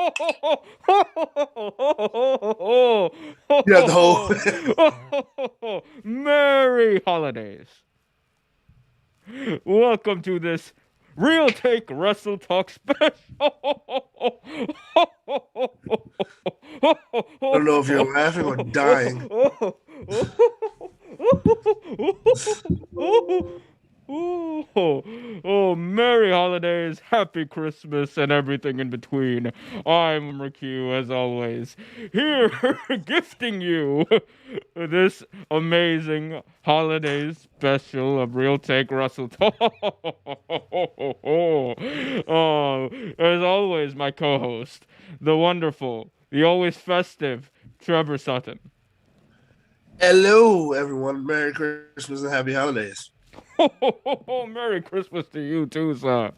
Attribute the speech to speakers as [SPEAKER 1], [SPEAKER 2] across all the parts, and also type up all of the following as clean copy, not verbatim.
[SPEAKER 1] You have the whole.
[SPEAKER 2] Merry holidays. Welcome to this Real Take Wrestle Talk special.
[SPEAKER 1] I don't know if you're laughing or dying.
[SPEAKER 2] Merry holidays, happy Christmas, and everything in between. I'm McHugh, as always, here gifting you this amazing holiday special of Real Take Russell Talk. As always, my co-host, the wonderful, the always festive Trevor Sutton.
[SPEAKER 1] Hello, everyone. Merry Christmas and happy holidays.
[SPEAKER 2] Merry Christmas to you too, sir.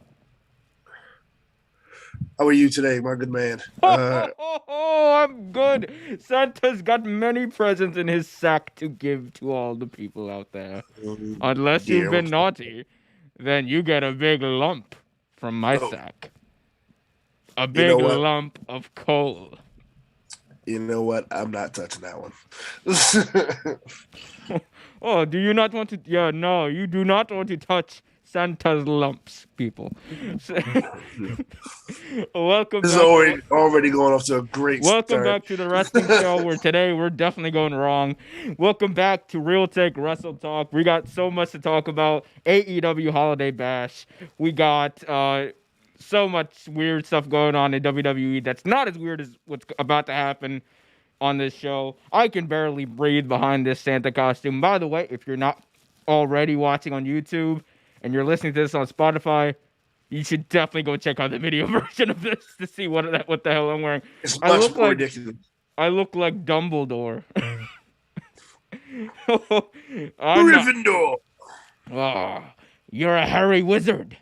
[SPEAKER 1] How are you today, my good man?
[SPEAKER 2] I'm good. Santa's got many presents in his sack to give to all the people out there. Unless you've been naughty, then you get a big lump from my sack. A big lump of coal.
[SPEAKER 1] You know what? I'm not touching that one.
[SPEAKER 2] Oh, do you not want to? Yeah, no, you do not want to touch Santa's lumps, people. Welcome
[SPEAKER 1] This
[SPEAKER 2] back.
[SPEAKER 1] is already going off to a great
[SPEAKER 2] Welcome
[SPEAKER 1] start.
[SPEAKER 2] back to the wrestling show where today we're definitely going wrong. Welcome back to Real Take Wrestle Talk. We got so much to talk about. AEW Holiday Bash. We got so much weird stuff going on in WWE that's not as weird as what's about to happen on this show. I can barely breathe behind this Santa costume. By the way, if you're not already watching on YouTube and you're listening to this on Spotify, you should definitely go check out the video version of this to see what the hell I'm wearing.
[SPEAKER 1] It's much more ridiculous.
[SPEAKER 2] I look like Dumbledore.
[SPEAKER 1] Gryffindor.
[SPEAKER 2] Oh, you're a hairy wizard.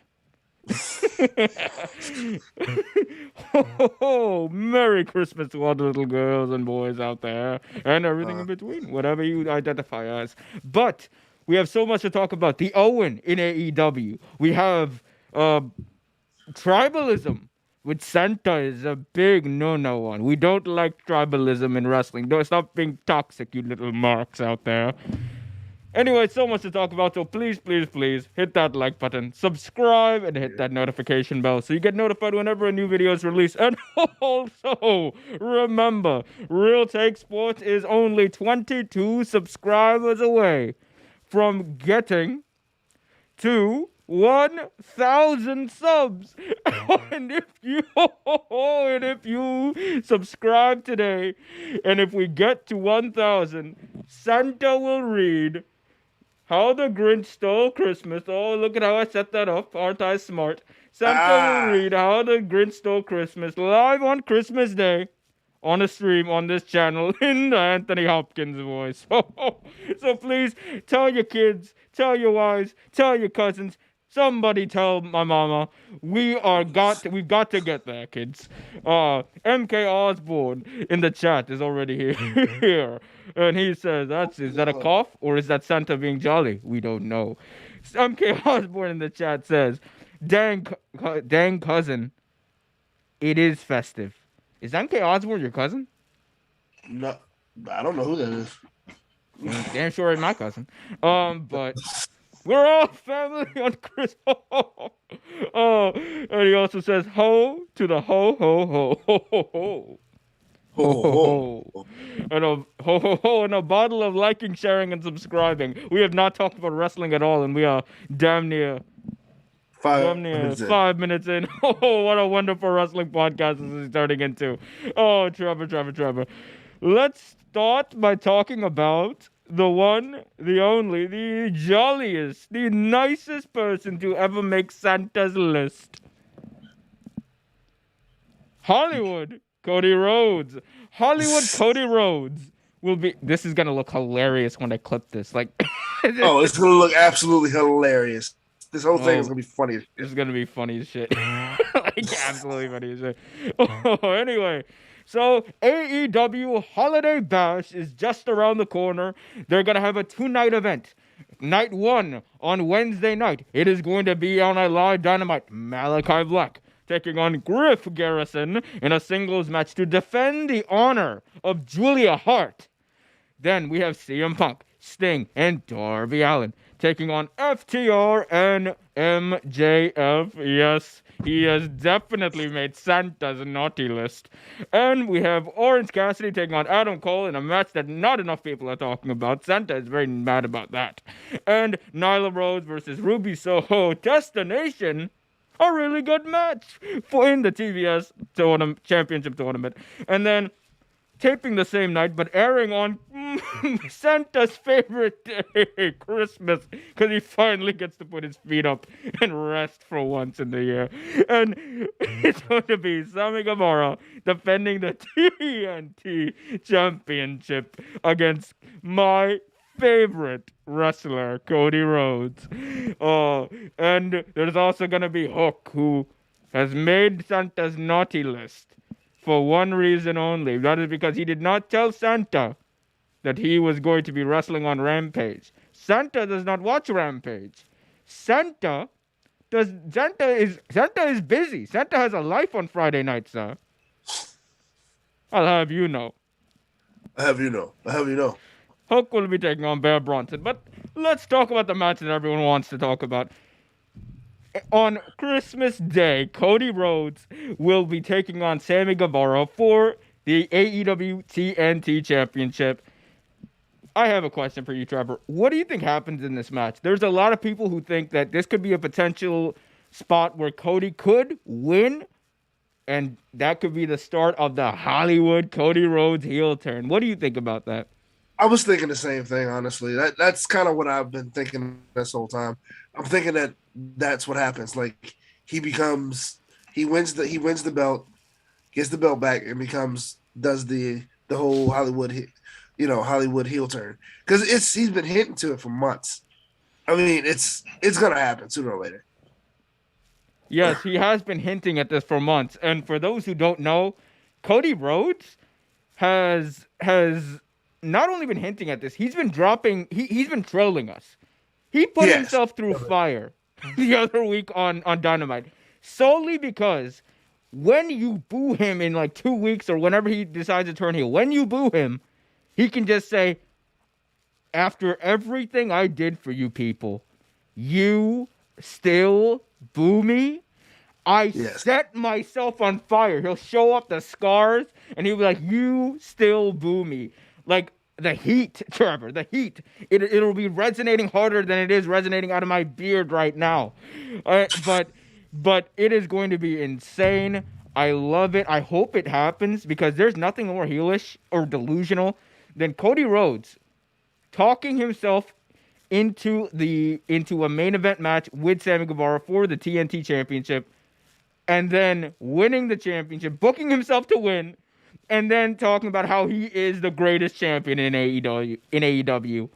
[SPEAKER 2] Merry Christmas to all the little girls and boys out there and everything in between, whatever you identify as. But we have so much to talk about. The Owen in AEW. We have tribalism with Santa is a big no-no one. We don't like tribalism in wrestling. Don't stop being toxic, you little marks out there. Anyway, so much to talk about, so please, please, please hit that like button, subscribe, and hit that notification bell so you get notified whenever a new video is released. And also, remember, Real Take Sports is only 22 subscribers away from getting to 1,000 subs. and if you subscribe today, and if we get to 1,000, Santa will read How the Grinch Stole Christmas. Oh, look at how I set that up. Aren't I smart? Santa will read How the Grinch Stole Christmas live on Christmas Day on a stream on this channel in the Anthony Hopkins voice. So please tell your kids, tell your wives, tell your cousins, somebody tell my mama. We've got to get there, kids. MK Osborne in the chat is already here. And he says, is that a cough or is that Santa being jolly? We don't know. MK Osborne in the chat says, dang cousin, it is festive. Is MK Osborne your cousin?
[SPEAKER 1] No, I don't know who that is.
[SPEAKER 2] Damn sure ain't my cousin. But we're all family on Christmas. And he also says, ho to the ho ho ho ho ho ho. Ho, ho, ho. And a bottle of liking, sharing, and subscribing. We have not talked about wrestling at all, and we are damn near 5 minutes in. Oh, what a wonderful wrestling podcast this is turning into. Oh, Trevor. Let's start by talking about the one, the only, the jolliest, the nicest person to ever make Santa's list. Hollywood Cody Rhodes will be. This is gonna look hilarious when I clip this. Like,
[SPEAKER 1] it's gonna look absolutely hilarious. This whole thing is gonna be funny as shit.
[SPEAKER 2] It's gonna be funny as shit. Like, absolutely funny as shit. Anyway. So, AEW Holiday Bash is just around the corner. They're going to have a 2-night event. Night 1 on Wednesday night. It is going to be on a live Dynamite. Malachi Black, taking on Griff Garrison in a singles match to defend the honor of Julia Hart. Then we have CM Punk, Sting, and Darby Allin taking on FTR and MJF. Yes, he has definitely made Santa's naughty list. And we have Orange Cassidy taking on Adam Cole in a match that not enough people are talking about. Santa is very mad about that. And Nyla Rose versus Ruby Soho Destination. A really good match for in the TBS championship tournament. And then taping the same night, but airing on Santa's favorite day, Christmas, because he finally gets to put his feet up and rest for once in the year. And it's going to be Sammy Guevara defending the TNT Championship against my favorite wrestler, Cody Rhodes. And there's also going to be Hook, who has made Santa's naughty list for one reason only. That is because he did not tell Santa that he was going to be wrestling on Rampage. Santa does not watch Rampage. Santa is busy. Santa has a life on Friday night, sir. I'll have you know.
[SPEAKER 1] I have you know.
[SPEAKER 2] Hook will be taking on Bear Bronson. But let's talk about the match that everyone wants to talk about. On Christmas Day, Cody Rhodes will be taking on Sammy Guevara for the AEW TNT Championship. I have a question for you, Trevor. What do you think happens in this match? There's a lot of people who think that this could be a potential spot where Cody could win, and that could be the start of the Hollywood Cody Rhodes heel turn. What do you think about that?
[SPEAKER 1] I was thinking the same thing, honestly. That's kind of what I've been thinking this whole time. I'm thinking that that's what happens. Like he wins the belt, gets the belt back, and does the whole Hollywood heel turn, because he's been hinting to it for months. I mean, it's gonna happen sooner or later.
[SPEAKER 2] Yes, he has been hinting at this for months. And for those who don't know, Cody Rhodes has not only been hinting at this, he's been trolling us. He put himself through fire the other week on Dynamite solely because when you boo him in like 2 weeks or whenever he decides to turn heel, when you boo him, he can just say, after everything I did for you people, you still boo me? I set myself on fire. He'll show up the scars and he'll be like, you still boo me. Like the heat, Trevor, the heat. It'll be resonating harder than it is resonating out of my beard right now. But it is going to be insane. I love it. I hope it happens because there's nothing more heelish or delusional than Cody Rhodes talking himself into a main event match with Sammy Guevara for the TNT Championship, and then winning the championship, booking himself to win, and then talking about how he is the greatest champion in AEW.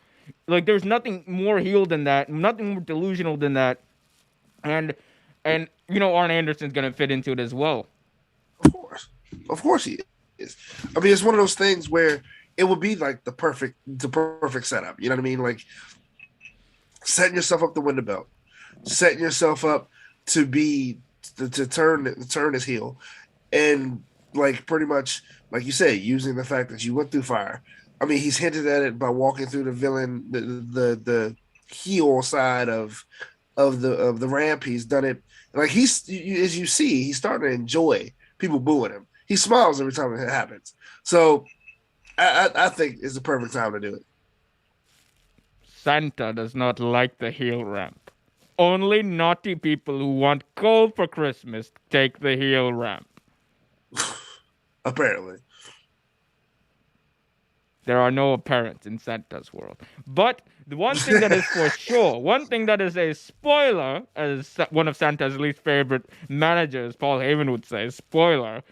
[SPEAKER 2] Like, there's nothing more heel than that, nothing more delusional than that. And Arn Anderson's gonna fit into it as well.
[SPEAKER 1] Of course he is. I mean, it's one of those things where it would be like the perfect setup. You know what I mean? Like setting yourself up to win the belt, setting yourself up to turn his heel, and like pretty much like you say, using the fact that you went through fire. I mean, he's hinted at it by walking through the villain, the heel side of the ramp. He's done it. Like as you see, he's starting to enjoy people booing him. He smiles every time it happens. So I think it's the perfect time to do it.
[SPEAKER 2] Santa does not like the heel ramp. Only naughty people who want coal for Christmas take the heel ramp.
[SPEAKER 1] Apparently.
[SPEAKER 2] There are no apparents in Santa's world. But the one thing that is for sure, one thing that is a spoiler, as one of Santa's least favorite managers, Paul Heyman, would say, spoiler,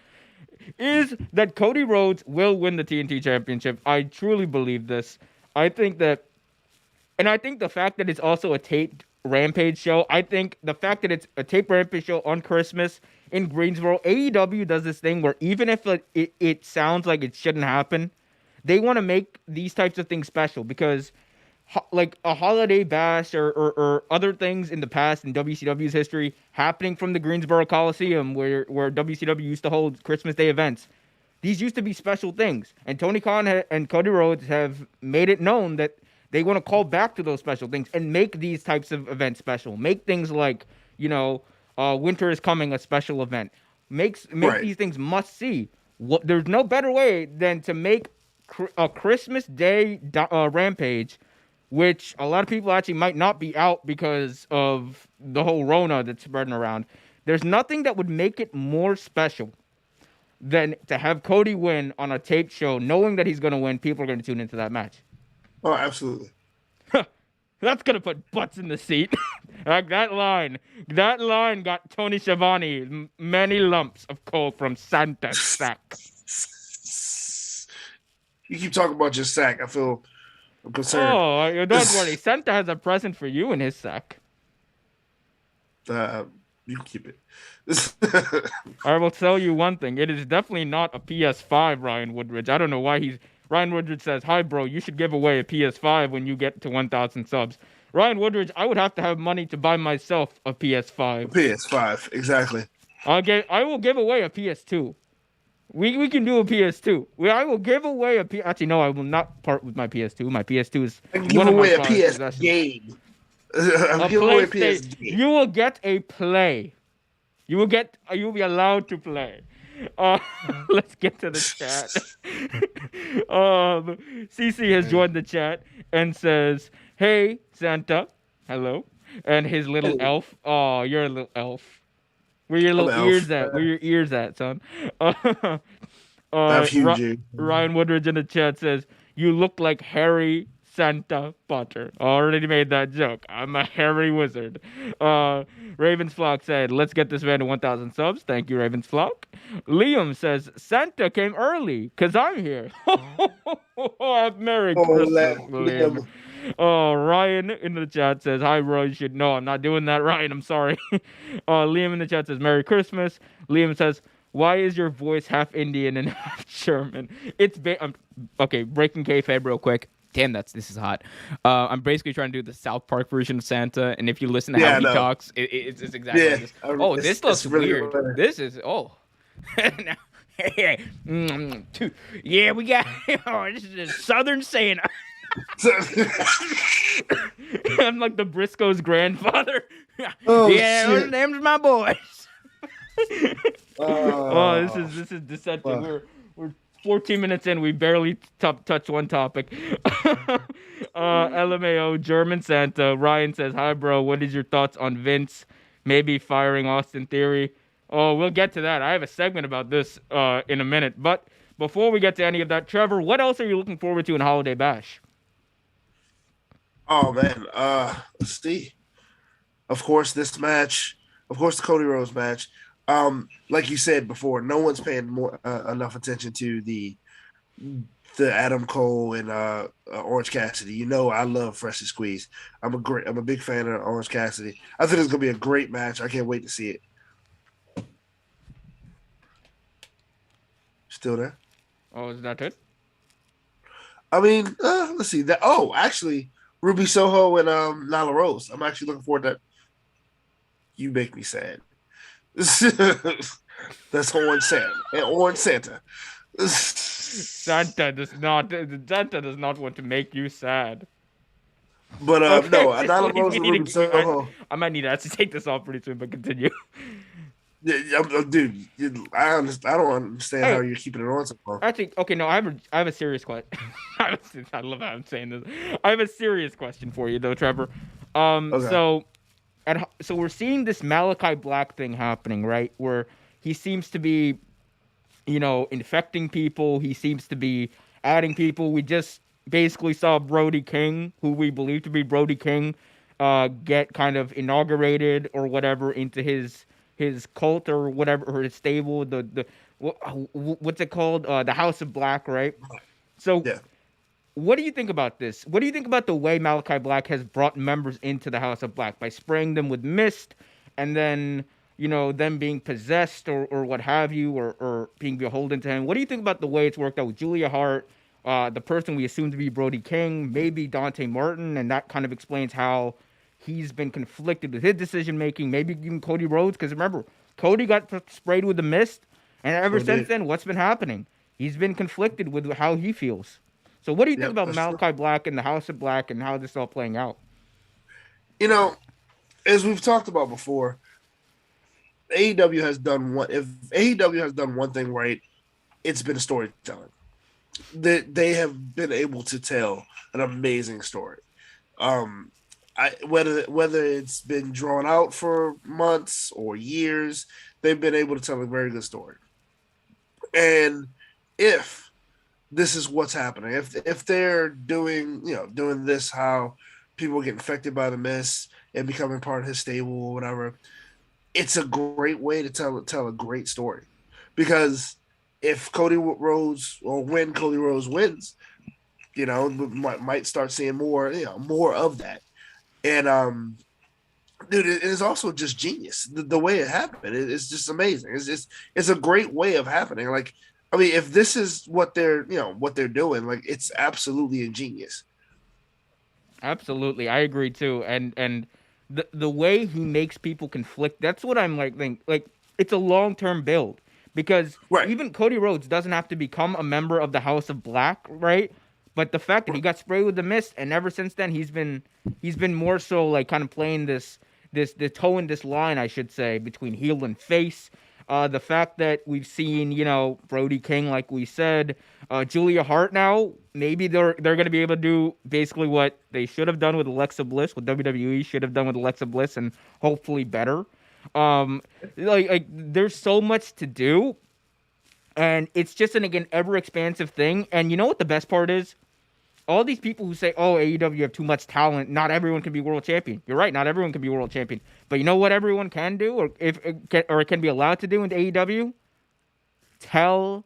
[SPEAKER 2] is that Cody Rhodes will win the TNT Championship. I truly believe this. I think the fact that it's also a taped Rampage show, I think the fact that it's a taped Rampage show on Christmas in Greensboro, AEW does this thing where even if it sounds like it shouldn't happen, they want to make these types of things special because like a holiday bash or other things in the past in WCW's history happening from the Greensboro Coliseum where WCW used to hold Christmas Day events. These used to be special things, and Tony Khan and Cody Rhodes have made it known that they want to call back to those special things and make these types of events special. Make things like Winter is Coming a special event. Make
[SPEAKER 1] Right.
[SPEAKER 2] these things must see. There's no better way than to make a Christmas Day rampage, which a lot of people actually might not be out because of the whole Rona that's spreading around. There's nothing that would make it more special than to have Cody win on a taped show, knowing that he's going to win. People are going to tune into that match.
[SPEAKER 1] Oh, absolutely.
[SPEAKER 2] That's going to put butts in the seat. Like that line got Tony Schiavone many lumps of coal from Santa's sack.
[SPEAKER 1] You keep talking about your sack. I'm concerned.
[SPEAKER 2] Oh, don't worry. Santa has a present for you in his sack.
[SPEAKER 1] Uh, you can keep it.
[SPEAKER 2] I will tell you one thing. It is definitely not a PS5, Ryan Woodridge. I don't know why he's. Ryan Woodridge says, "Hi, bro. You should give away a PS5 when you get to 1,000 subs." Ryan Woodridge, I would have to have money to buy myself a PS5.
[SPEAKER 1] PS5, exactly.
[SPEAKER 2] I will give away a PS2. We can do a PS2. I will give away a P. Actually, no, I will not part with my PS2. My PS2 is
[SPEAKER 1] I can give
[SPEAKER 2] one of my
[SPEAKER 1] away a
[SPEAKER 2] prized
[SPEAKER 1] PS
[SPEAKER 2] possessions.
[SPEAKER 1] game.
[SPEAKER 2] A
[SPEAKER 1] I'm giving away a PS
[SPEAKER 2] PlayStation.
[SPEAKER 1] game.
[SPEAKER 2] You will get a play. You will get. You will be allowed to play. Uh, let's get to the chat. CC has joined the chat and says, "Hey Santa, hello," and his little
[SPEAKER 1] Hey,
[SPEAKER 2] elf. Oh, you're a little elf. Where your
[SPEAKER 1] I'm
[SPEAKER 2] little
[SPEAKER 1] an
[SPEAKER 2] ears
[SPEAKER 1] elf.
[SPEAKER 2] at? Where your ears at, son? Uh,
[SPEAKER 1] I have
[SPEAKER 2] uh,
[SPEAKER 1] huge
[SPEAKER 2] Ri-
[SPEAKER 1] ears.
[SPEAKER 2] Ryan Woodridge in the chat says, "You look like Harry Santa Potter." Already made that joke. I'm a hairy wizard. Uh, Ravens Flock said, "Let's get this man to 1,000 subs." Thank you, Ravens Flock. Liam says, "Santa came early because I'm here." Merry
[SPEAKER 1] Oh,
[SPEAKER 2] Christmas, Liam.
[SPEAKER 1] Liam.
[SPEAKER 2] Oh, Ryan in the chat says, "Hi, bro. You should know I'm not doing that, Ryan. I'm sorry." Liam in the chat says, "Merry Christmas." Liam says, "Why is your voice half Indian and half German?" Okay, breaking kayfabe real quick. Damn, this is hot. I'm basically trying to do the South Park version of Santa, and if you listen to how
[SPEAKER 1] Yeah, I
[SPEAKER 2] he
[SPEAKER 1] know.
[SPEAKER 2] talks, it's exactly like
[SPEAKER 1] Yeah,
[SPEAKER 2] this. Oh, this
[SPEAKER 1] it's
[SPEAKER 2] looks
[SPEAKER 1] really
[SPEAKER 2] weird.
[SPEAKER 1] good.
[SPEAKER 2] This is now, hey, yeah, we got. Oh, this is a Southern Santa. I'm like the Briscoes' grandfather.
[SPEAKER 1] Oh
[SPEAKER 2] Yeah, those
[SPEAKER 1] shit.
[SPEAKER 2] names my boys. Oh,
[SPEAKER 1] Oh,
[SPEAKER 2] this is dissenting.
[SPEAKER 1] fuck.
[SPEAKER 2] We're 14 minutes in. We barely touch one topic. LMAO German Santa. Ryan says, "Hi, bro. What is your thoughts on Vince maybe firing Austin Theory?" Oh, we'll get to that. I have a segment about this in a minute. But before we get to any of that, Trevor, what else are you looking forward to in Holiday Bash?
[SPEAKER 1] Oh man. Let's see. Of course, this match. Of course, the Cody Rhodes match. Like you said before, no one's paying more enough attention to the Adam Cole and Orange Cassidy. You know, I love Freshly Squeezed. I'm a big fan of Orange Cassidy. I think it's gonna be a great match. I can't wait to see it. Still there?
[SPEAKER 2] Oh, is that it?
[SPEAKER 1] I mean, let's see that. Oh, actually, Ruby Soho and Nyla Rose. I'm actually looking forward to that. You make me sad. That's Orange Santa and Orange Santa.
[SPEAKER 2] Santa does not want to make you sad.
[SPEAKER 1] But
[SPEAKER 2] Okay,
[SPEAKER 1] no, Nyla Rose and Ruby Soho.
[SPEAKER 2] I might need to actually take this off pretty soon, but continue.
[SPEAKER 1] Yeah, dude, I don't understand how
[SPEAKER 2] Hey,
[SPEAKER 1] you're keeping it on so long.
[SPEAKER 2] actually, okay, no, I have a serious question. I love how I'm saying this. I have a serious question for you, though, Trevor.
[SPEAKER 1] Okay.
[SPEAKER 2] So we're seeing this Malachi Black thing happening, right? Where he seems to be, infecting people. He seems to be adding people. We just basically saw Brody King, who we believe to be Brody King, get kind of inaugurated or whatever into his cult or whatever, or his stable. What's it called? The House of Black, right? So
[SPEAKER 1] Yeah.
[SPEAKER 2] what do you think about this? What do you think about the way Malachi Black has brought members into the House of Black by spraying them with mist and then, them being possessed or what have you, or being beholden to him? What do you think about the way it's worked out with Julia Hart, the person we assume to be Brody King, maybe Dante Martin, and that kind of explains how he's been conflicted with his decision making. Maybe even Cody Rhodes, because remember, Cody got sprayed with the mist, and ever
[SPEAKER 1] So
[SPEAKER 2] since
[SPEAKER 1] did.
[SPEAKER 2] then, what's been happening? He's been conflicted with how he feels. So, what do you think
[SPEAKER 1] Yep,
[SPEAKER 2] about
[SPEAKER 1] that's true.
[SPEAKER 2] Malachi Black and the House of Black and how this is all playing out?
[SPEAKER 1] You know, as we've talked about before, AEW has done one. If AEW has done one thing right, it's been storytelling. They have been able to tell an amazing story. Um, whether it's been drawn out for months or years, they've been able to tell a very good story. And if this is what's happening, if they're doing doing this, how people get infected by the mist and becoming part of his stable or whatever, it's a great way to tell a great story. Because if Cody Rhodes, or when Cody Rhodes wins, might start seeing more, more of that. And dude, it is also just genius. The way it happened, it's just amazing. It's a great way of happening. Like, I mean, if this is what they're doing, like, it's absolutely ingenious.
[SPEAKER 2] Absolutely, I agree too. And the way he makes people conflict, that's what I'm like think like it's a long-term build because
[SPEAKER 1] Right.
[SPEAKER 2] even Cody Rhodes doesn't have to become a member of the House of Black, right? But the fact that he got sprayed with the mist and ever since then he's been more so like kind of playing this toe in this line, I should say, between heel and face. The fact that we've seen, Brody King, like we said, Julia Hart now, maybe they're gonna be able to do basically what they should have done with Alexa Bliss, what WWE should have done with Alexa Bliss, and hopefully better. Like there's so much to do, and it's just an ever expansive thing. And you know what the best part is? All these people who say, "Oh, AEW have too much talent. Not everyone can be world champion." You're right. Not everyone can be world champion. But you know what everyone can do, or if or can be allowed to do in AEW? Tell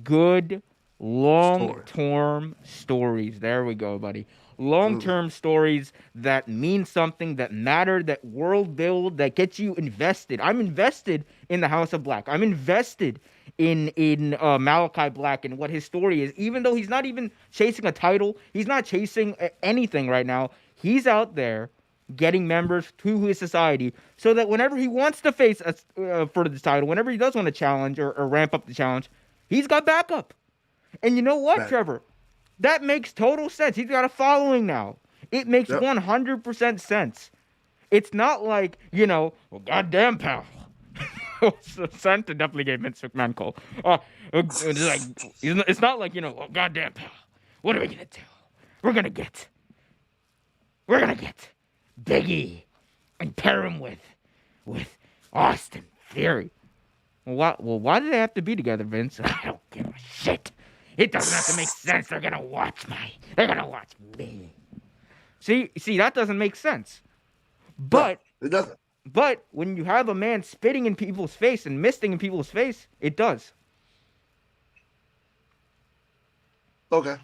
[SPEAKER 2] good
[SPEAKER 1] Story.
[SPEAKER 2] long-term stories. There we go, buddy.
[SPEAKER 1] Absolutely.
[SPEAKER 2] Long-term stories that mean something, that matter, that world build, that gets you invested. I'm invested in the House of Black. I'm invested in Malachi Black and what his story is. Even though he's not even chasing a title, he's not chasing anything right now. He's out there getting members to his society so that whenever he wants to face for the title, whenever he does want to challenge or ramp up the challenge, he's got backup. And you know what,
[SPEAKER 1] Back.
[SPEAKER 2] Trevor? That makes total sense. He's got a following now. It makes
[SPEAKER 1] Yep.
[SPEAKER 2] 100% sense. It's not like, well, goddamn, pal. Santa definitely gave Vince McMahon call. It's like, it's not like, well, goddamn, pal. What are we going to do? We're going to get, we're going to get Biggie and pair him with Austin Theory. Why do they have to be together, Vince? I don't give a shit. It doesn't have to make sense. They're gonna watch me. See, that doesn't make sense.
[SPEAKER 1] No,
[SPEAKER 2] But
[SPEAKER 1] it doesn't.
[SPEAKER 2] but when you have a man spitting in people's face and misting in people's face, it does.
[SPEAKER 1] Okay.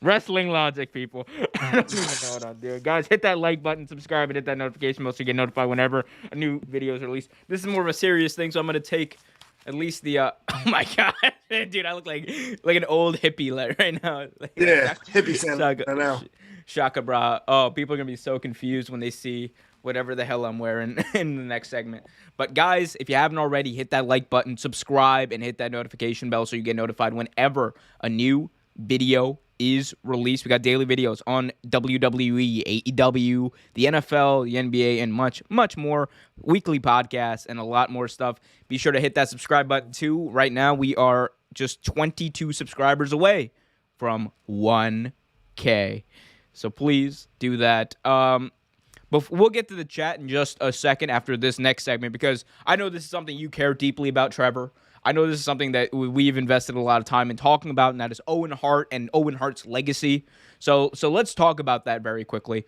[SPEAKER 2] Wrestling logic, people. I don't even know what I'm doing. Guys, hit that like button, subscribe, and hit that notification bell so you get notified whenever a new video is released.
[SPEAKER 3] This is more of a serious thing, so I'm gonna take at least the. Oh my god, dude, I look like an old hippie right now.
[SPEAKER 1] Yeah, hippie Santa
[SPEAKER 3] Shaka,
[SPEAKER 1] now.
[SPEAKER 3] Shaka bra. Oh, people are gonna be so confused when they see whatever the hell I'm wearing in the next segment. But guys, if you haven't already, hit that like button, subscribe, and hit that notification bell so you get notified whenever a new video is released. We got daily videos on WWE, AEW, the NFL, the NBA, and much, much more. Weekly podcasts and a lot more stuff. Be sure to hit that subscribe button too. Right now, we are just 22 subscribers away from 1K. So please do that. But we'll get to the chat in just a second after this next segment because I know this is something you care deeply about, Trevor. I know this is something that we've invested a lot of time in talking about, and that is Owen Hart and Owen Hart's legacy. So let's talk about that very quickly.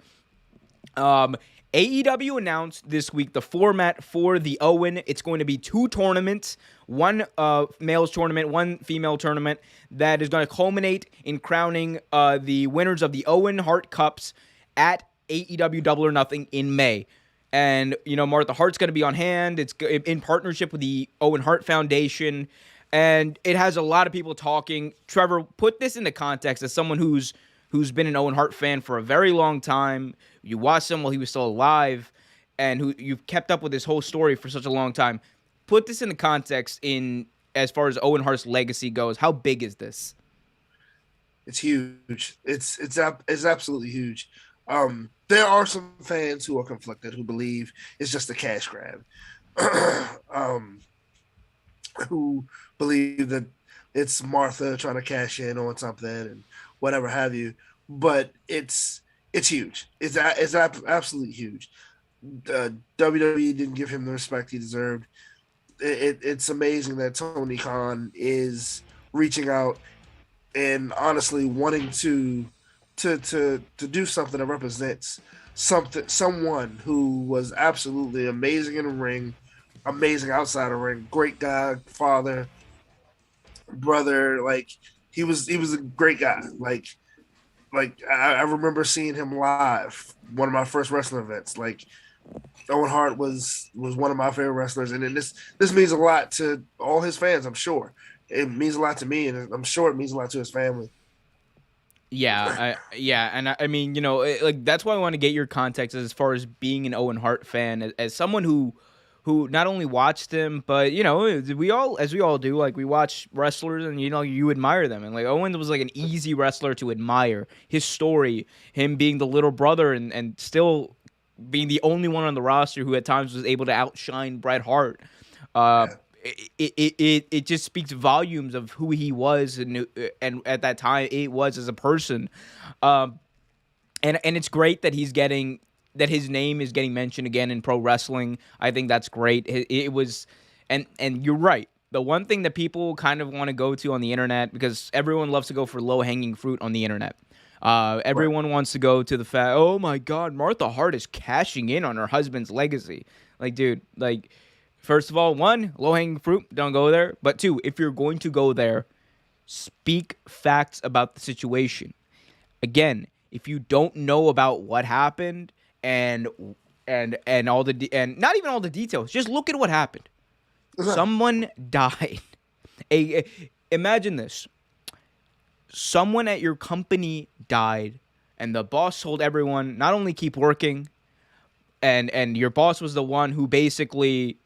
[SPEAKER 3] AEW announced this week the format for the Owen. It's going to be 2 tournaments, one male's tournament, one female tournament, that is going to culminate in crowning the winners of the Owen Hart Cups at AEW Double or Nothing in May. And, Martha Hart's going to be on hand. It's in partnership with the Owen Hart Foundation. and it has a lot of people talking. Trevor, put this into context as someone who's been an Owen Hart fan for a very long time. You watched him while he was still alive, and who you've kept up with his whole story for such a long time. Put this into context in as far as Owen Hart's legacy goes. How big is this?
[SPEAKER 1] It's huge. It's absolutely huge. There are some fans who are conflicted who believe it's just a cash grab. um, who believe that it's Martha trying to cash in on something and whatever have you. But it's huge. It's absolutely huge. WWE didn't give him the respect he deserved. It's amazing that Tony Khan is reaching out and honestly wanting to do something that represents someone who was absolutely amazing in the ring, amazing outside the ring, great guy, father, brother. Like he was a great guy. I remember seeing him live, one of my first wrestling events. Like Owen Hart was one of my favorite wrestlers, and this means a lot to all his fans. I'm sure it means a lot to me, and I'm sure it means a lot to his family.
[SPEAKER 3] Yeah, and I mean, like that's why I want to get your context as far as being an Owen Hart fan, as someone who not only watched him, but we all do, like we watch wrestlers and you admire them, and like Owen was like an easy wrestler to admire. His story, him being the little brother and still being the only one on the roster who at times was able to outshine Bret Hart. Uh,
[SPEAKER 1] Yeah.
[SPEAKER 3] it just speaks volumes of who he was and at that time it was as a person. Um, and it's great that his name is getting mentioned again in pro wrestling. I think that's great. It was, and you're right. The one thing that people kind of want to go to on the internet, because everyone loves to go for low hanging fruit on the internet.
[SPEAKER 1] Right.
[SPEAKER 3] Everyone wants to go to the fact, oh my God, Martha Hart is cashing in on her husband's legacy. Like, dude, like, first of all, one, low hanging fruit, don't go there. But two, if you're going to go there, speak facts about the situation. Again, if you don't know about what happened and and all and not even all the details, just look at what happened. Someone died. Imagine this. Someone at your company died, and the boss told everyone not only keep working, and your boss was the one who basically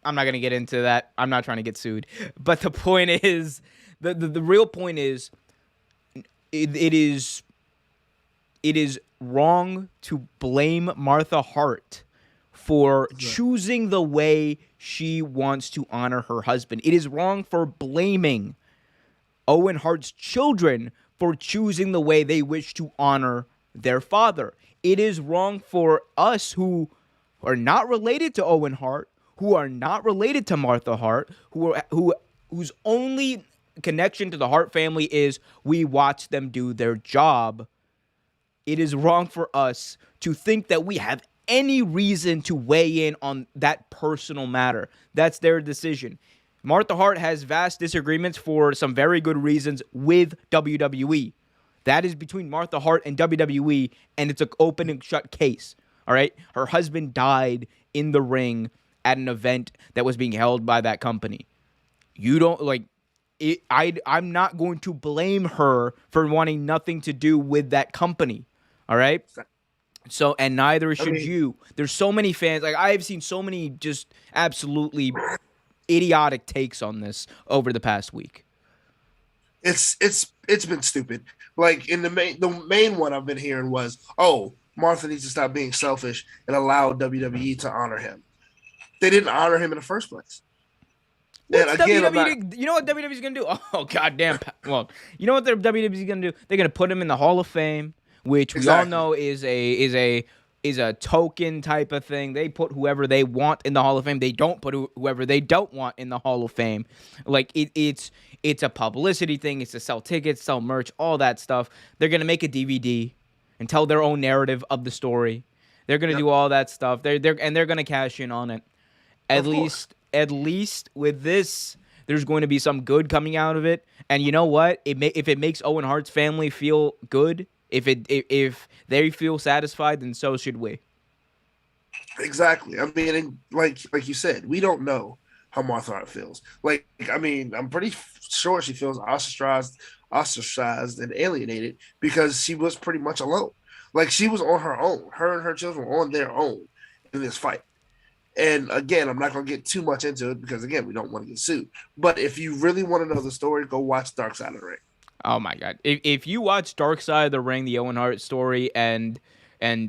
[SPEAKER 3] I'm not gonna get into that. I'm not trying to get sued, but the point is, the real point is, it is wrong to blame Martha Hart for choosing the way she wants to honor her husband. It is wrong for blaming Owen Hart's children for choosing the way they wish to honor their father. It is wrong for us who are not related to Owen Hart, who are not related to Martha Hart, whose only connection to the Hart family is we watch them do their job. It is wrong for us to think that we have any reason to weigh in on that personal matter. That's their decision. Martha Hart has vast disagreements for some very good reasons with WWE. That is between Martha Hart and WWE, and it's an open and shut case. All right? Her husband died in the ring at an event that was being held by that company. You don't like it. I'm not going to blame her for wanting nothing to do with that company. All right? So, and neither should you. There's so many fans. Like, I've seen so many just absolutely idiotic takes on this over the past week.
[SPEAKER 1] It's been stupid. Like in the main one I've been hearing was, oh, Martha needs to stop being selfish and allow WWE to honor him. They didn't honor him in the first place.
[SPEAKER 3] What's
[SPEAKER 1] And again,
[SPEAKER 3] WWE? You know what WWE's gonna do? Oh goddamn! Well, you know what WWE's gonna do? They're gonna put him in the Hall of Fame, which we all know is a token type of thing. They put whoever they want in the Hall of Fame. They don't put whoever they don't want in the Hall of Fame. Like it's a publicity thing. It's to sell tickets, sell merch, all that stuff. They're gonna make a DVD and tell their own narrative of the story. They're gonna do all that stuff. They're gonna cash in on it. At least with this, there's going to be some good coming out of it. And you know what? If it makes Owen Hart's family feel good, if they feel satisfied, then so should we.
[SPEAKER 1] Exactly. I mean, like you said, we don't know how Martha Hart feels. Like, I mean, I'm pretty sure she feels ostracized and alienated because she was pretty much alone. Like, she was on her own. Her and her children were on their own in this fight. And again, I'm not going to get too much into it because, again, we don't want to get sued. But if you really want to know the story, go watch Dark Side of the Ring.
[SPEAKER 3] Oh my god! If you watch Dark Side of the Ring, the Owen Hart story, and I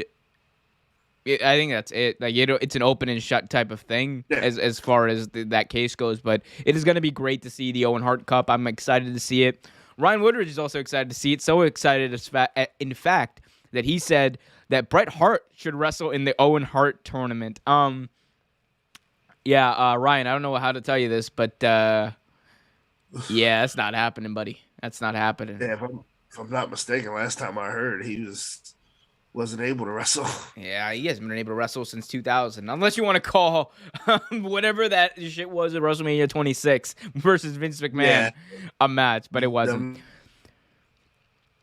[SPEAKER 3] think that's it. Like, it's an open and shut type of thing
[SPEAKER 1] Yeah.
[SPEAKER 3] as far as that case goes. But it is going to be great to see the Owen Hart Cup. I'm excited to see it. Ryan Woodridge is also excited to see it. So excited, in fact, that he said that Bret Hart should wrestle in the Owen Hart tournament. Yeah, Ryan, I don't know how to tell you this, but yeah, that's not happening, buddy. That's not happening.
[SPEAKER 1] Yeah, if I'm not mistaken, last time I heard he wasn't able to wrestle.
[SPEAKER 3] Yeah, he hasn't been able to wrestle since 2000, unless you want to call whatever that shit was at WrestleMania 26 versus Vince McMahon a match, but it wasn't.
[SPEAKER 1] I'm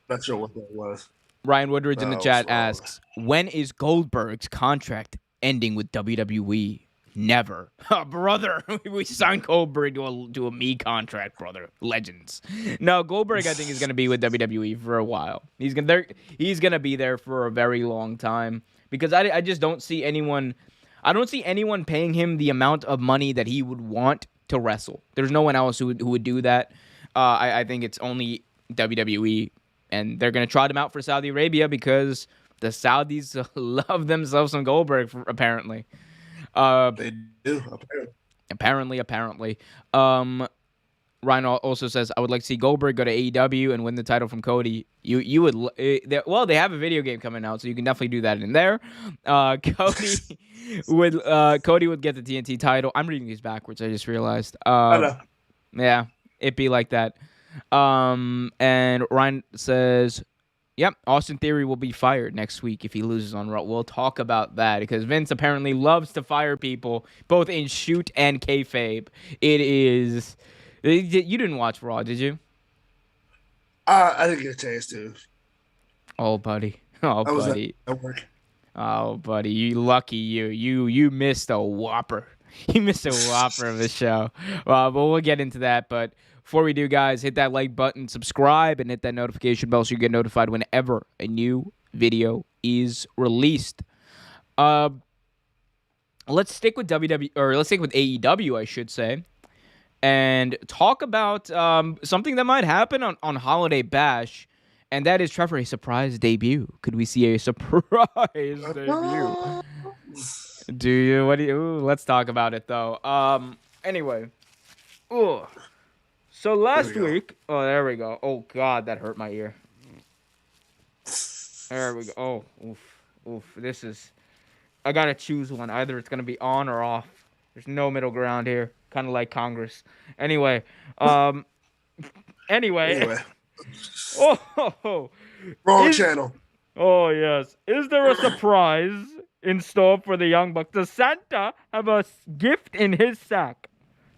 [SPEAKER 1] not sure what that was.
[SPEAKER 3] Ryan Woodridge in the chat asks, when is Goldberg's contract ending with WWE? Never. Brother, we signed Goldberg to a me contract, brother. Legends. No, Goldberg, I think, is going to be with WWE for a while. He's gonna be there for a very long time because I just don't see anyone. I don't see anyone paying him the amount of money that he would want to wrestle. There's no one else who would do that. I think it's only WWE, and they're going to trot him out for Saudi Arabia because the Saudis love themselves some Goldberg, apparently.
[SPEAKER 1] They do,
[SPEAKER 3] apparently. Ryan also says, I would like to see Goldberg go to AEW and win the title from Cody. You would, well, they have a video game coming out, so you can definitely do that in there. Cody would get the TNT title. I'm reading these backwards, I just realized.
[SPEAKER 1] I know.
[SPEAKER 3] Yeah, it'd be like that. And Ryan says, yep, Austin Theory will be fired next week if he loses on Raw. We'll talk about that because Vince apparently loves to fire people, both in shoot and kayfabe. It is... You didn't watch Raw, did you?
[SPEAKER 1] I didn't get a chance to.
[SPEAKER 3] Oh, buddy. Oh, buddy.
[SPEAKER 1] At work.
[SPEAKER 3] Oh, buddy. You lucky you. You missed a whopper. You missed a whopper of a show. But we'll get into that. But before we do, guys, hit that like button, subscribe, and hit that notification bell so you get notified whenever a new video is released. Let's stick with AEW, I should say, and talk about something that might happen on Holiday Bash, and that is, Trevor, a surprise debut. Could we see a surprise debut? Do you? What do you? Ooh, let's talk about it though. Anyway. Ooh. So last week, there we go. Oh God, that hurt my ear. There we go. Oh, oof. This is. I gotta choose one. Either it's gonna be on or off. There's no middle ground here. Kind of like Congress. Anyway. Anyway. Oh.
[SPEAKER 1] Wrong channel.
[SPEAKER 2] Oh yes. Is there a surprise in store for the Young Bucks? Does Santa have a gift in his sack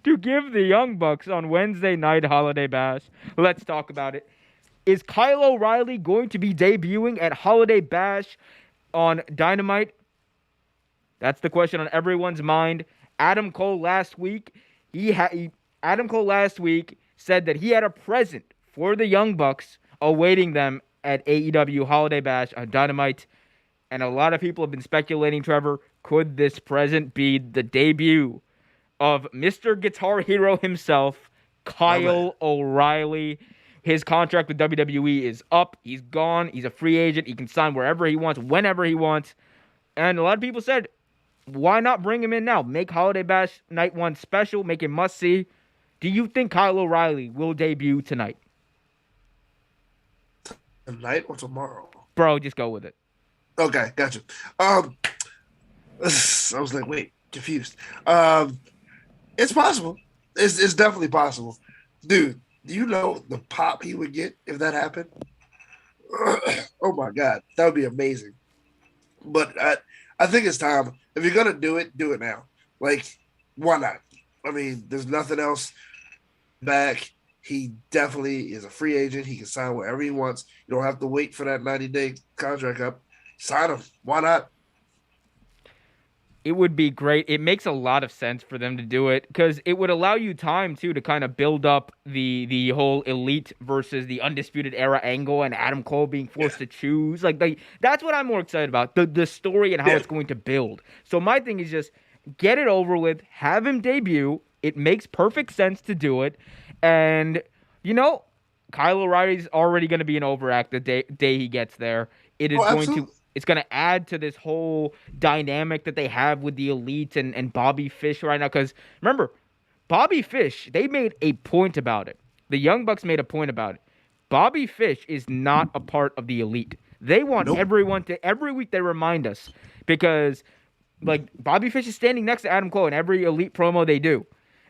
[SPEAKER 2] to give the Young Bucks on Wednesday night Holiday Bash? Let's talk about it. Is Kyle O'Reilly going to be debuting at Holiday Bash on Dynamite? That's the question on everyone's mind. Adam Cole last week said that he had a present for the Young Bucks awaiting them at AEW Holiday Bash on Dynamite. And a lot of people have been speculating, Trevor, could this present be the debut of Mr. Guitar Hero himself, Kyle O'Reilly? His contract with WWE is up. He's gone. He's a free agent. He can sign wherever he wants, whenever he wants. And a lot of people said, why not bring him in now? Make Holiday Bash Night 1 special. Make it must-see. Do you think Kyle O'Reilly will debut tonight?
[SPEAKER 1] Tonight or tomorrow?
[SPEAKER 2] Bro, just go with it.
[SPEAKER 1] Okay, gotcha. I was like, wait, confused. It's possible. It's definitely possible. Dude, do you know the pop he would get if that happened? Oh my God, that would be amazing. But I think it's time. If you're gonna do it now. Like, why not? I mean, there's nothing else back. He definitely is a free agent. He can sign wherever he wants. You don't have to wait for that 90-day contract up. Sign him. Why not?
[SPEAKER 2] It would be great. It makes a lot of sense for them to do it because it would allow you time too to kind of build up the whole elite versus the undisputed era angle and Adam Cole being
[SPEAKER 1] Yeah,
[SPEAKER 2] forced to choose. Like that's what I'm more excited about. The story and how
[SPEAKER 1] yeah.
[SPEAKER 2] it's going to build. So my thing is just get it over with, have him debut. It makes perfect sense to do it. And you know, Kyle O'Reilly's already going to be an overact the day he gets there. It is
[SPEAKER 1] Oh,
[SPEAKER 2] going to
[SPEAKER 1] absolutely.
[SPEAKER 2] it's going to add to this whole dynamic that they have with the elite and Bobby Fish right now. Because remember, Bobby Fish, they made a point about it. The Young Bucks made a point about it. Bobby Fish is not a part of the elite. They want
[SPEAKER 1] Nope.
[SPEAKER 2] everyone to every week they remind us because like Bobby Fish is standing next to Adam Cole in every elite promo they do.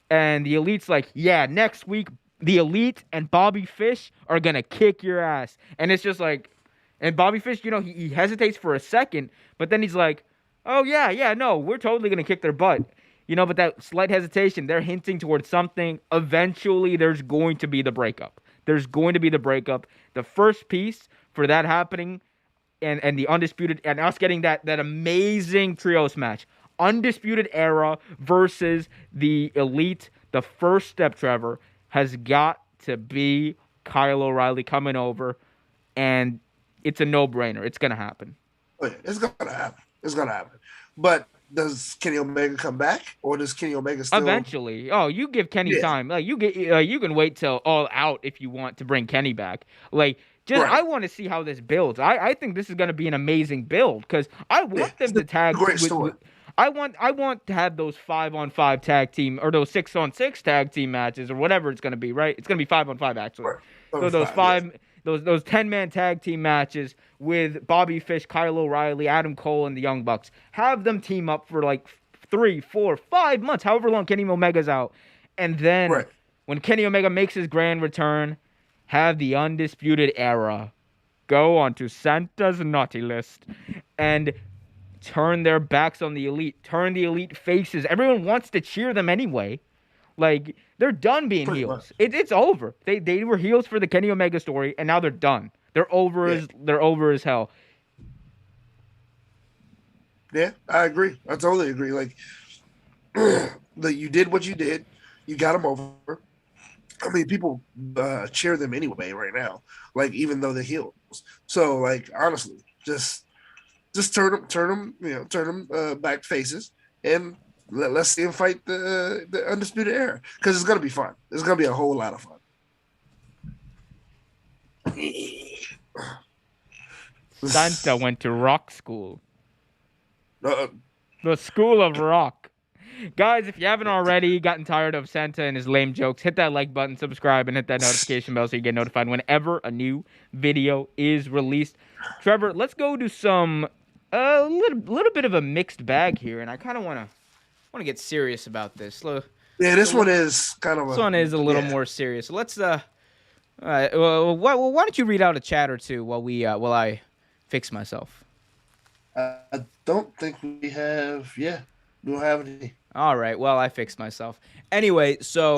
[SPEAKER 2] And the elite's like, yeah, next week the elite and Bobby Fish are gonna kick your ass. And it's just like and Bobby Fish, he hesitates for a second, but then he's like, oh yeah, no, we're totally gonna kick their butt. But that slight hesitation, they're hinting towards something. Eventually there's going to be the breakup. There's going to be the breakup. The first piece for that happening and the undisputed and us getting that amazing trios match. Undisputed era versus the elite. The first step, Trevor, has got to be Kyle O'Reilly coming over, and it's a no-brainer. It's gonna happen.
[SPEAKER 1] Oh, yeah, it's gonna happen. It's gonna happen. But does Kenny Omega come back, or does Kenny Omega still?
[SPEAKER 2] Eventually. Oh, you give Kenny
[SPEAKER 1] Yeah,
[SPEAKER 2] time. Like you can wait till All Out if you want to bring Kenny back. Like just
[SPEAKER 1] right.
[SPEAKER 2] I want to see how this builds. I think this is going to be an amazing build because I
[SPEAKER 1] Yeah,
[SPEAKER 2] want
[SPEAKER 1] it's
[SPEAKER 2] them
[SPEAKER 1] a
[SPEAKER 2] to tag
[SPEAKER 1] great
[SPEAKER 2] with
[SPEAKER 1] story.
[SPEAKER 2] I want to have those 5-on-5 tag team or those 6-on-6 tag team matches or whatever it's going to be, right? It's going to be 5-on-5 actually.
[SPEAKER 1] Right.
[SPEAKER 2] So
[SPEAKER 1] Over
[SPEAKER 2] those
[SPEAKER 1] five, yes.
[SPEAKER 2] those 10-man tag team matches with Bobby Fish, Kyle O'Reilly, Adam Cole, and the Young Bucks. Have them team up for like 3, 4, 5 months, however long Kenny Omega's out. And then
[SPEAKER 1] Right.
[SPEAKER 2] when Kenny Omega makes his grand return, have the Undisputed Era go onto Santa's naughty list and turn their backs on the elite, turn the elite faces. Everyone wants to cheer them anyway. Like they're done being
[SPEAKER 1] Pretty much.
[SPEAKER 2] heels. It's over. They were heels for the Kenny Omega story, and now they're done.
[SPEAKER 1] Yeah.
[SPEAKER 2] They're over as hell.
[SPEAKER 1] Yeah, I agree. I totally agree. Like that, you did what you did. You got them over. I mean, people cheer them anyway right now. Like even though they're heels. So like honestly, just turn them back faces, and let's see them fight the undisputed era because it's gonna be fun. It's gonna be a whole lot of fun.
[SPEAKER 2] Santa went to rock school.
[SPEAKER 1] Uh,
[SPEAKER 2] The School of Rock. Guys, if you haven't already gotten tired of Santa and his lame jokes, hit that like button, subscribe, and hit that notification bell so you get notified whenever a new video is released. Trevor, let's go to some a little bit of a mixed bag here, and I kind of want to get serious about this.
[SPEAKER 1] yeah, this one is kind of
[SPEAKER 2] This one is a little more serious. Let's all right. Well, why don't you read out a chat or two while I fix myself.
[SPEAKER 1] I don't think we have. Yeah, we don't have any.
[SPEAKER 3] All right. Well, I fixed myself. Anyway, so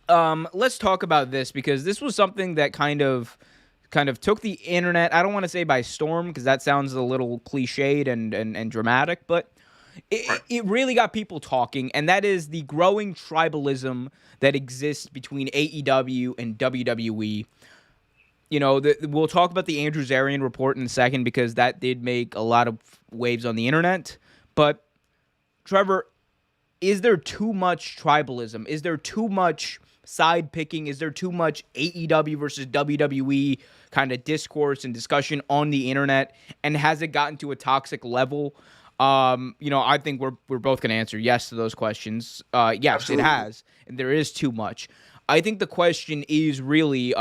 [SPEAKER 3] let's talk about this because this was something that kind of took the internet. I don't want to say by storm because that sounds a little cliched and dramatic, but it really got people talking, and that is the growing tribalism that exists between AEW and WWE. We'll talk about the Andrew Zarian report in a second because that did make a lot of waves on the internet. But, Trevor, is there too much tribalism? Is there too much side picking? Is there too much AEW versus WWE kind of discourse and discussion on the internet? And has it gotten to a toxic level? I think we're both going to answer yes to those questions. Yes,
[SPEAKER 1] Absolutely.
[SPEAKER 3] it has. And there is too much. I think the question is really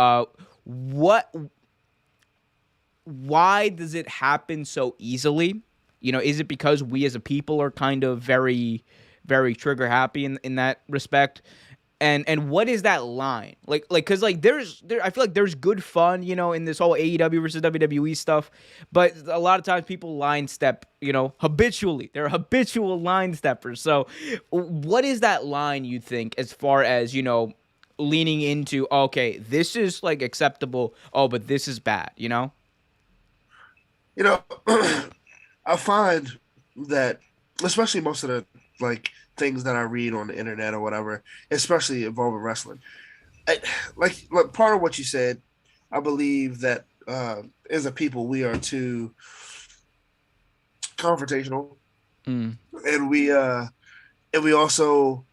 [SPEAKER 3] why does it happen so easily? Is it because we as a people are kind of very, very trigger happy in that respect? And what is that line? Cause I feel like there's good fun, in this whole AEW versus WWE stuff, but a lot of times people line step, habitually. They're habitual line steppers. So what is that line you think as far as, leaning into, okay, this is like acceptable. Oh, but this is bad,
[SPEAKER 1] I find that especially most of the like things that I read on the internet or whatever, especially involving wrestling. I, like part of what you said, I believe that as a people we are too confrontational,
[SPEAKER 3] Mm.
[SPEAKER 1] and we also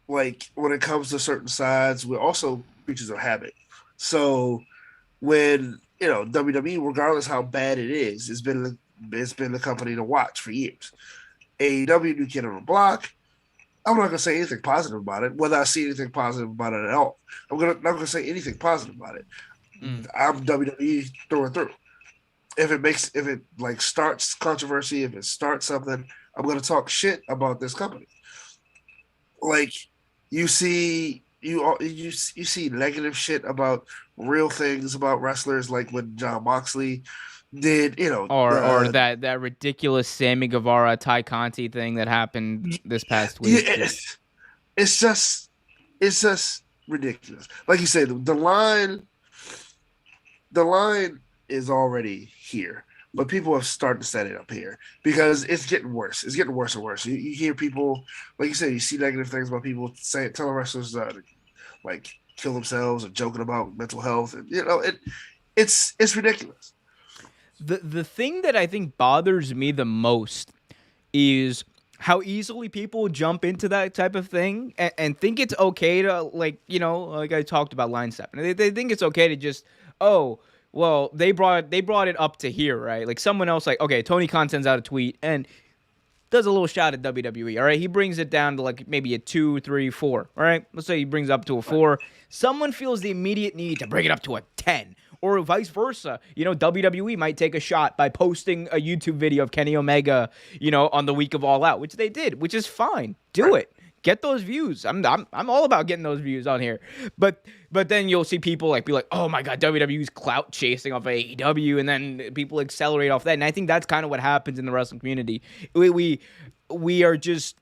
[SPEAKER 1] like when it comes to certain sides, we're also creatures of habit. So when WWE, regardless how bad it is, it's been the company to watch for years. AEW, New Kid on the Block. I'm not gonna say anything positive about it. Whether I see anything positive about it at all, not gonna say anything positive about it.
[SPEAKER 3] Mm.
[SPEAKER 1] I'm WWE through and through. If it like starts controversy, if it starts something, I'm gonna talk shit about this company. Like you see negative shit about real things about wrestlers, like when John Moxley did,
[SPEAKER 3] Or that ridiculous Sammy Guevara Ty Conti thing that happened this past
[SPEAKER 1] yeah,
[SPEAKER 3] week.
[SPEAKER 1] it's just it's just ridiculous. Like you said, the line is already here, but people have started to set it up here because it's getting worse. It's getting worse and worse. You hear people, like you said, you see negative things about people saying, telling wrestlers to, like kill themselves or joking about mental health, and it's ridiculous.
[SPEAKER 3] The thing that I think bothers me the most is how easily people jump into that type of thing and think it's okay to, like, like I talked about line stepping. They think it's okay to just, oh, well, they brought it up to here, right? Like someone else, like, okay, Tony Khan sends out a tweet and does a little shot at WWE. All right, he brings it down to like maybe a 2, 3, 4. All right, let's say he brings it up to a 4. Someone feels the immediate need to bring it up to a 10, or vice versa. WWE might take a shot by posting a YouTube video of Kenny Omega, on the week of All Out, which they did, which is fine. Do
[SPEAKER 1] Right.
[SPEAKER 3] it. Get those views. I'm all about getting those views on here. But then you'll see people like be like, "Oh my god, WWE's clout chasing off of AEW," and then people accelerate off that. And I think that's kind of what happens in the wrestling community. We are just,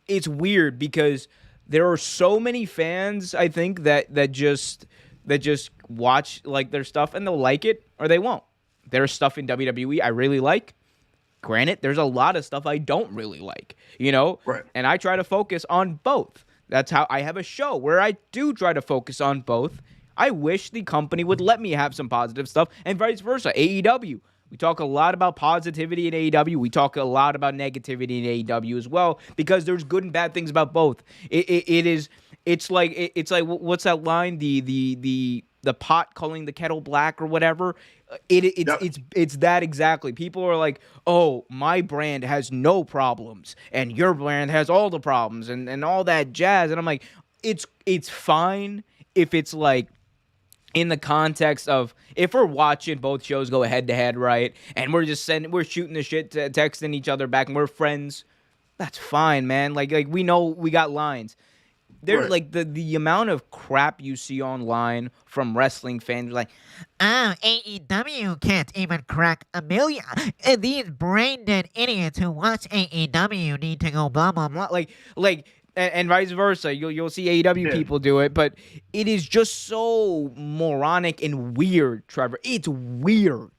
[SPEAKER 3] it's weird because there are so many fans, I think, that just watch like their stuff and they'll like it or they won't. There's stuff in WWE I really like. Granted, there's a lot of stuff I don't really like,
[SPEAKER 1] Right.
[SPEAKER 3] and I try to focus on both. That's how I have a show where I do try to focus on both. I wish the company would let me have some positive stuff and vice versa. AEW. We talk a lot about positivity in AEW. We talk a lot about negativity in AEW as well because there's good and bad things about both. It's like what's that line? The pot calling the kettle black or whatever. It's
[SPEAKER 1] Yep.
[SPEAKER 3] it's it's that exactly. People are like, oh, my brand has no problems and your brand has all the problems and all that jazz. And I'm like, it's fine if it's like in the context of if we're watching both shows go head to head, right? And we're shooting the shit, texting each other back, and we're friends. That's fine, man. Like we know we got lines. There,
[SPEAKER 1] Right.
[SPEAKER 3] like the amount of crap you see online from wrestling fans, like,
[SPEAKER 4] oh, AEW can't even crack a million. And these brain dead idiots who watch AEW need to go blah blah blah.
[SPEAKER 3] and vice versa. You'll see AEW
[SPEAKER 1] Yeah.
[SPEAKER 3] people do it, but it is just so moronic and weird, Trevor. It's weird.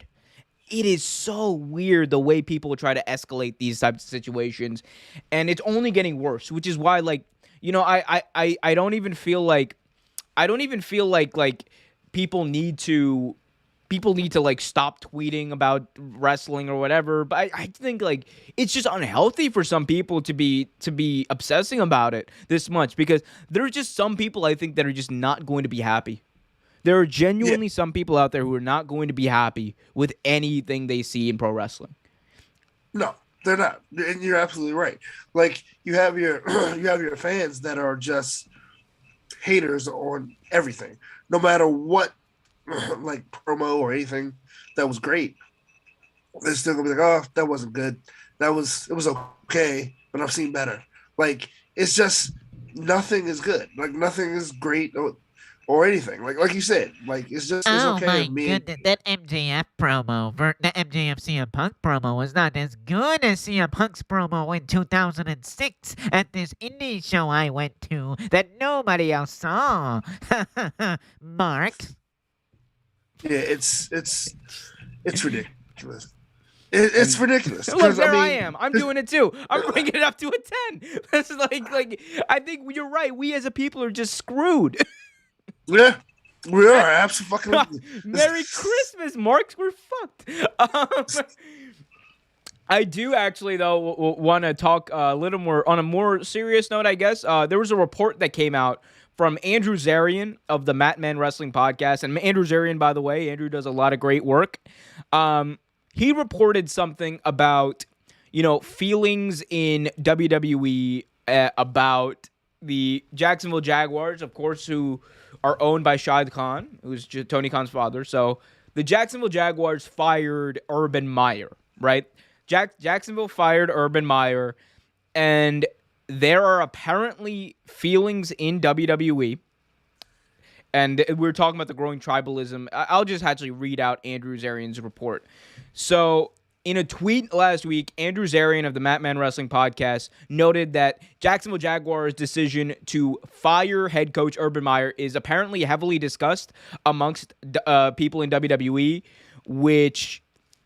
[SPEAKER 3] It is so weird the way people try to escalate these types of situations, and it's only getting worse. Which is why, like, I don't even feel like like people need to like stop tweeting about wrestling or whatever. But I think like it's just unhealthy for some people to be obsessing about it this much because there are just some people I think that are just not going to be happy. There are
[SPEAKER 1] Yeah.
[SPEAKER 3] genuinely some people out there who are not going to be happy with anything they see in pro wrestling.
[SPEAKER 1] No, they're not, and you're absolutely right. Like you have your you have your fans that are just haters on everything, no matter what, like promo or anything that was great. They're still gonna be like, oh, that wasn't good. It was okay, but I've seen better. Like it's just nothing is good. Like nothing is great or anything. Like you said, like it's
[SPEAKER 4] Oh
[SPEAKER 1] okay
[SPEAKER 4] my
[SPEAKER 1] if me and
[SPEAKER 4] goodness, that MJF promo, the MJF CM Punk promo was not as good as CM Punk's promo in 2006 at this indie show I went to that nobody else saw. Mark.
[SPEAKER 1] yeah, it's ridiculous. It's
[SPEAKER 3] And
[SPEAKER 1] ridiculous
[SPEAKER 3] look,
[SPEAKER 1] because I
[SPEAKER 3] there I
[SPEAKER 1] mean,
[SPEAKER 3] am. I'm doing it too. I'm bringing it up to a 10. This is like I think you're right. We as a people are just screwed.
[SPEAKER 1] yeah, we are absolutely.
[SPEAKER 3] Merry Christmas, Marks. We're fucked. I do actually though want to talk a little more on a more serious note. I guess there was a report that came out from Andrew Zarian of the Matman Wrestling Podcast, and Andrew Zarian, by the way, Andrew does a lot of great work. He reported something about feelings in WWE about the Jacksonville Jaguars, of course, who are owned by Shad Khan, who's Tony Khan's father. So the Jacksonville Jaguars fired Urban Meyer, right? Jacksonville fired Urban Meyer, and there are apparently feelings in WWE. And we were talking about the growing tribalism. I'll just actually read out Andrew Zarian's report. So, in a tweet last week, Andrew Zarian of the Matman Wrestling Podcast noted that Jacksonville Jaguars' decision to fire head coach Urban Meyer is apparently heavily discussed amongst people in WWE, which...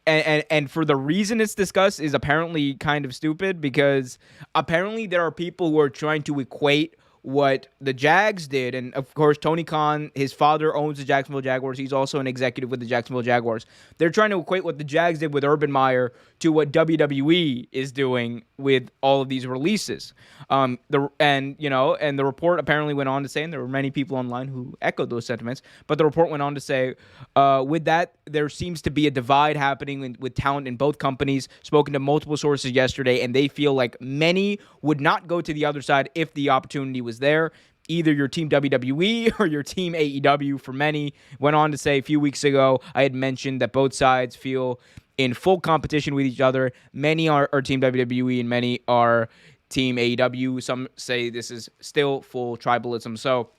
[SPEAKER 3] And for the reason it's discussed is apparently kind of stupid, because apparently there are people who are trying to equate what the Jags did. And of course, Tony Khan, his father, owns the Jacksonville Jaguars. He's also an executive with the Jacksonville Jaguars. They're trying to equate what the Jags did with Urban Meyer to what WWE is doing with all of these releases. The report apparently went on to say, and there were many people online who echoed those sentiments, but the report went on to say, with that, there seems to be a divide happening with talent in both companies. Spoken to multiple sources yesterday, and they feel like many would not go to the other side if the opportunity was there. Either your team WWE or your team AEW. For many, went on to say a few weeks ago, I had mentioned that both sides feel in full competition with each other. Many are team WWE and many are team AEW. Some say this is still full tribalism. So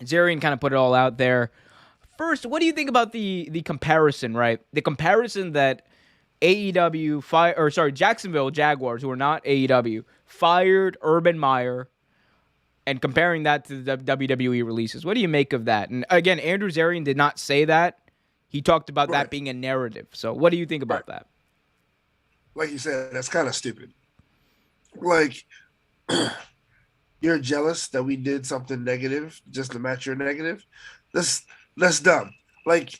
[SPEAKER 3] Zarian kind of put it all out there. First, what do you think about the comparison, right? The comparison that Jacksonville Jaguars, who are not AEW, fired Urban Meyer, and comparing that to the WWE releases. What do you make of that? And again, Andrew Zarian did not say that. He talked about that being a narrative. So what do you think about that?
[SPEAKER 1] Like you said, that's kind of stupid. Like, you're jealous that we did something negative just to match your negative? That's dumb. Like,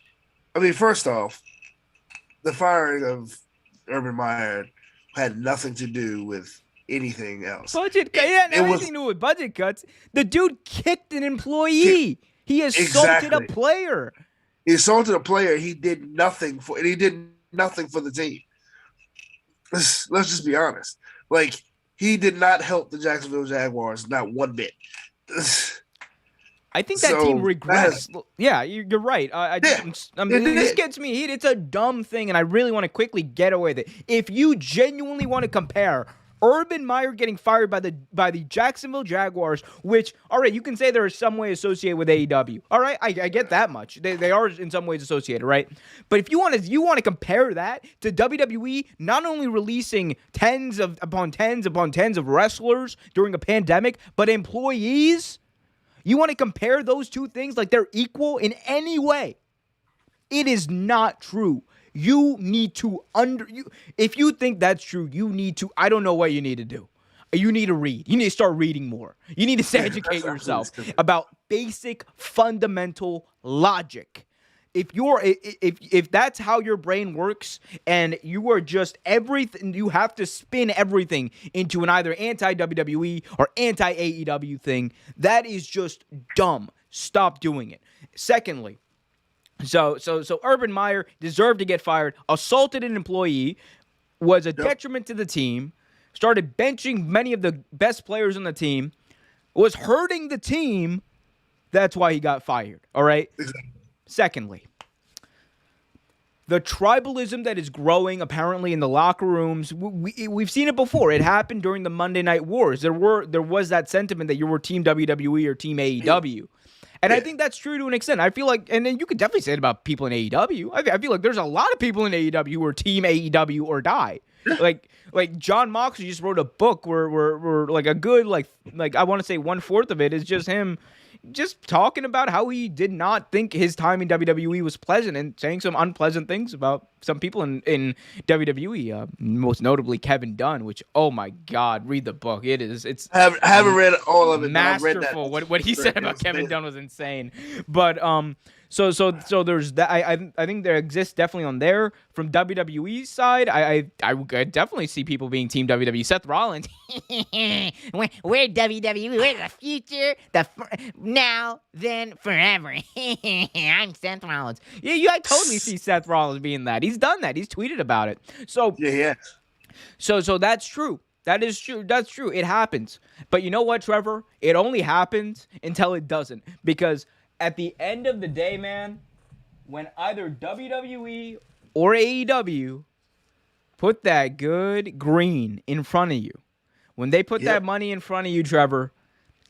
[SPEAKER 1] I mean, first off, the firing of Urban Meyer had nothing to do with anything else.
[SPEAKER 3] Budget cuts. Yeah, nothing to do with budget cuts. The dude kicked an employee. He assaulted a player.
[SPEAKER 1] He assaulted a player. He did nothing for the team. Let's just be honest. Like, he did not help the Jacksonville Jaguars, not one bit.
[SPEAKER 3] I think that team regressed. Yeah, you're right. This gets me heat. It's a dumb thing, and I really want to quickly get away with it. If you genuinely want to compare Urban Meyer getting fired by the Jacksonville Jaguars, which, all right, you can say they're some way associated with AEW. All right, I get that much. They are in some ways associated, right? But if you want to compare that to WWE not only releasing tens upon tens of wrestlers during a pandemic, but employees, you want to compare those two things like they're equal in any way? It is not true. You need to if you think that's true, you need to, I don't know what you need to do. You need to read. You need to start reading more. You need to educate yourself about basic fundamental logic. If that's how your brain works and you are just everything, you have to spin everything into an either anti-WWE or anti-AEW thing, that is just dumb. Stop doing it. Secondly, So Urban Meyer deserved to get fired, assaulted an employee, was a detriment to the team, started benching many of the best players on the team, was hurting the team. That's why he got fired, all right? Secondly, the tribalism that is growing apparently in the locker rooms, we've seen it before. It happened during the Monday Night Wars. There was that sentiment that you were Team WWE or Team AEW. And I think that's true to an extent. I feel like, and then you could definitely say it about people in AEW. I feel like there's a lot of people in AEW who are Team AEW or die. Like John Moxley just wrote a book where like a good like I want to say 1/4 of it is just him just talking about how he did not think his time in WWE was pleasant and saying some unpleasant things about some people in WWE, most notably Kevin Dunn, which, oh my God, read the book. It's
[SPEAKER 1] I haven't read all of it, but I've read that.
[SPEAKER 3] masterful. What he said
[SPEAKER 1] It
[SPEAKER 3] about
[SPEAKER 1] was
[SPEAKER 3] Kevin
[SPEAKER 1] amazing.
[SPEAKER 3] Dunn was insane. But so there's that. I think there exists definitely on there from WWE's side. I would definitely see people being Team WWE. Seth Rollins,
[SPEAKER 4] we're WWE. We're the future. Now, then, forever. I'm Seth Rollins.
[SPEAKER 3] yeah, I totally see Seth Rollins being that. He's done that. He's tweeted about it. So
[SPEAKER 1] Yeah.
[SPEAKER 3] So that's true. That is true. That's true. It happens. But you know what, Trevor? It only happens until it doesn't. Because at the end of the day, man, when either WWE or AEW put that good green in front of you, when they put that money in front of you, Trevor,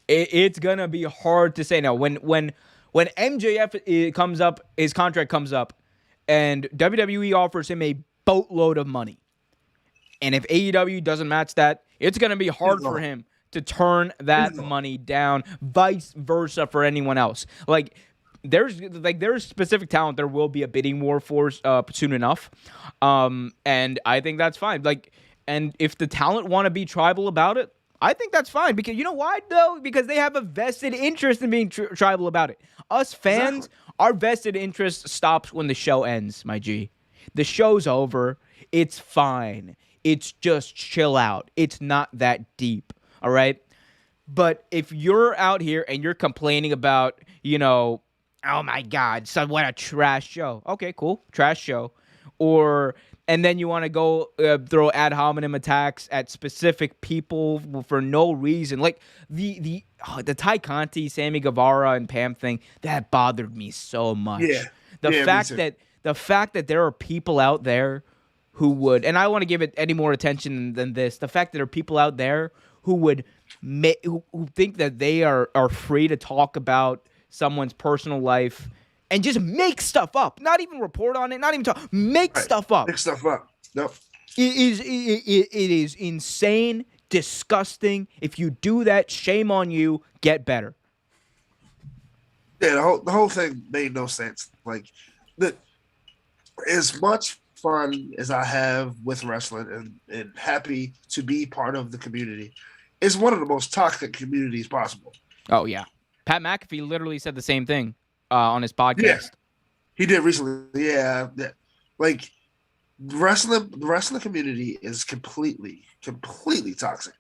[SPEAKER 3] it's gonna be hard to say no. When MJF comes up, his contract comes up, and WWE offers him a boatload of money. And if AEW doesn't match that, it's going to be hard for him to turn that money down, vice versa for anyone else. There's specific talent there will be a bidding war for soon enough. And I think that's fine. And if the talent want to be tribal about it, I think that's fine. Because you know why, though? Because they have a vested interest in being tribal about it. Us fans, our vested interest stops when the show ends, my G. The show's over. It's fine. It's just chill out. It's not that deep, all right? But if you're out here and you're complaining about, oh my God, son, what a trash show. Okay, cool, trash show. And then you want to go throw ad hominem attacks at specific people for no reason. Like the Ty Conti, Sammy Guevara, and Pam thing, that bothered me so much.
[SPEAKER 1] Yeah.
[SPEAKER 3] The fact that there are people out there who would, and I want to give it any more attention than this, the fact that there are people out there who would who think that they are free to talk about someone's personal life and just make stuff up, not even report on it, not even talk, make stuff up.
[SPEAKER 1] Make stuff up. Nope.
[SPEAKER 3] It is insane, disgusting. If you do that, shame on you. Get better.
[SPEAKER 1] Yeah, the whole thing made no sense. As much fun as I have with wrestling and happy to be part of the community, it's one of the most toxic communities possible.
[SPEAKER 3] Oh yeah, Pat McAfee literally said the same thing on his podcast.
[SPEAKER 1] Yeah, he did recently. Yeah, like the wrestling community is completely toxic.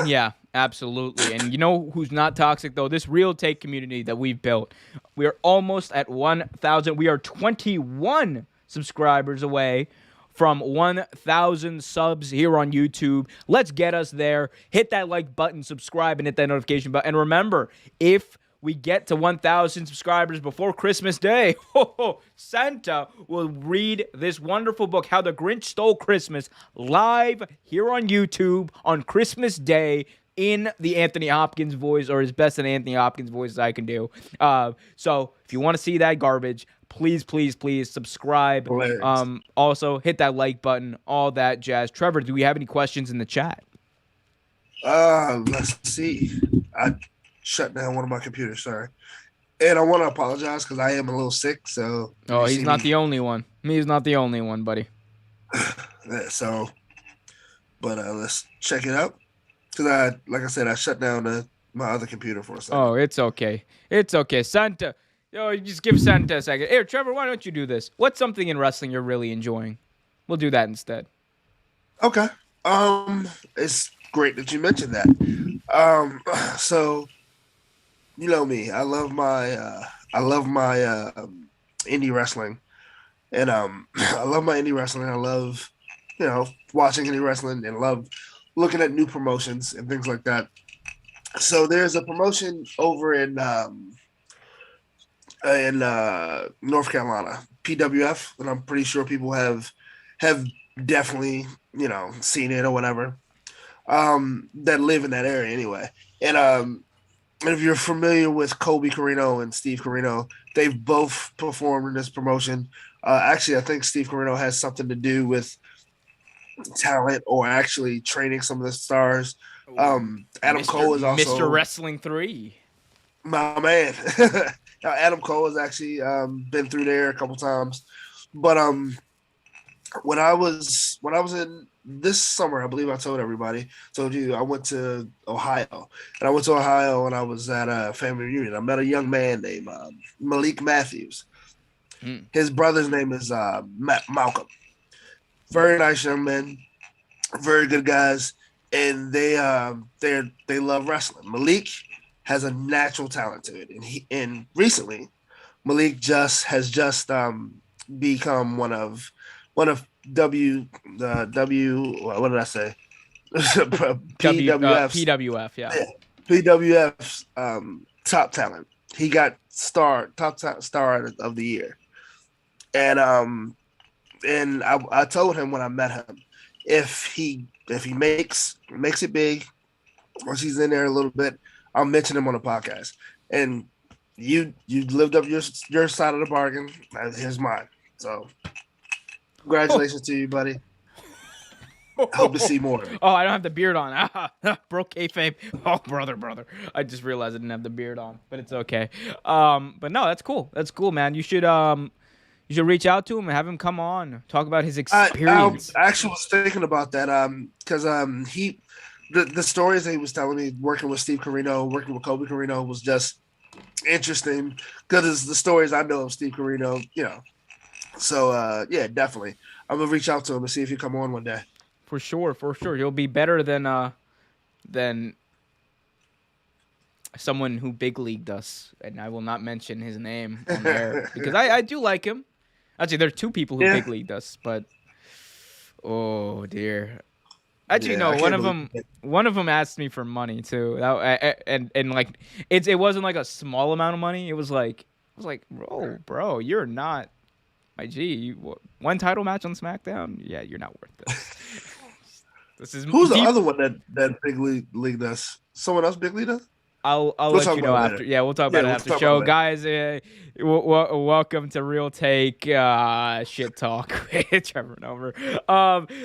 [SPEAKER 3] Yeah, absolutely. And you know who's not toxic, though? This Real Take community that we've built. We are almost at 1,000. We are 21 subscribers away from 1,000 subs here on YouTube. Let's get us there. Hit that like button, subscribe, and hit that notification button. And remember, if we get to 1,000 subscribers before Christmas Day, Santa will read this wonderful book, How the Grinch Stole Christmas, live here on YouTube on Christmas Day in the Anthony Hopkins voice, or as best an Anthony Hopkins voice as I can do. So if you want to see that garbage, please subscribe. Also, hit that like button, all that jazz. Trevor, do we have any questions in the chat?
[SPEAKER 1] Let's see. I shut down one of my computers, sorry. And I want to apologize because I am a little sick. So
[SPEAKER 3] he's not the only one. He's not the only one, buddy.
[SPEAKER 1] So, but let's check it out. Because like I said, I shut down my other computer for a second.
[SPEAKER 3] Oh, it's okay. It's okay. Santa, just give Santa a second. Here, Trevor, why don't you do this? What's something in wrestling you're really enjoying? We'll do that instead.
[SPEAKER 1] Okay. It's great that you mentioned that. So, you know me, I love my indie wrestling, and I love my indie wrestling. I love, watching indie wrestling and love looking at new promotions and things like that. So there's a promotion over in North Carolina, PWF, and I'm pretty sure people have definitely seen it or whatever. That live in that area anyway, and if you're familiar with Colby Carino and Steve Carino, they've both performed in this promotion. Actually, I think Steve Carino has something to do with talent or actually training some of the stars Adam Cole is also
[SPEAKER 3] Mr. Wrestling 3.
[SPEAKER 1] my man. Adam Cole has actually been through there a couple times, but when I was in this summer, I believe I told you I went to Ohio, and I went to Ohio and I was at a family reunion. I met a young man named Malik Matthews. His brother's name is Malcolm. Very nice young men, very good guys, and they love wrestling. Malik has a natural talent to it, and recently Malik has just become one of what did I say?
[SPEAKER 3] PWF, yeah.
[SPEAKER 1] PWF's top talent. He got star of the year, and I told him when I met him, if he makes it big, once he's in there a little bit, I'll mention him on the podcast. And you lived up your side of the bargain. Here's mine. So congratulations to you, buddy. Hope to see more.
[SPEAKER 3] Oh, I don't have the beard on. Broke kayfabe. Oh, brother. I just realized I didn't have the beard on, but it's okay. But no, that's cool. That's cool, man. You should reach out to him and have him come on, talk about his experience.
[SPEAKER 1] I actually was thinking about that. Because the stories that he was telling me, working with Steve Corino, working with Kobe Corino, was just interesting because it's the stories I know of Steve Corino, So yeah, definitely. I'm gonna reach out to him and see if he come on one day.
[SPEAKER 3] For sure. You'll be better than someone who big leagued us, and I will not mention his name on air because I do like him. Actually, there are two people who big leagued us, but oh dear. Actually, no. One of them asked me for money too, and like it wasn't like a small amount of money. It was like, bro, you're not. My G, one title match on SmackDown? Yeah, you're not worth this.
[SPEAKER 1] Who's the other one that big league does? Someone else big league does?
[SPEAKER 3] I'll let you know after. Yeah, we'll talk about it after the show, guys. Welcome to Real Take Shit Talk with Trevor and Over.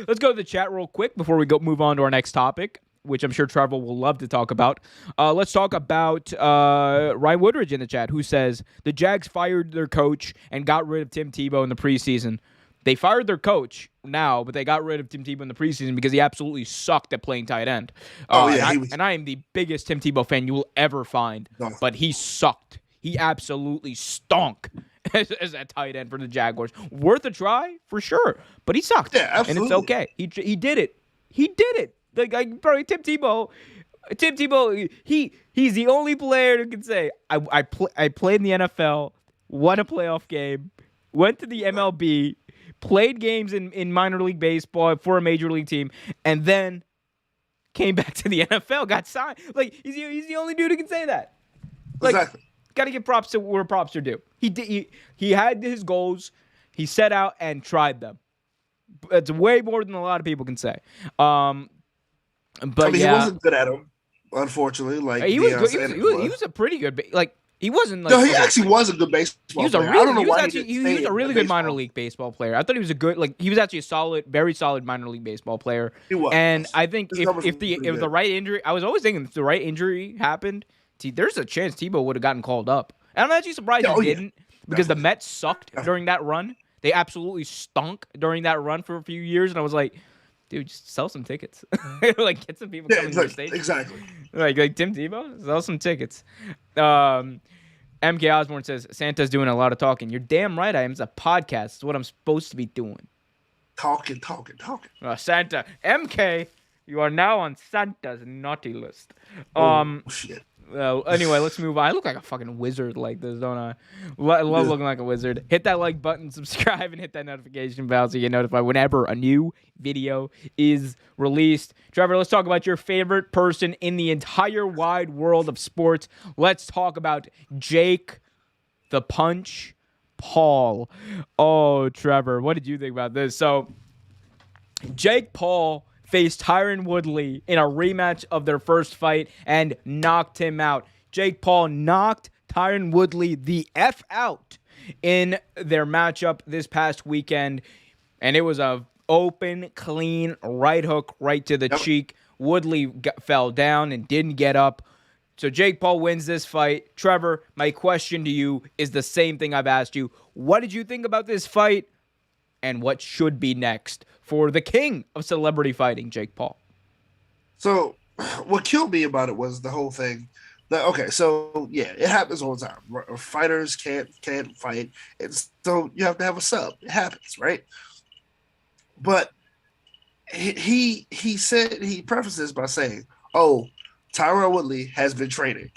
[SPEAKER 3] Let's go to the chat real quick before we move on to our next topic, which I'm sure Trevor will love to talk about. Let's talk about Ryan Woodridge in the chat, who says the Jags fired their coach and got rid of Tim Tebow in the preseason. They fired their coach now, but they got rid of Tim Tebow in the preseason because he absolutely sucked at playing tight end. And I am the biggest Tim Tebow fan you will ever find, but he sucked. He absolutely stunk as a tight end for the Jaguars. Worth a try for sure, but he sucked.
[SPEAKER 1] Yeah, absolutely.
[SPEAKER 3] And it's okay. He did it. He did it. Like, bro, Tim Tebow, he's the only player who can say, I played in the NFL, won a playoff game, went to the MLB, played games in minor league baseball for a major league team, and then came back to the NFL, got signed. Like, he's the only dude who can say that. Like, exactly. Got to give props to where props are due. He had his goals. He set out and tried them. It's way more than a lot of people can say. But
[SPEAKER 1] he wasn't good at them, unfortunately. Like
[SPEAKER 3] he was good. He was a pretty good. He wasn't. Like,
[SPEAKER 1] no, he actually was a good baseball player.
[SPEAKER 3] He was a really good minor league baseball player. I thought he was a good. Like, he was actually a very solid minor league baseball player.
[SPEAKER 1] He was.
[SPEAKER 3] And I think if the right injury, I was always thinking if the right injury happened, there's a chance Tebow would have gotten called up. And I'm actually surprised he didn't, because the Mets sucked during that run. They absolutely stunk during that run for a few years, and I was like, dude, just sell some tickets. Like, get some people coming to the stage.
[SPEAKER 1] Exactly.
[SPEAKER 3] Like Tim Tebow, sell some tickets. MK Osborne says, Santa's doing a lot of talking. You're damn right I am. It's a podcast. It's what I'm supposed to be doing.
[SPEAKER 1] Talking.
[SPEAKER 3] Santa. MK, you are now on Santa's naughty list.
[SPEAKER 1] Shit.
[SPEAKER 3] Anyway, let's move on. I look like a fucking wizard like this, don't I? I love looking like a wizard. Hit that like button, subscribe, and hit that notification bell so you get notified whenever a new video is released. Trevor, let's talk about your favorite person in the entire wide world of sports. Let's talk about Jake the Punch Paul. Oh, Trevor, what did you think about this? So, Jake Paul faced Tyron Woodley in a rematch of their first fight and knocked him out. Jake Paul knocked Tyron Woodley the F out in their matchup this past weekend, and it was a open, clean right hook right to the cheek. Woodley fell down and didn't get up. So Jake Paul wins this fight. Trevor, my question to you is the same thing I've asked you. What did you think about this fight? And what should be next for the king of celebrity fighting, Jake Paul?
[SPEAKER 1] So what killed me about it was the whole thing. Okay, so yeah, it happens all the time. Fighters can't fight, and so you have to have a sub. It happens, right? But he said, he prefaced this by saying, "Oh, Tyron Woodley has been training,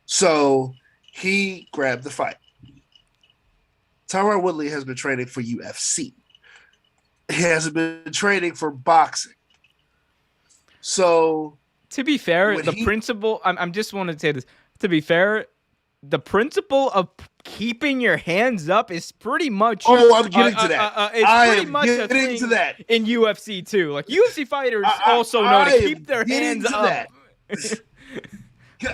[SPEAKER 1] so he grabbed the fight." Tyron Woodley has been training for UFC. He hasn't been training for boxing. So,
[SPEAKER 3] to be fair, the principle, I'm just want to say this. To be fair, the principle of keeping your hands up is pretty much.
[SPEAKER 1] Oh, I'm getting to that.
[SPEAKER 3] It's pretty much a
[SPEAKER 1] getting
[SPEAKER 3] thing
[SPEAKER 1] to that
[SPEAKER 3] in UFC too. Like UFC fighters also know to keep their hands up.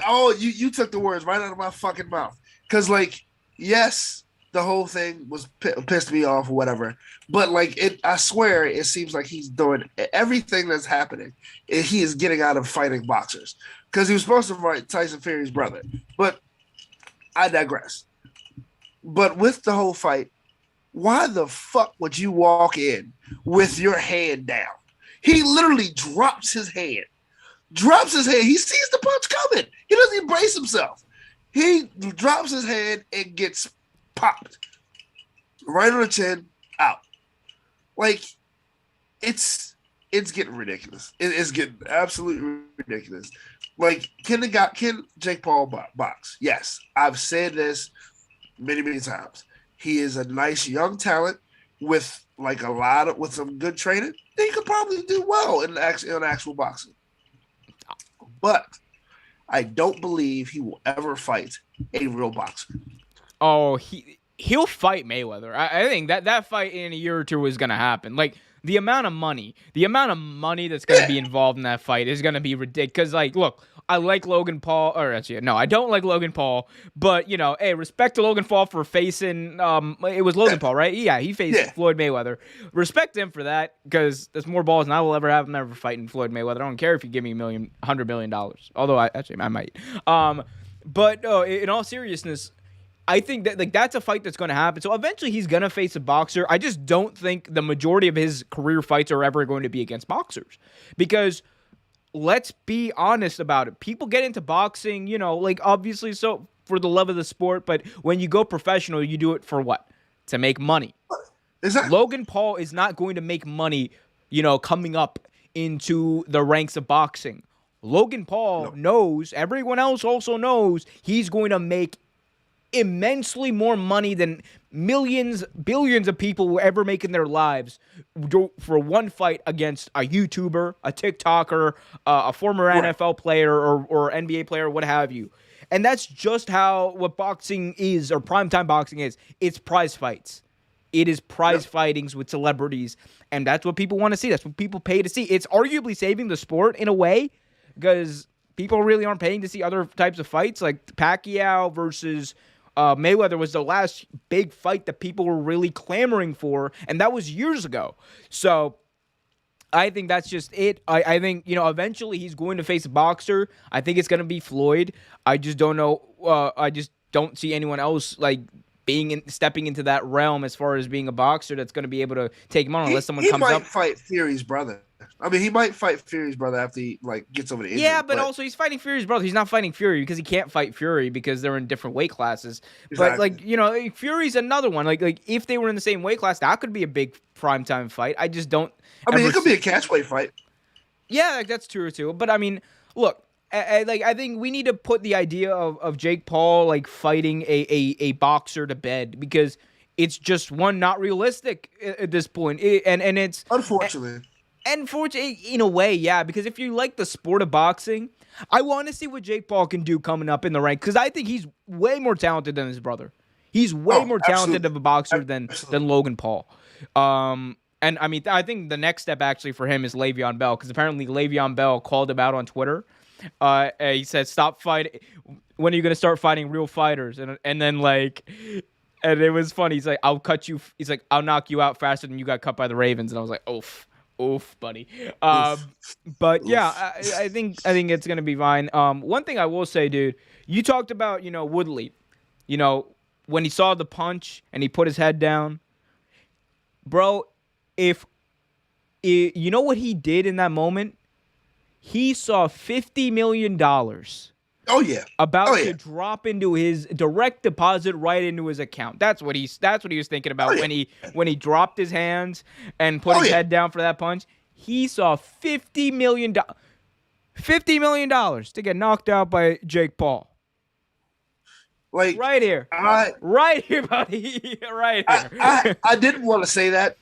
[SPEAKER 1] Oh, you took the words right out of my fucking mouth. Because, like, yes, the whole thing was pissed me off or whatever. But, like, I swear it seems like he's doing everything that's happening. He is getting out of fighting boxers. Because he was supposed to fight Tyson Fury's brother. But I digress. But with the whole fight, why the fuck would you walk in with your hand down? He literally drops his hand. He sees the punch coming. He doesn't even brace himself. He drops his hand and gets popped right on the chin, out. Like, it's getting ridiculous. It's getting absolutely ridiculous. Like, can Jake Paul box? Yes, I've said this many times. He is a nice young talent with with some good training. He could probably do well in actual boxing. But I don't believe he will ever fight a real boxer.
[SPEAKER 3] Oh, he'll fight Mayweather. I think that fight in a year or two is going to happen. Like, the amount of money that's going to be involved in that fight is going to be ridiculous. Because, like, look, I like Logan Paul. Or actually, no, I don't like Logan Paul. But, you know, hey, respect to Logan Paul for facing, it was Logan Paul, right? Yeah, he faced Floyd Mayweather. Respect him for that, because there's more balls than I will ever have. I'm never fighting Floyd Mayweather. I don't care if you give me $100 million. Although, I might. But in all seriousness, I think that, like, that's a fight that's going to happen. So eventually he's going to face a boxer. I just don't think the majority of his career fights are ever going to be against boxers. Because let's be honest about it. People get into boxing, you know, like, obviously so for the love of the sport. But when you go professional, you do it for what? To make money.
[SPEAKER 1] Exactly.
[SPEAKER 3] Logan Paul is not going to make money, you know, coming up into the ranks of boxing. Logan Paul knows, everyone else also knows, he's going to make immensely more money than millions, billions of people will ever make in their lives for one fight against a YouTuber, a TikToker, a former NFL player or NBA player, what have you. And that's just what boxing is, or primetime boxing is. It's prize fights. It is prize fightings with celebrities, and that's what people want to see. That's what people pay to see. It's arguably saving the sport in a way, because people really aren't paying to see other types of fights, like Pacquiao versus Mayweather was the last big fight that people were really clamoring for, and that was years ago. So I think that's just it. I think, you know, eventually he's going to face a boxer. I think it's going to be Floyd. I just don't know. I just don't see anyone else, like, stepping into that realm as far as being a boxer that's going to be able to take him on, unless someone comes up.
[SPEAKER 1] He might fight Fury's brother. I mean, he might fight Fury's brother after he, like, gets over the injury.
[SPEAKER 3] Yeah, but also he's fighting Fury's brother. He's not fighting Fury because he can't fight Fury because they're in different weight classes. Exactly. But, like, you know, Fury's another one. Like if they were in the same weight class, that could be a big primetime fight. I just don't.
[SPEAKER 1] I mean, it could be a catchweight fight.
[SPEAKER 3] Yeah, like, that's true too. But I mean, look, I think we need to put the idea of Jake Paul, like, fighting a boxer to bed, because it's just, one, not realistic at this point, and it's
[SPEAKER 1] unfortunately.
[SPEAKER 3] And fortunately, in a way, yeah, because if you like the sport of boxing, I want to see what Jake Paul can do coming up in the rank, because I think he's way more talented than his brother. He's way more talented of a boxer than Logan Paul. And I mean, I think the next step actually for him is Le'Veon Bell, because apparently Le'Veon Bell called him out on Twitter. He said, "Stop fighting. When are you going to start fighting real fighters?" And then, like, and it was funny. He's like, "I'll cut you." He's like, "I'll knock you out faster than you got cut by the Ravens." And I was like, oof. Oof, buddy.
[SPEAKER 1] Oof.
[SPEAKER 3] But yeah,
[SPEAKER 1] Oof.
[SPEAKER 3] I think it's gonna be fine. One thing I will say, dude, you talked about Woodley, you know when he saw the punch and he put his head down, bro. If you know what he did in that moment, he saw $50 million
[SPEAKER 1] Oh yeah. Oh
[SPEAKER 3] about
[SPEAKER 1] yeah.
[SPEAKER 3] to drop into his direct deposit right into his account. That's what he was thinking
[SPEAKER 1] Oh
[SPEAKER 3] about
[SPEAKER 1] yeah.
[SPEAKER 3] when he dropped his hands and put
[SPEAKER 1] Oh
[SPEAKER 3] his
[SPEAKER 1] yeah.
[SPEAKER 3] head down for that punch. He saw $50 million to get knocked out by Jake Paul.
[SPEAKER 1] Like
[SPEAKER 3] Right here.
[SPEAKER 1] I
[SPEAKER 3] Right here, buddy. Right
[SPEAKER 1] I
[SPEAKER 3] here.
[SPEAKER 1] I didn't want to say that,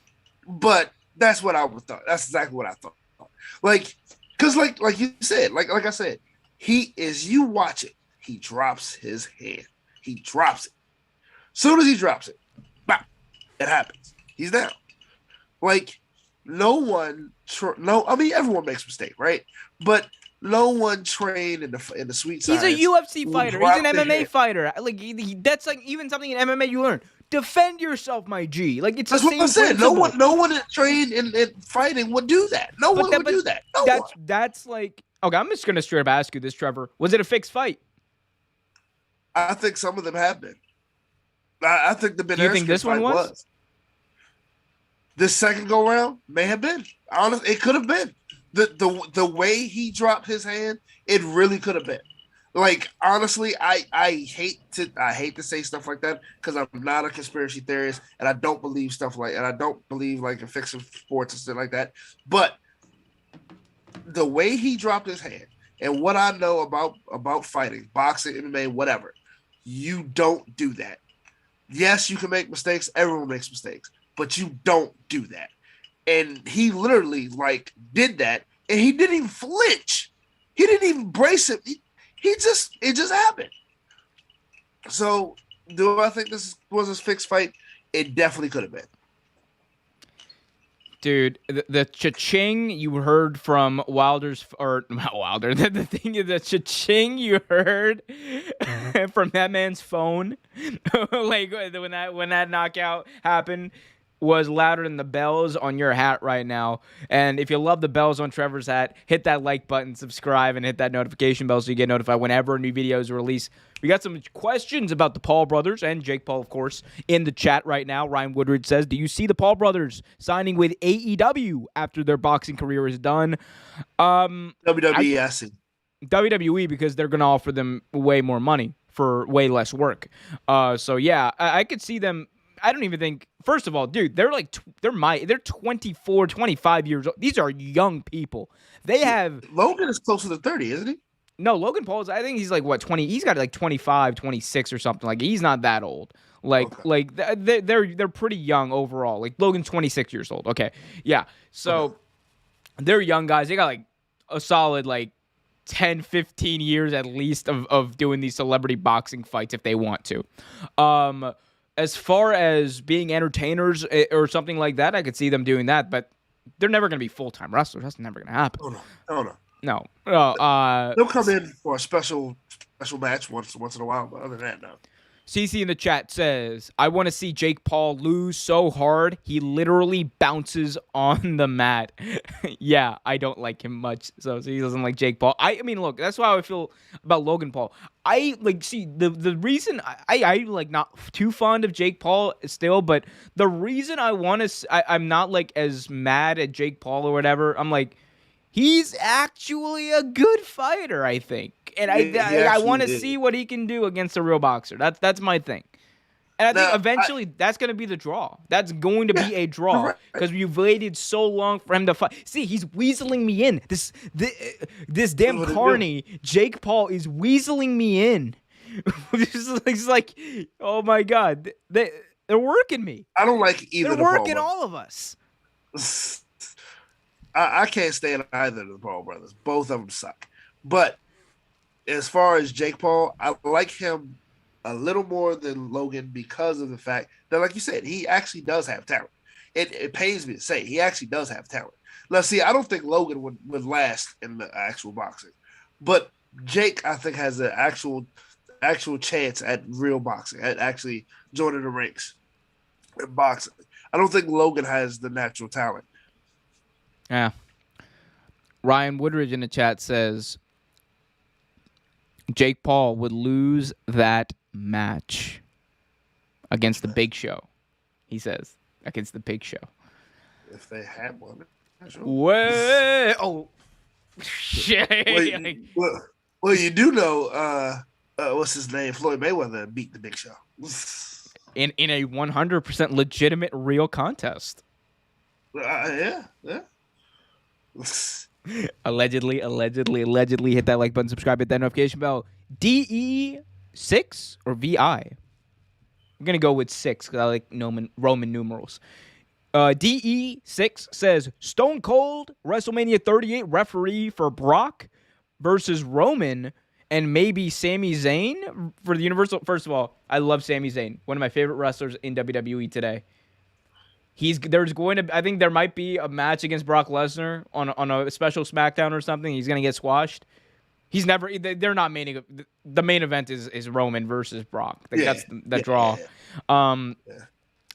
[SPEAKER 1] but that's what I would thought. That's exactly what I thought. Like, cause like you said, like I said, he is. You watch it. He drops his hand. He drops it. Soon as he drops it, bam, it happens. He's down. Like no one. No, I mean everyone makes mistakes, right? But no one trained in the sweet
[SPEAKER 3] He's a
[SPEAKER 1] science
[SPEAKER 3] UFC
[SPEAKER 1] will
[SPEAKER 3] fighter. He's an
[SPEAKER 1] drop the
[SPEAKER 3] MMA
[SPEAKER 1] hand.
[SPEAKER 3] fighter. Like that's like even something in MMA you learn. Defend yourself, my G. Like it's
[SPEAKER 1] That's
[SPEAKER 3] the
[SPEAKER 1] what I
[SPEAKER 3] same
[SPEAKER 1] said.
[SPEAKER 3] principle.
[SPEAKER 1] No one that trained in fighting would do that. No
[SPEAKER 3] But
[SPEAKER 1] one
[SPEAKER 3] that,
[SPEAKER 1] would
[SPEAKER 3] but
[SPEAKER 1] do that. No one.
[SPEAKER 3] that's like okay. I'm just gonna straight up ask you this, Trevor. Was it a fixed fight?
[SPEAKER 1] I think some of them have been. I think the Ben
[SPEAKER 3] Do you think
[SPEAKER 1] Askren
[SPEAKER 3] this one
[SPEAKER 1] fight
[SPEAKER 3] was?
[SPEAKER 1] This second go round may have been. Honestly, it could have been. The way he dropped his hand, it really could have been. Like honestly, I hate to say stuff like that because I'm not a conspiracy theorist and I don't believe stuff like and I don't believe like in fiction sports and stuff like that. But the way he dropped his hand and what I know about fighting, boxing, MMA, whatever, you don't do that. Yes, you can make mistakes. Everyone makes mistakes, but you don't do that. And he literally like did that, and he didn't even flinch. He didn't even brace him. It just happened. So, do I think this was a fixed fight? It definitely could have been.
[SPEAKER 3] Dude, the cha-ching you heard from Wilder's, or not Wilder, the thing is the cha-ching you heard from that man's phone, like when that knockout happened, was louder than the bells on your hat right now. And if you love the bells on Trevor's hat, hit that like button, subscribe, and hit that notification bell so you get notified whenever a new video is released. We got some questions about the Paul brothers and Jake Paul, of course, in the chat right now. Ryan Woodridge says, do you see the Paul brothers signing with AEW after their boxing career is done?
[SPEAKER 1] WWE, I see.
[SPEAKER 3] WWE, because they're going to offer them way more money for way less work. So yeah, I could see them. I don't even think, first of all, dude, they're 24, 25 years old. These are young people. They have
[SPEAKER 1] Logan is closer to 30, isn't he?
[SPEAKER 3] no, Logan Paul's, I think he's like what, 20, he's got like 25, 26 or something. Like he's not that old. They're pretty young overall. Like Logan's 26 years old. Okay. Yeah. So they're young guys. They got like a solid like 10, 15 years at least of doing these celebrity boxing fights if they want to. As far as being entertainers or something like that, I could see them doing that, but they're never going to be full-time wrestlers. That's never going to happen.
[SPEAKER 1] Oh no.
[SPEAKER 3] No.
[SPEAKER 1] They'll come in for a special match once in a while, but other than that, no.
[SPEAKER 3] CC in the chat says, I want to see Jake Paul lose so hard he literally bounces on the mat. Yeah, I don't like him much, so he doesn't like Jake Paul. I mean, look, that's how I feel about Logan Paul. I like see the reason I like not too fond of Jake Paul still, but the reason I'm not like as mad at Jake Paul or whatever. I'm like, he's actually a good fighter, I think. And I want to see what he can do against a real boxer. That's my thing. And I think eventually that's going to be the draw. That's going to be a draw because you've waited so long for him to fight. See, he's weaseling me in. This damn carny, Jake Paul, is weaseling me in. It's like, oh my God. They're working me.
[SPEAKER 1] I don't like either.
[SPEAKER 3] They're working all of us.
[SPEAKER 1] I can't stand either of the Paul brothers. Both of them suck. But as far as Jake Paul, I like him a little more than Logan because of the fact that, like you said, he actually does have talent. It pains me to say he actually does have talent. Let's see, I don't think Logan would last in the actual boxing. But Jake, I think, has an actual chance at real boxing, at actually joining the ranks in boxing. I don't think Logan has the natural talent.
[SPEAKER 3] Yeah. Ryan Woodridge in the chat says Jake Paul would lose that match against the Big Show. He says against the Big Show.
[SPEAKER 1] If they had one. Sure.
[SPEAKER 3] Way oh shit.
[SPEAKER 1] Well, you do know what's his name? Floyd Mayweather beat the Big Show.
[SPEAKER 3] In a 100% legitimate real contest.
[SPEAKER 1] Yeah.
[SPEAKER 3] Allegedly. Hit that like button, subscribe, hit that notification bell. DE6 or VI? I'm gonna go with 6 because I like Roman numerals. DE6 says Stone Cold WrestleMania 38 referee for Brock versus Roman and maybe Sami Zayn for the Universal. First of all, I love Sami Zayn, one of my favorite wrestlers in WWE today. I think there might be a match against Brock Lesnar on a special SmackDown or something. He's gonna get squashed. They're not the main event is Roman versus Brock. That's the draw.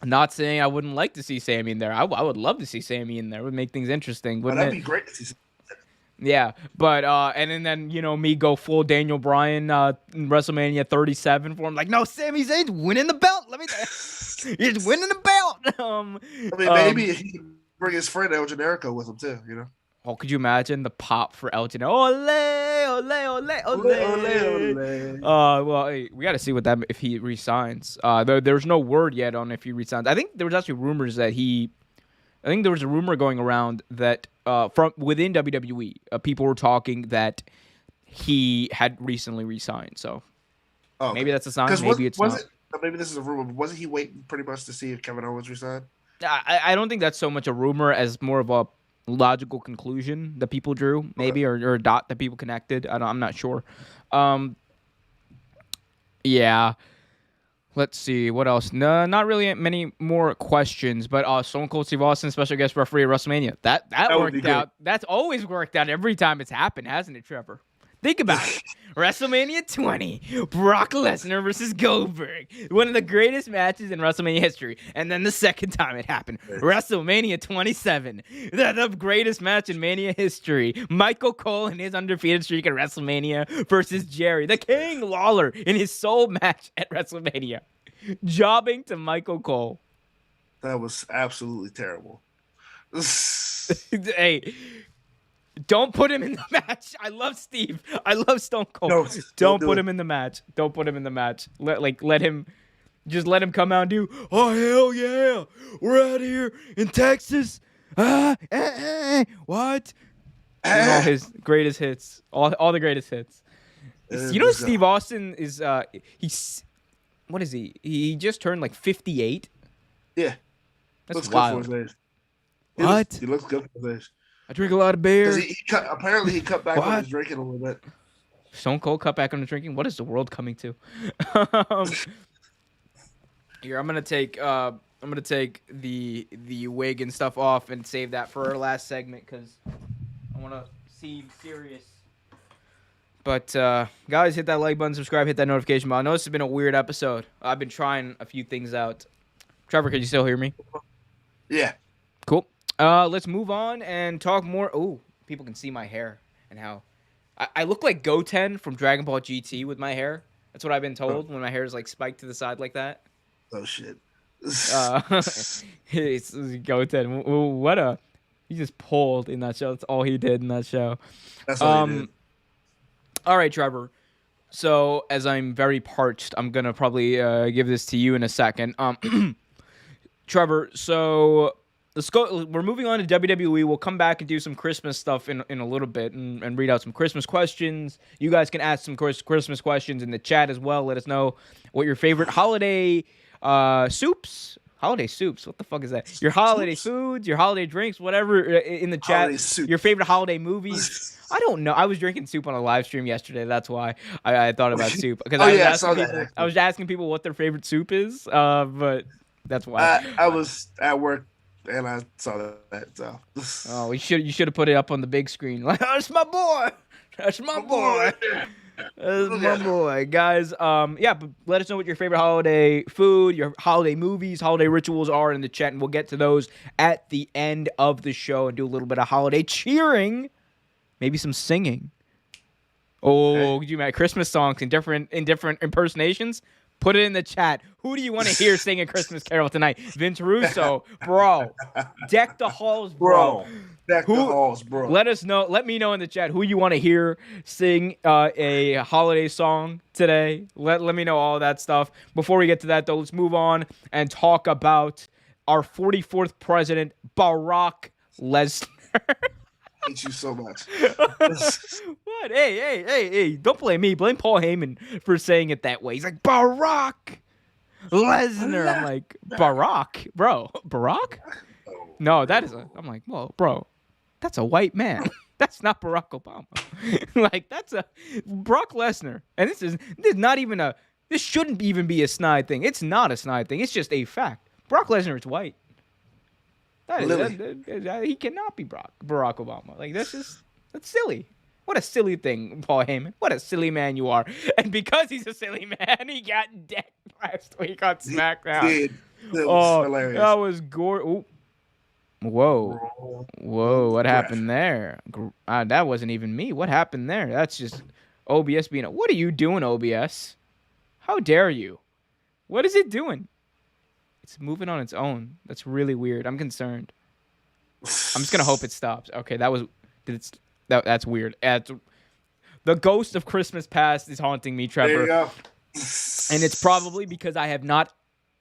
[SPEAKER 3] Not saying I wouldn't like to see Sami in there. I would love to see Sami in there. It would make things interesting, wouldn't
[SPEAKER 1] that'd
[SPEAKER 3] it?
[SPEAKER 1] be great to see.
[SPEAKER 3] Yeah, but and then me go full Daniel Bryan in WrestleMania 37 for him. Like, no, Sami Zayn's winning the belt. He's winning the belt.
[SPEAKER 1] Maybe he can bring his friend El Generico with him too.
[SPEAKER 3] Oh, could you imagine the pop for Elton? Ole, ole, ole, ole. Well, hey, we got to see if he resigns. There's no word yet on if he resigns. I think there was actually rumors that I think there was a rumor going around that from within WWE, people were talking that he had recently resigned. So maybe that's a sign. Maybe it's not.
[SPEAKER 1] Maybe this is a rumor. But wasn't he waiting pretty much to see if Kevin Owens resigned?
[SPEAKER 3] I don't think that's so much a rumor as more of a logical conclusion that people drew, maybe, or a dot that people connected. I'm not sure. Yeah. Let's see what else. No, not really many more questions. But Stone Cold Steve Austin, special guest referee at WrestleMania. That worked out. That's always worked out every time it's happened, hasn't it, Trevor? Think about it. WrestleMania 20, Brock Lesnar versus Goldberg. One of the greatest matches in WrestleMania history. And then the second time it happened, WrestleMania 27, the greatest match in Mania history. Michael Cole in his undefeated streak at WrestleMania versus Jerry, the King Lawler in his sole match at WrestleMania. Jobbing to Michael Cole.
[SPEAKER 1] That was absolutely terrible.
[SPEAKER 3] Hey, don't put him in the match. I love Steve. I love Stone Cold.
[SPEAKER 1] No,
[SPEAKER 3] don't put him in the match. Don't put him in the match. Let him come out and do, oh, hell yeah. We're out here in Texas. What? And all his greatest hits. All the greatest hits. Steve Austin is, what is he? He just turned like 58.
[SPEAKER 1] Yeah.
[SPEAKER 3] That's
[SPEAKER 1] looks
[SPEAKER 3] wild.
[SPEAKER 1] good for his age.
[SPEAKER 3] What?
[SPEAKER 1] He looks good for his age.
[SPEAKER 3] I drink a lot of beer.
[SPEAKER 1] Apparently he cut back on his drinking a little bit.
[SPEAKER 3] Stone Cold cut back on the drinking. What is the world coming to? Here, I'm gonna take the wig and stuff off and save that for our last segment because I want to seem serious. But guys, hit that like button, subscribe, hit that notification bell. I know this has been a weird episode. I've been trying a few things out. Trevor, can you still hear me?
[SPEAKER 1] Yeah.
[SPEAKER 3] Cool. Let's move on and talk more. Oh, people can see my hair and how I look like Goten from Dragon Ball GT with my hair. That's what I've been told when my hair is like spiked to the side like that.
[SPEAKER 1] Oh shit.
[SPEAKER 3] It's Goten. He just pulled in that show. That's all he did in that show.
[SPEAKER 1] That's all he did.
[SPEAKER 3] All right, Trevor. So as I'm very parched, I'm gonna probably give this to you in a second. Trevor, so we're moving on to WWE. We'll come back and do some Christmas stuff in a little bit and read out some Christmas questions. You guys can ask some Christmas questions in the chat as well. Let us know what your favorite holiday soups. Holiday soups. What the fuck is that? Your holiday foods, your holiday drinks, whatever in the chat. Your favorite holiday movies. I don't know. I was drinking soup on a live stream yesterday. That's why I thought about soup. Because I was asking people what their favorite soup is. But that's why.
[SPEAKER 1] I was at work and I saw that. So.
[SPEAKER 3] Oh, you should have put it up on the big screen. Like, oh, that's my boy. That's my boy. That's
[SPEAKER 1] Look
[SPEAKER 3] my
[SPEAKER 1] at him.
[SPEAKER 3] boy, guys. Yeah, but let us know what your favorite holiday food, your holiday movies, holiday rituals are in the chat, and we'll get to those at the end of the show and do a little bit of holiday cheering, maybe some singing.
[SPEAKER 1] Okay.
[SPEAKER 3] Oh, could you imagine Christmas songs in different impersonations? Put it in the chat. Who do you want to hear sing a Christmas carol tonight? Vince Russo, bro. Deck the halls, bro.
[SPEAKER 1] Bro. Back the
[SPEAKER 3] Who?
[SPEAKER 1] halls, bro.
[SPEAKER 3] Let us know. Let me know in the chat who you want to hear sing a holiday song today. Let me know all that stuff. Before we get to that, though, let's move on and talk about our 44th president, Barack Lesnar.
[SPEAKER 1] Hate you so much.
[SPEAKER 3] What? Hey! Don't blame me. Blame Paul Heyman for saying it that way. He's like Barack Lesnar. I'm like Barack, bro. Barack? No, that is a. I'm like, whoa, bro. That's a white man. That's not Barack Obama. Like that's a Brock Lesnar. And this is not even a. This shouldn't even be a snide thing. It's not a snide thing. It's just a fact. Brock Lesnar is white. He cannot be Barack Obama. Like that's silly. What a silly thing, Paul Heyman. What a silly man you are. And because he's a silly man, he got decked last week on SmackDown.
[SPEAKER 1] Dude, that was hilarious.
[SPEAKER 3] That was gore. Whoa. What happened there? That wasn't even me. What happened there? That's just OBS being what are you doing, OBS? How dare you? What is it doing? It's moving on its own. That's really weird. I'm concerned. I'm just gonna hope it stops. Okay, that's weird. The ghost of Christmas past is haunting me, Trevor.
[SPEAKER 1] There you go.
[SPEAKER 3] And it's probably because I have not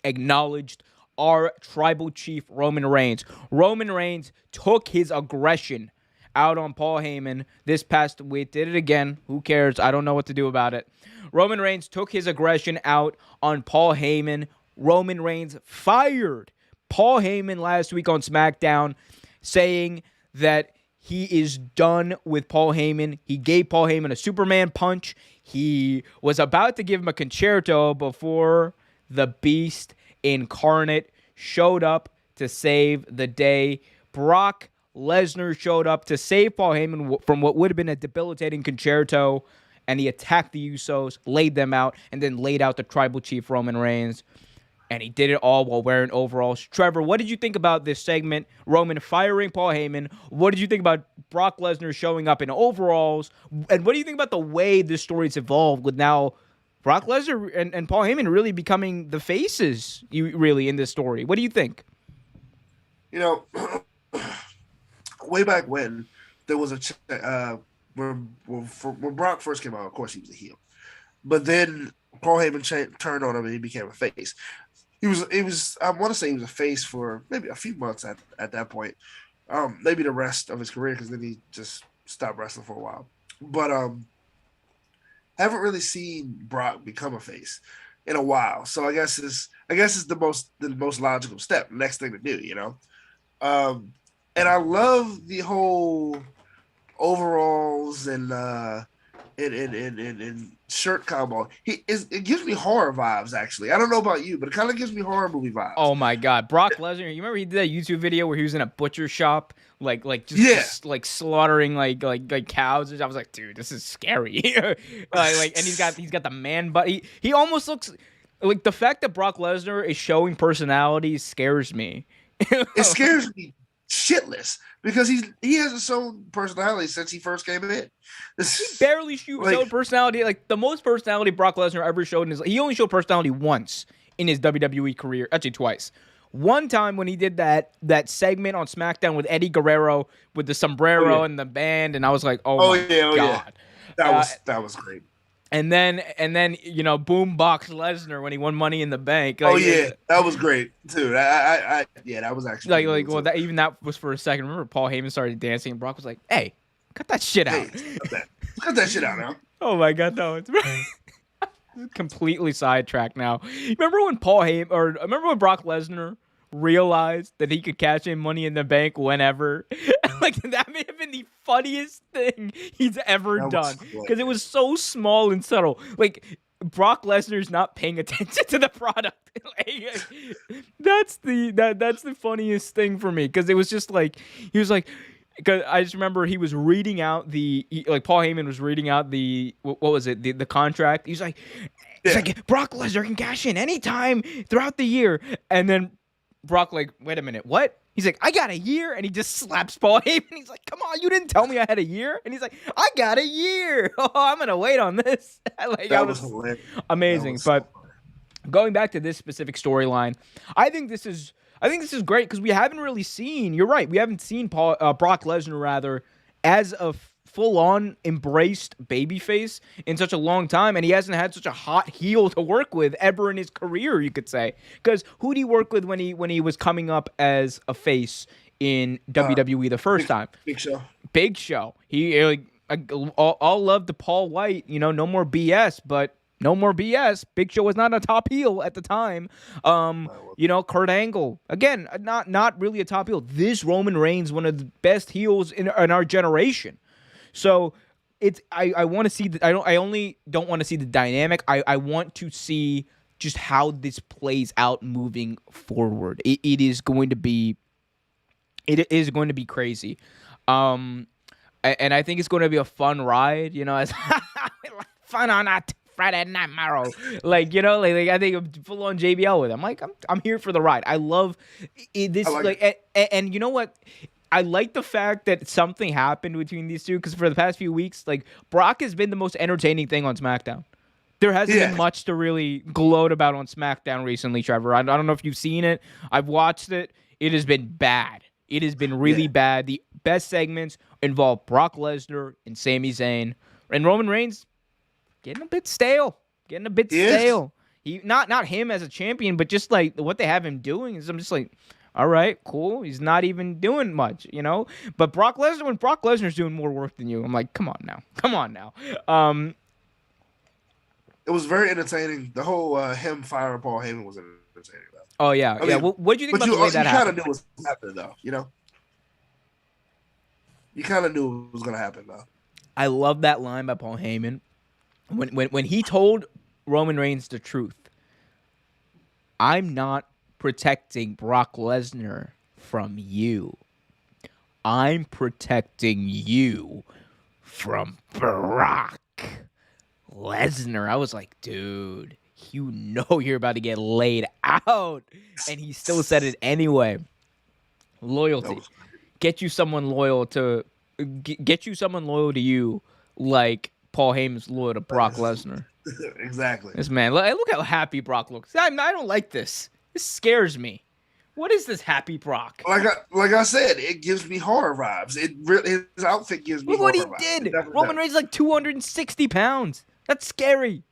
[SPEAKER 3] acknowledged our tribal chief, Roman Reigns. Roman Reigns took his aggression out on Paul Heyman this past week. Did it again. Who cares? I don't know what to do about it. Roman Reigns took his aggression out on Paul Heyman. Roman Reigns fired Paul Heyman last week on SmackDown, saying that he is done with Paul Heyman. He gave Paul Heyman a Superman punch. He was about to give him a concerto before the Beast incarnate showed up to save the day. Brock Lesnar showed up to save Paul Heyman from what would have been a debilitating concerto, and he attacked the Usos, laid them out, and then laid out the tribal chief Roman Reigns. And he did it all while wearing overalls. Trevor, what did you think about this segment? Roman firing Paul Heyman. What did you think about Brock Lesnar showing up in overalls? And what do you think about the way this story's evolved with now Brock Lesnar and Paul Heyman really becoming the faces really in this story? What do you think?
[SPEAKER 1] You know, way back when there was when Brock first came out, of course he was a heel, but then Paul Heyman turned on him and he became a face. He was I want to say he was a face for maybe a few months at that point, maybe the rest of his career, because then he just stopped wrestling for a while. But haven't really seen Brock become a face in a while, so I guess it's the most logical step, next thing to do, you know. And I love the whole overalls and shirt combo. It gives me horror vibes, actually. I don't know about you, but it kind of gives me horror movie vibes.
[SPEAKER 3] Oh my God, Brock Lesnar! You remember he did that YouTube video where he was in a butcher shop, just slaughtering like cows. I was like, dude, this is scary. And he's got the man butt. He almost looks like the fact that Brock Lesnar is showing personality scares me.
[SPEAKER 1] It scares me shitless because he hasn't shown personality since he first came in.
[SPEAKER 3] He barely showed personality. Like the most personality Brock Lesnar ever showed he only showed personality once in his WWE career, actually twice. One time when he did that segment on SmackDown with Eddie Guerrero with the sombrero and the band, and I was like, God.
[SPEAKER 1] Yeah. That was great.
[SPEAKER 3] And then boombox Lesnar when he won Money in the Bank.
[SPEAKER 1] That was great too. That was actually
[SPEAKER 3] even that was for a second. Remember Paul Heyman started dancing and Brock was like, "Hey, cut that shit out."
[SPEAKER 1] Cut that shit out now.
[SPEAKER 3] Oh my God, no, it's completely sidetracked now. Remember when Brock Lesnar realized that he could cash in Money in the Bank whenever? Like that may have been the funniest thing he's ever done because it was so small and subtle. Like Brock Lesnar's not paying attention to the product. That's the funniest thing for me because it was just like he was like, because I just remember he was reading out like Paul Heyman was reading out what was it, the contract. He's like, Brock Lesnar can cash in anytime throughout the year, and then Brock like, wait a minute, what? He's like, I got a year, and he just slaps Paul Heyman. He's like, come on, you didn't tell me I had a year, and he's like, I got a year. Oh, I'm gonna wait on this. Like
[SPEAKER 1] That was hilarious.
[SPEAKER 3] amazing.
[SPEAKER 1] Was
[SPEAKER 3] but going back to this specific storyline, I think this is great because we haven't really seen. You're right. We haven't seen Brock Lesnar rather as a full-on embraced babyface in such a long time, and he hasn't had such a hot heel to work with ever in his career. You could say, because who did he work with when he was coming up as a face in WWE the first time?
[SPEAKER 1] Big Show.
[SPEAKER 3] Big Show. He all love to Paul White. No more BS, but. No more BS. Big Show was not a top heel at the time. Kurt Angle. Again, not really a top heel. This Roman Reigns, one of the best heels in our generation. So I want to see I only don't want to see the dynamic. I want to see just how this plays out moving forward. It is going to be crazy. And I think it's going to be a fun ride, as fun on that Friday night tomorrow. Like I think I'm full on JBL with him. Like I'm here for the ride. I love this. And you know what? I like the fact that something happened between these two because for the past few weeks, like Brock has been the most entertaining thing on SmackDown. There hasn't been much to really gloat about on SmackDown recently, Trevor. I don't know if you've seen it. I've watched it. It has been bad. It has been really bad. The best segments involve Brock Lesnar and Sami Zayn. And Roman Reigns getting a bit stale. He not him as a champion, but just like what they have him doing is I'm just like, all right, cool. He's not even doing much, But when Brock Lesnar's doing more work than you, I'm like, come on now.
[SPEAKER 1] It was very entertaining. The whole him firing Paul Heyman was entertaining.
[SPEAKER 3] Oh yeah, I mean, what did you think about the way that happened?
[SPEAKER 1] You kind of knew it was happening, though. You kind of knew it was gonna happen, though.
[SPEAKER 3] I love that line by Paul Heyman when he told Roman Reigns the truth. I'm not protecting Brock Lesnar from you. I'm protecting you from Brock Lesnar. I was like, dude, you're about to get laid out. And he still said it anyway. Loyalty. Get you someone loyal to you like Paul Heyman's loyal to Brock Lesnar.
[SPEAKER 1] Exactly.
[SPEAKER 3] This man, look how happy Brock looks. I don't like this. This scares me. What is this happy Brock?
[SPEAKER 1] Like I said, it gives me horror vibes. His outfit gives me horror vibes.
[SPEAKER 3] Look what he did. Roman Reigns is like 260 pounds. That's scary.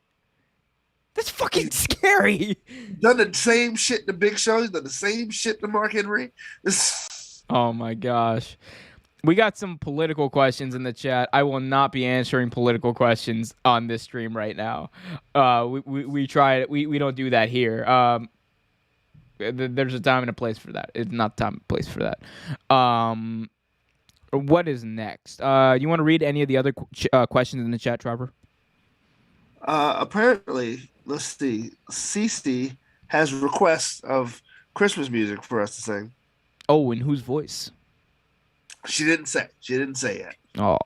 [SPEAKER 3] That's fucking scary.
[SPEAKER 1] Done the same shit to Big Show. He's done the same shit to Mark Henry.
[SPEAKER 3] Oh my gosh. We got some political questions in the chat. I will not be answering political questions on this stream right now. We try it. We don't do that here. There's a time and a place for that. It's not time and place for that. What is next? You want to read any of the other questions in the chat, Trevor?
[SPEAKER 1] Apparently, let's see. Cece has requests of Christmas music for us to sing.
[SPEAKER 3] Oh, in whose voice?
[SPEAKER 1] She didn't say. She didn't say yet.
[SPEAKER 3] Oh.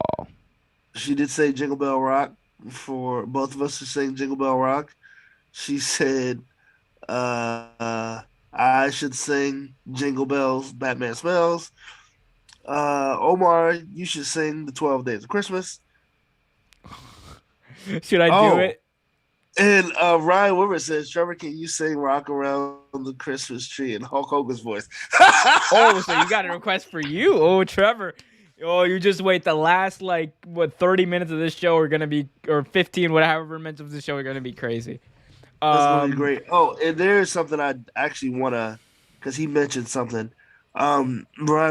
[SPEAKER 1] She did say Jingle Bell Rock for both of us to sing Jingle Bell Rock. She said I should sing Jingle Bells, Batman Smells. Omar, you should sing the 12 Days of Christmas.
[SPEAKER 3] Should I do it?
[SPEAKER 1] And Ryan Weber says, Trevor, can you sing Rock Around the Christmas Tree in Hulk Hogan's voice?
[SPEAKER 3] Oh, so you got a request for you? Oh, Trevor. Oh, you just wait. The last, 30 minutes of this show are going to be, or 15, whatever minutes of the show are going to be crazy.
[SPEAKER 1] That's going to be great. Oh, and there's something I actually want to, because he mentioned something. Ryan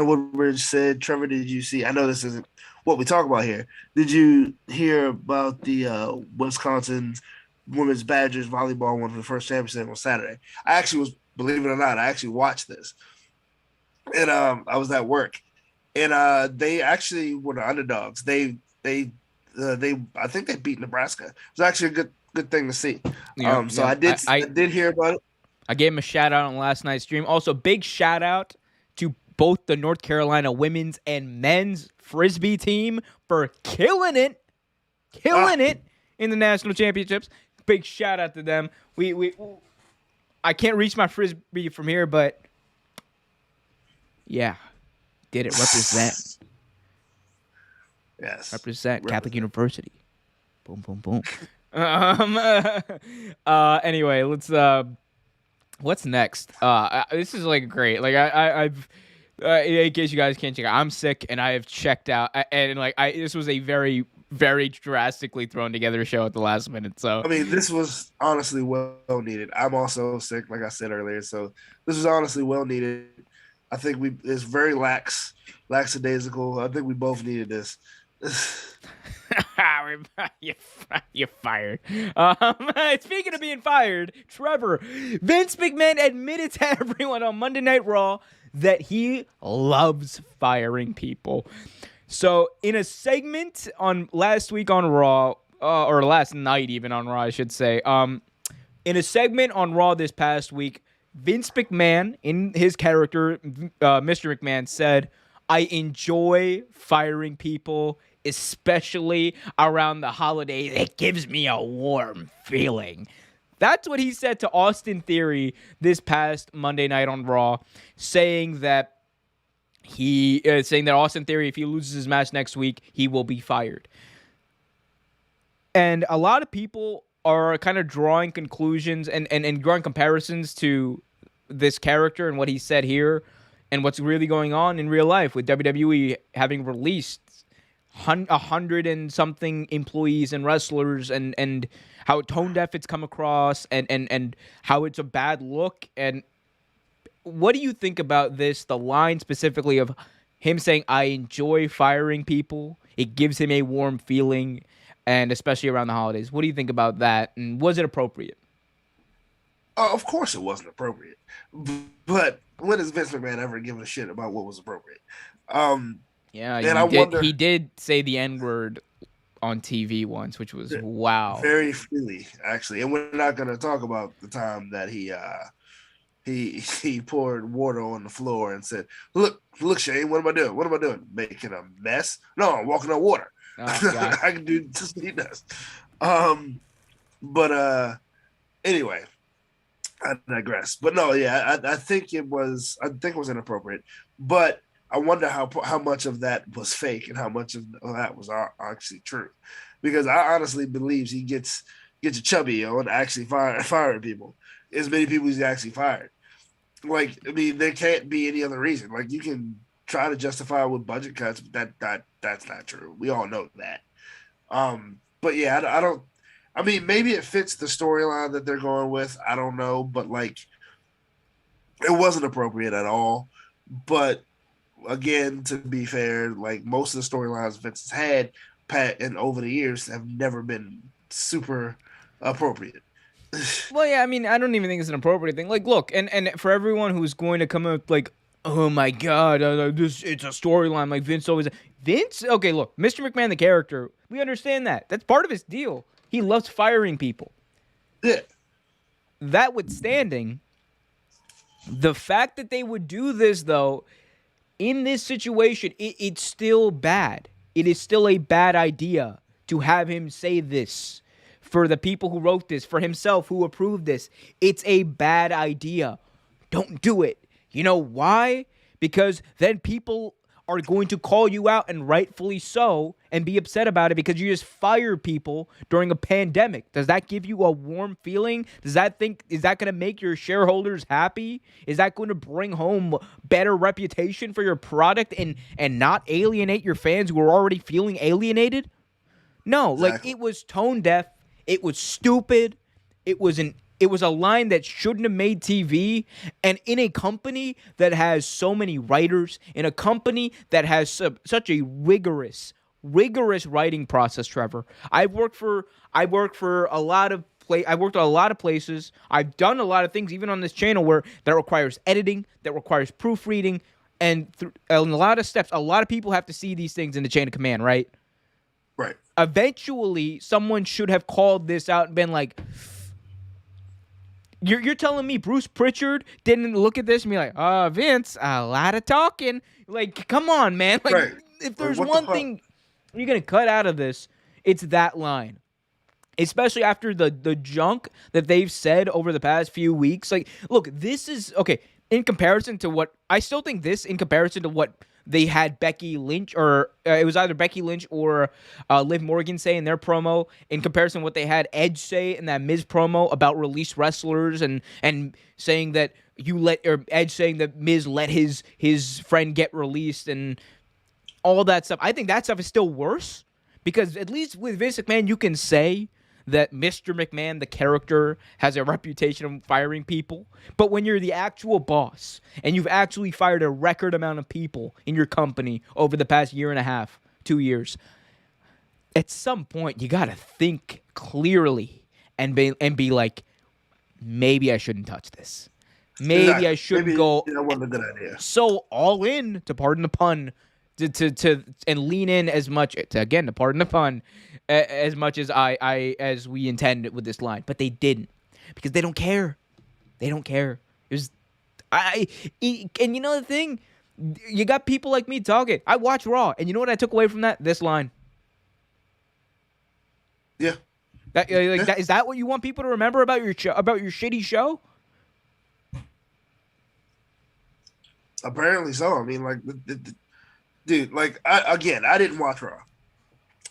[SPEAKER 1] Woodbridge said, Trevor, did you see, I know this isn't what we talk about here. Did you hear about the Wisconsin's Women's Badgers volleyball won for the first championship on Saturday? I actually was, believe it or not, I actually watched this. And I was at work. And they actually were the underdogs. They I think they beat Nebraska. It was actually a good thing to see. So I did hear about it.
[SPEAKER 3] I gave him a shout out on last night's stream. Also, big shout out to both the North Carolina women's and men's frisbee team for killing it in the national championships. Big shout out to them. I can't reach my frisbee from here, but yeah, did it represent?
[SPEAKER 1] Yes.
[SPEAKER 3] Represent Catholic University. Boom, boom, boom. Anyway, let's. What's next? This is like great. Like I've. In case you guys can't check out, I'm sick and I have checked out. And like this was a very, very drastically thrown together show at the last minute. So
[SPEAKER 1] I mean, this was honestly well needed. I'm also sick, like I said earlier. So this was honestly well needed. I think it's very lackadaisical. I think we both needed this.
[SPEAKER 3] You're fired. Speaking of being fired, Trevor, Vince McMahon admitted to everyone on Monday Night Raw that he loves firing people. So in a segment on last week on Raw, or last night even on Raw, I should say, in a segment on Raw this past week, Vince McMahon, in his character, Mr. McMahon, said, "I enjoy firing people, especially around the holidays. It gives me a warm feeling." That's what he said to Austin Theory this past Monday night on Raw, saying that Austin Theory, if he loses his match next week, he will be fired. And a lot of people are kind of drawing conclusions and drawing comparisons to this character and what he said here and what's really going on in real life with WWE having released 100 and something employees and wrestlers and how tone deaf it's come across and how it's a bad look. And what do you think about this? The line specifically of him saying, "I enjoy firing people. It gives him a warm feeling," and especially around the holidays. What do you think about that? And was it appropriate?
[SPEAKER 1] Of course it wasn't appropriate. But when has Vince McMahon ever given a shit about what was appropriate?
[SPEAKER 3] Yeah, he did say the N-word on TV once, which was wow.
[SPEAKER 1] Very freely, actually. And we're not going to talk about the time that he poured water on the floor and said, look, Shane, what am I doing? What am I doing? Making a mess? No, I'm walking on water.
[SPEAKER 3] Oh,
[SPEAKER 1] I can do just what he does. Anyway, I digress. But no, yeah, I think it was inappropriate. But I wonder how much of that was fake and how much of that was actually true, because I honestly believe he gets chubby on actually firing people, as many people as he actually fired. Like, I mean, there can't be any other reason. Like, you can try to justify it with budget cuts, but that's not true. We all know that. But yeah, I don't. I mean, maybe it fits the storyline that they're going with. I don't know, but like, it wasn't appropriate at all. But again, to be fair, like most of the storylines Vince has had, Pat, and over the years have never been super appropriate.
[SPEAKER 3] Well, yeah, I mean, I don't even think it's an appropriate thing. Like, look, and for everyone who's going to come up like, oh my God, it's a storyline like Vince always. Vince, okay, look, Mr. McMahon, the character, we understand that. That's part of his deal. He loves firing people.
[SPEAKER 1] Yeah.
[SPEAKER 3] That withstanding, the fact that they would do this, though, in this situation, it's still bad. It is still a bad idea to have him say this. For the people who wrote this, for himself who approved this, it's a bad idea. Don't do it. You know why? Because then people are going to call you out, and rightfully so, and be upset about it because you just fired people during a pandemic. Does that give you a warm feeling? Is that going to make your shareholders happy? Is that going to bring home better reputation for your product and not alienate your fans who are already feeling alienated? No, exactly. Like, it was tone deaf. It was stupid. It was a line that shouldn't have made TV. And in a company that has so many writers, in a company that has such a rigorous writing process, Trevor. I worked for a lot of I worked at a lot of places. I've done a lot of things, even on this channel, where that requires editing, that requires proofreading, and a lot of steps. A lot of people have to see these things in the chain of command, right?
[SPEAKER 1] Right.
[SPEAKER 3] Eventually, someone should have called this out and been like, You're telling me Bruce Pritchard didn't look at this and be like, Vince, a lot of talking. Like, come on, man. Like,
[SPEAKER 1] Right.
[SPEAKER 3] if
[SPEAKER 1] Like,
[SPEAKER 3] there's
[SPEAKER 1] what the
[SPEAKER 3] one
[SPEAKER 1] fuck?
[SPEAKER 3] thing you're gonna cut out of this, it's that line. Especially after the junk that they've said over the past few weeks. Like, look, this is okay in comparison to what I still think this in comparison to what they had Becky Lynch or it was either Becky Lynch or Liv Morgan say in their promo in comparison to what they had Edge say in that Miz promo about released wrestlers and saying that Edge saying that Miz let his friend get released and all that stuff. I think that stuff is still worse because at least with Vince McMahon you can say that Mr. McMahon, the character, has a reputation of firing people. But when you're the actual boss and you've actually fired a record amount of people in your company over the past year and a half, 2 years, at some point you got to think clearly and be like, maybe I shouldn't touch this. Maybe
[SPEAKER 1] Exactly.
[SPEAKER 3] I shouldn't
[SPEAKER 1] Maybe
[SPEAKER 3] go
[SPEAKER 1] that wasn't a good idea.
[SPEAKER 3] so all in, to pardon the pun, to and lean in as much to pardon the pun, as much as as we intended with this line, but they didn't because they don't care. They don't care. There's and you know the thing, you got people like me talking. I watch Raw, and you know what I took away from that? This line.
[SPEAKER 1] Yeah.
[SPEAKER 3] Is that what you want people to remember about your about your shitty show?
[SPEAKER 1] Apparently so. I mean, like, dude, like, I didn't watch Raw.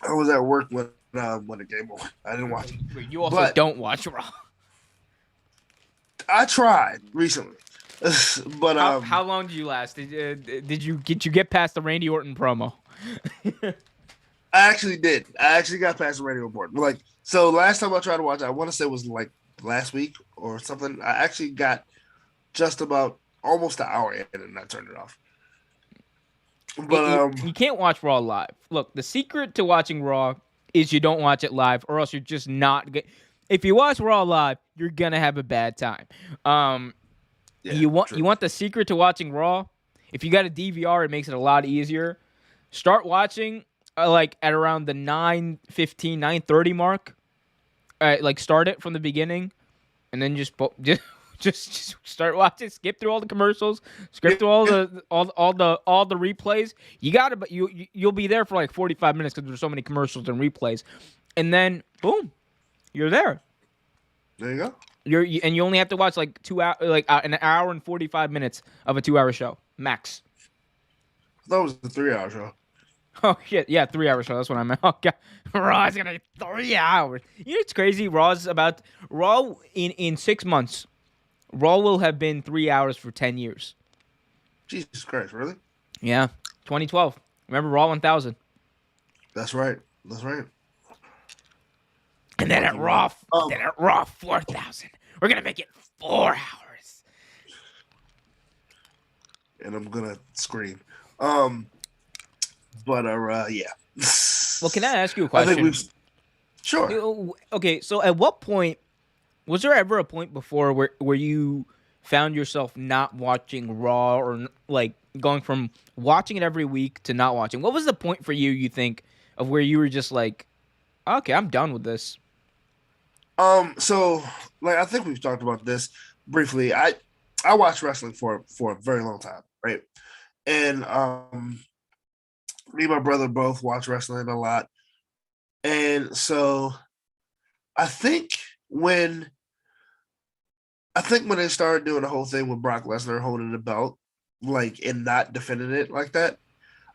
[SPEAKER 1] I was at work when it came on. I didn't watch it.
[SPEAKER 3] You also don't watch Raw.
[SPEAKER 1] I tried recently, but
[SPEAKER 3] How long did you last? Did you get past the Randy Orton promo?
[SPEAKER 1] I actually did. I actually got past the radio report. Like, so last time I tried to watch it, I want to say it was like last week or something. I actually got just about almost an hour in and I turned it off. But
[SPEAKER 3] you can't watch Raw live. Look, the secret to watching Raw is you don't watch it live, or else you're just not. If you watch Raw live, you're gonna have a bad time.
[SPEAKER 1] yeah,
[SPEAKER 3] you want
[SPEAKER 1] true.
[SPEAKER 3] you want the secret to watching Raw. If you got a DVR, it makes it a lot easier. Start watching like at around the 9:15, 9:30 mark. Like start it from the beginning, and then just start watching. Skip through all the commercials. Skip through all the replays. You'll be there for like 45 minutes because there's so many commercials and replays, and then boom, you're there.
[SPEAKER 1] There you go.
[SPEAKER 3] You only have to watch like 2 hours, like an hour and 45 minutes of a 2 hour show max.
[SPEAKER 1] That was the 3 hour show.
[SPEAKER 3] Oh shit! Yeah, 3 hour show. That's what I meant. Oh god, Raw's gonna be 3 hours. You know what's crazy? Raw in 6 months. Raw will have been 3 hours for 10 years.
[SPEAKER 1] Jesus Christ, really?
[SPEAKER 3] Yeah, 2012. Remember Raw 1000?
[SPEAKER 1] That's right. That's right.
[SPEAKER 3] And then at Raw 4000, we're gonna make it 4 hours.
[SPEAKER 1] And I'm gonna scream. But yeah.
[SPEAKER 3] Well, can I ask you a
[SPEAKER 1] I
[SPEAKER 3] question?
[SPEAKER 1] think we've sure.
[SPEAKER 3] Okay, so at what point was there ever a point before where you found yourself not watching Raw or like going from watching it every week to not watching? What was the point for you? You think of where you were just like, okay, I'm done with this.
[SPEAKER 1] So like I think we've talked about this briefly. I watched wrestling for a very long time, right? And me and my brother both watch wrestling a lot. And so I think when they started doing the whole thing with Brock Lesnar holding the belt, like, and not defending it like that,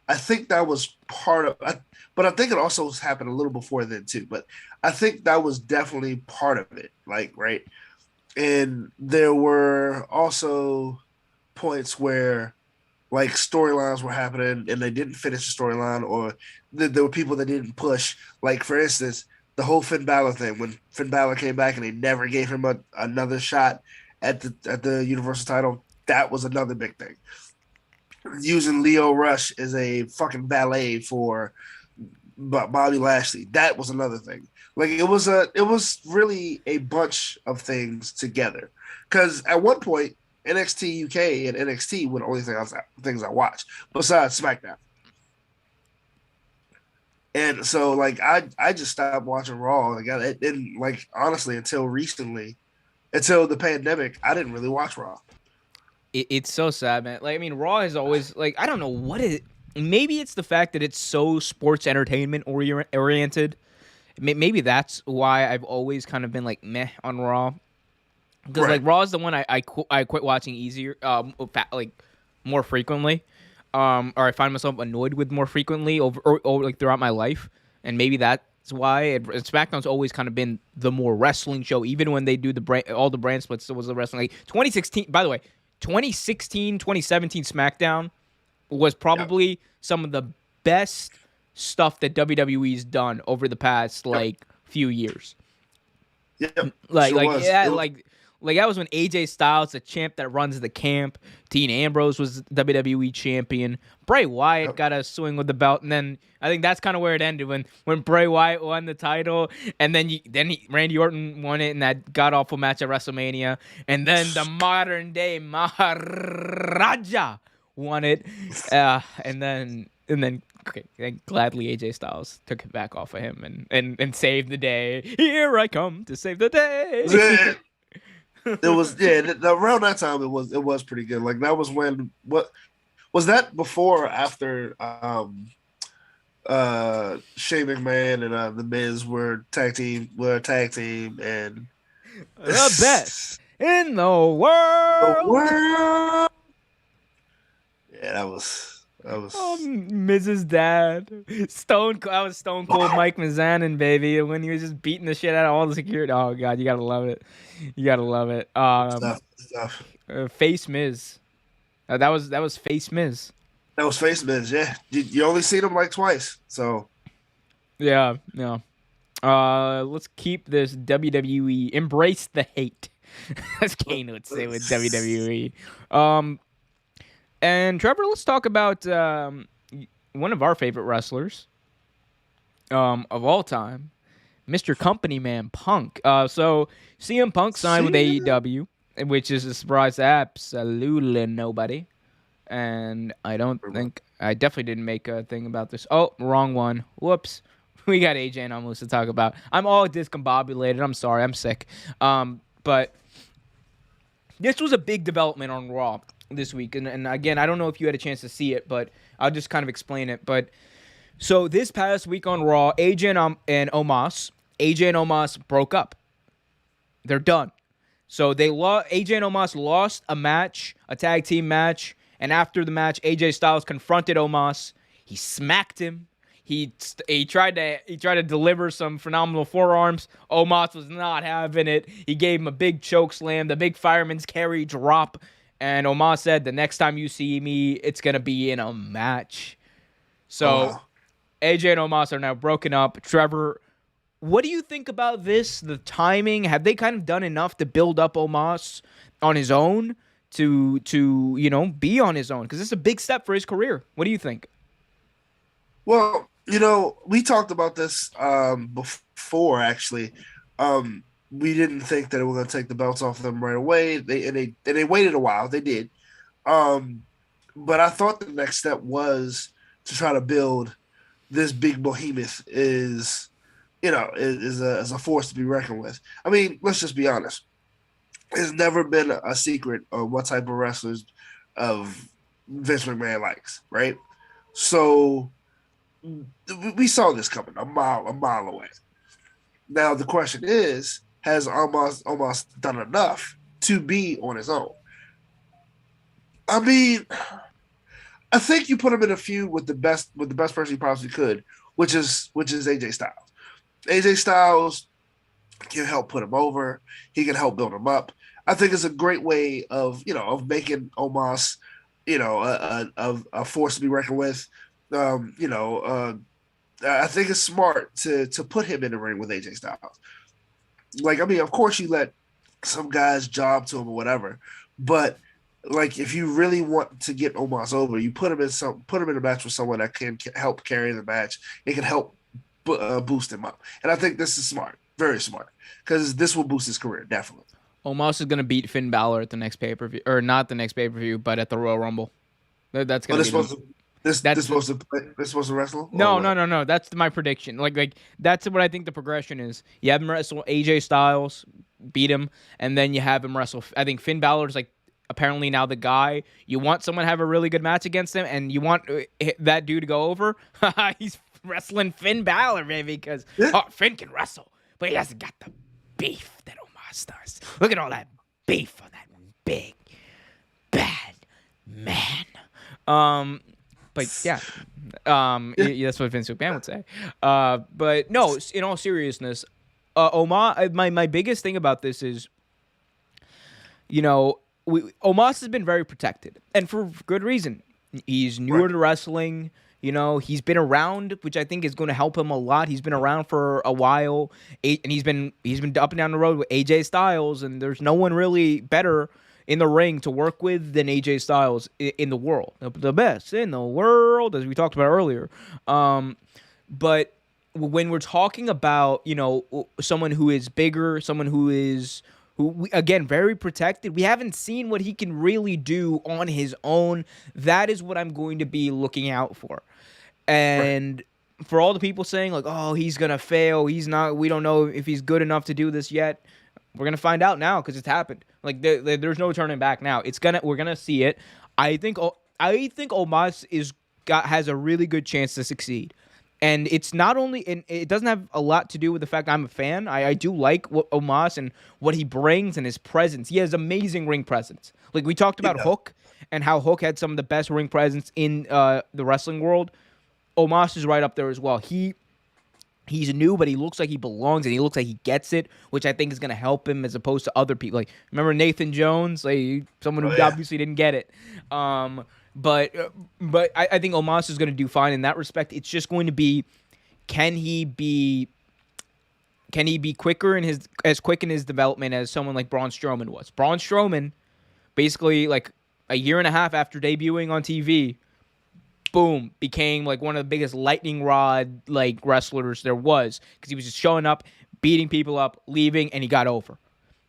[SPEAKER 1] I think that was part of it. But I think it also happened a little before then too. But I think that was definitely part of it, like, right? And there were also points where like storylines were happening and they didn't finish the storyline, or there were people that didn't push. Like, for instance, the whole Finn Balor thing, when Finn Balor came back and they never gave him another shot at the Universal title, that was another big thing. Using Leo Rush as a fucking valet for Bobby Lashley, that was another thing. Like, it was really a bunch of things together. Because at one point, NXT UK and NXT were the only things I watched besides SmackDown. And so, like, I just stopped watching Raw. Like, and like, honestly, until recently, until the pandemic, I didn't really watch Raw.
[SPEAKER 3] It's so sad, man. Like, I mean, Raw is always like, I don't know what it. Maybe it's the fact that it's so sports entertainment oriented. Maybe that's why I've always kind of been like meh on Raw. Because
[SPEAKER 1] Right.
[SPEAKER 3] like Raw is the one I quit watching easier, like more frequently, or I find myself annoyed with more frequently over like throughout my life, and maybe that's why SmackDown's always kind of been the more wrestling show, even when they do all the brand splits. Still was the wrestling. Like 2016, by the way, 2016, 2017 SmackDown was probably some of the best stuff that WWE's done over the past like few years.
[SPEAKER 1] Yep.
[SPEAKER 3] Like,
[SPEAKER 1] Sure
[SPEAKER 3] like
[SPEAKER 1] was.
[SPEAKER 3] yeah,
[SPEAKER 1] It was-
[SPEAKER 3] like that was when AJ Styles, the champ that runs the camp, Dean Ambrose was WWE champion, Bray Wyatt got a swing with the belt, and then I think that's kind of where it ended when Bray Wyatt won the title, and then Randy Orton won it in that god awful match at WrestleMania, and then the modern day Maharaja won it, and then. Okay, and gladly AJ Styles took it back off of him and saved the day. Here I come to save the day.
[SPEAKER 1] it was around that time it was pretty good. Like that was when what was that before or after Shane McMahon and the Miz were a tag team and
[SPEAKER 3] The best in the world.
[SPEAKER 1] the world. Yeah, that was
[SPEAKER 3] Mrs. Dad. I was Stone Cold Mike Mizanin, baby. And when he was just beating the shit out of all the security. Oh, God, you got to love it. You got to love it.
[SPEAKER 1] stuff.
[SPEAKER 3] Face Miz. That was Face Miz.
[SPEAKER 1] That was Face Miz, yeah. You only seen him like twice, so
[SPEAKER 3] Yeah. Let's keep this WWE. Embrace the hate. As Kane would say with WWE. And Trevor, let's talk about one of our favorite wrestlers of all time, Mr. Company Man Punk. So CM Punk signed with AEW, which is a surprise to absolutely nobody. And I definitely didn't make a thing about this. Oh, wrong one. Whoops. We got AJ and Omos to talk about. I'm all discombobulated. I'm sorry. I'm sick. But this was a big development on Raw this week, and again, I don't know if you had a chance to see it, but I'll just kind of explain it. But so this past week on Raw, AJ and Omos broke up. They're done. So AJ and Omos lost a match, a tag team match, and after the match, AJ Styles confronted Omos. He smacked him. He tried to deliver some phenomenal forearms. Omos was not having it. He gave him a big choke slam, the big fireman's carry drop. And Omos said, the next time you see me, it's going to be in a match. So AJ and Omos are now broken up. Trevor, what do you think about this? The timing? Have they kind of done enough to build up Omos on his own to be on his own? Because it's a big step for his career. What do you think?
[SPEAKER 1] Well, we talked about this before actually. We didn't think that it was going to take the belts off them right away. They waited a while. They did. But I thought the next step was to try to build this big behemoth is a force to be reckoned with. I mean, let's just be honest. It's never been a secret of what type of wrestlers of Vince McMahon likes, right? So we saw this coming a mile away. Now the question is, has Omos done enough to be on his own? I mean, I think you put him in a feud with the best person you possibly could, which is AJ Styles. AJ Styles can help put him over. He can help build him up. I think it's a great way of making Omos a force to be reckoned with. I think it's smart to put him in the ring with AJ Styles. Like, I mean, of course you let some guys job to him or whatever, but like if you really want to get Omos over, you put him in a match with someone that can help carry the match. It can help boost him up, and I think this is smart, very smart, because this will boost his career definitely.
[SPEAKER 3] Omos is gonna beat Finn Balor at the next pay-per-view, or not the next pay-per-view, but at the Royal Rumble. That's gonna be.
[SPEAKER 1] They're supposed to wrestle?
[SPEAKER 3] No. That's my prediction. Like that's what I think the progression is. You have him wrestle AJ Styles beat him, and then you have him wrestle. I think Finn Balor's like apparently now the guy. You want someone to have a really good match against him, and you want that dude to go over. He's wrestling Finn Balor, baby, because Finn can wrestle, but he hasn't got the beef that Omos does. Look at all that beef on that big bad man. But yeah, that's what Vince McMahon would say. But no, in all seriousness, Omos. My biggest thing about this is, Omos has been very protected, and for good reason. He's newer to wrestling. He's been around, which I think is going to help him a lot. He's been around for a while, and he's been up and down the road with AJ Styles, and there's no one really better in the ring to work with than AJ Styles in the world. The best in the world, as we talked about earlier. But when we're talking about, someone who is bigger, someone who again, very protected, we haven't seen what he can really do on his own. That is what I'm going to be looking out for. And for all the people saying like, oh, he's going to fail, we don't know if he's good enough to do this yet. We're going to find out now because it's happened. Like there's no turning back now. We're going to see it. I think Omos has a really good chance to succeed. And it's not only, and it doesn't have a lot to do with the fact I'm a fan. I do like Omos and what he brings and his presence. He has amazing ring presence. Like we talked about Hook and how Hook had some of the best ring presence in the wrestling world. Omos is right up there as well. He's new, but he looks like he belongs and he looks like he gets it, which I think is going to help him as opposed to other people. Like remember Nathan Jones, like someone who obviously didn't get it. But I think Omos is going to do fine in that respect. It's just going to be, can he be quicker as quick in his development as someone like Braun Strowman was? Braun Strowman, basically like a year and a half after debuting on TV, boom, became like one of the biggest lightning rod like wrestlers there was because he was just showing up, beating people up, leaving, and he got over.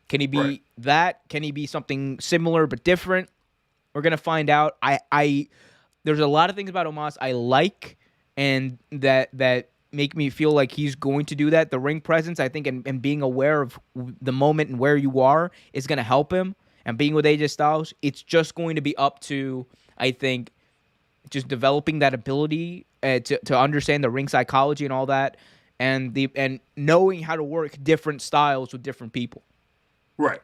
[SPEAKER 3] Can he be that? Can he be something similar but different? We're gonna find out. There's a lot of things about Omos I like, and that make me feel like he's going to do that. The ring presence, I think, and being aware of the moment and where you are is gonna help him. And being with AJ Styles, it's just going to be up to, I think, just developing that ability to understand the ring psychology and all that, and knowing how to work different styles with different people.
[SPEAKER 1] Right.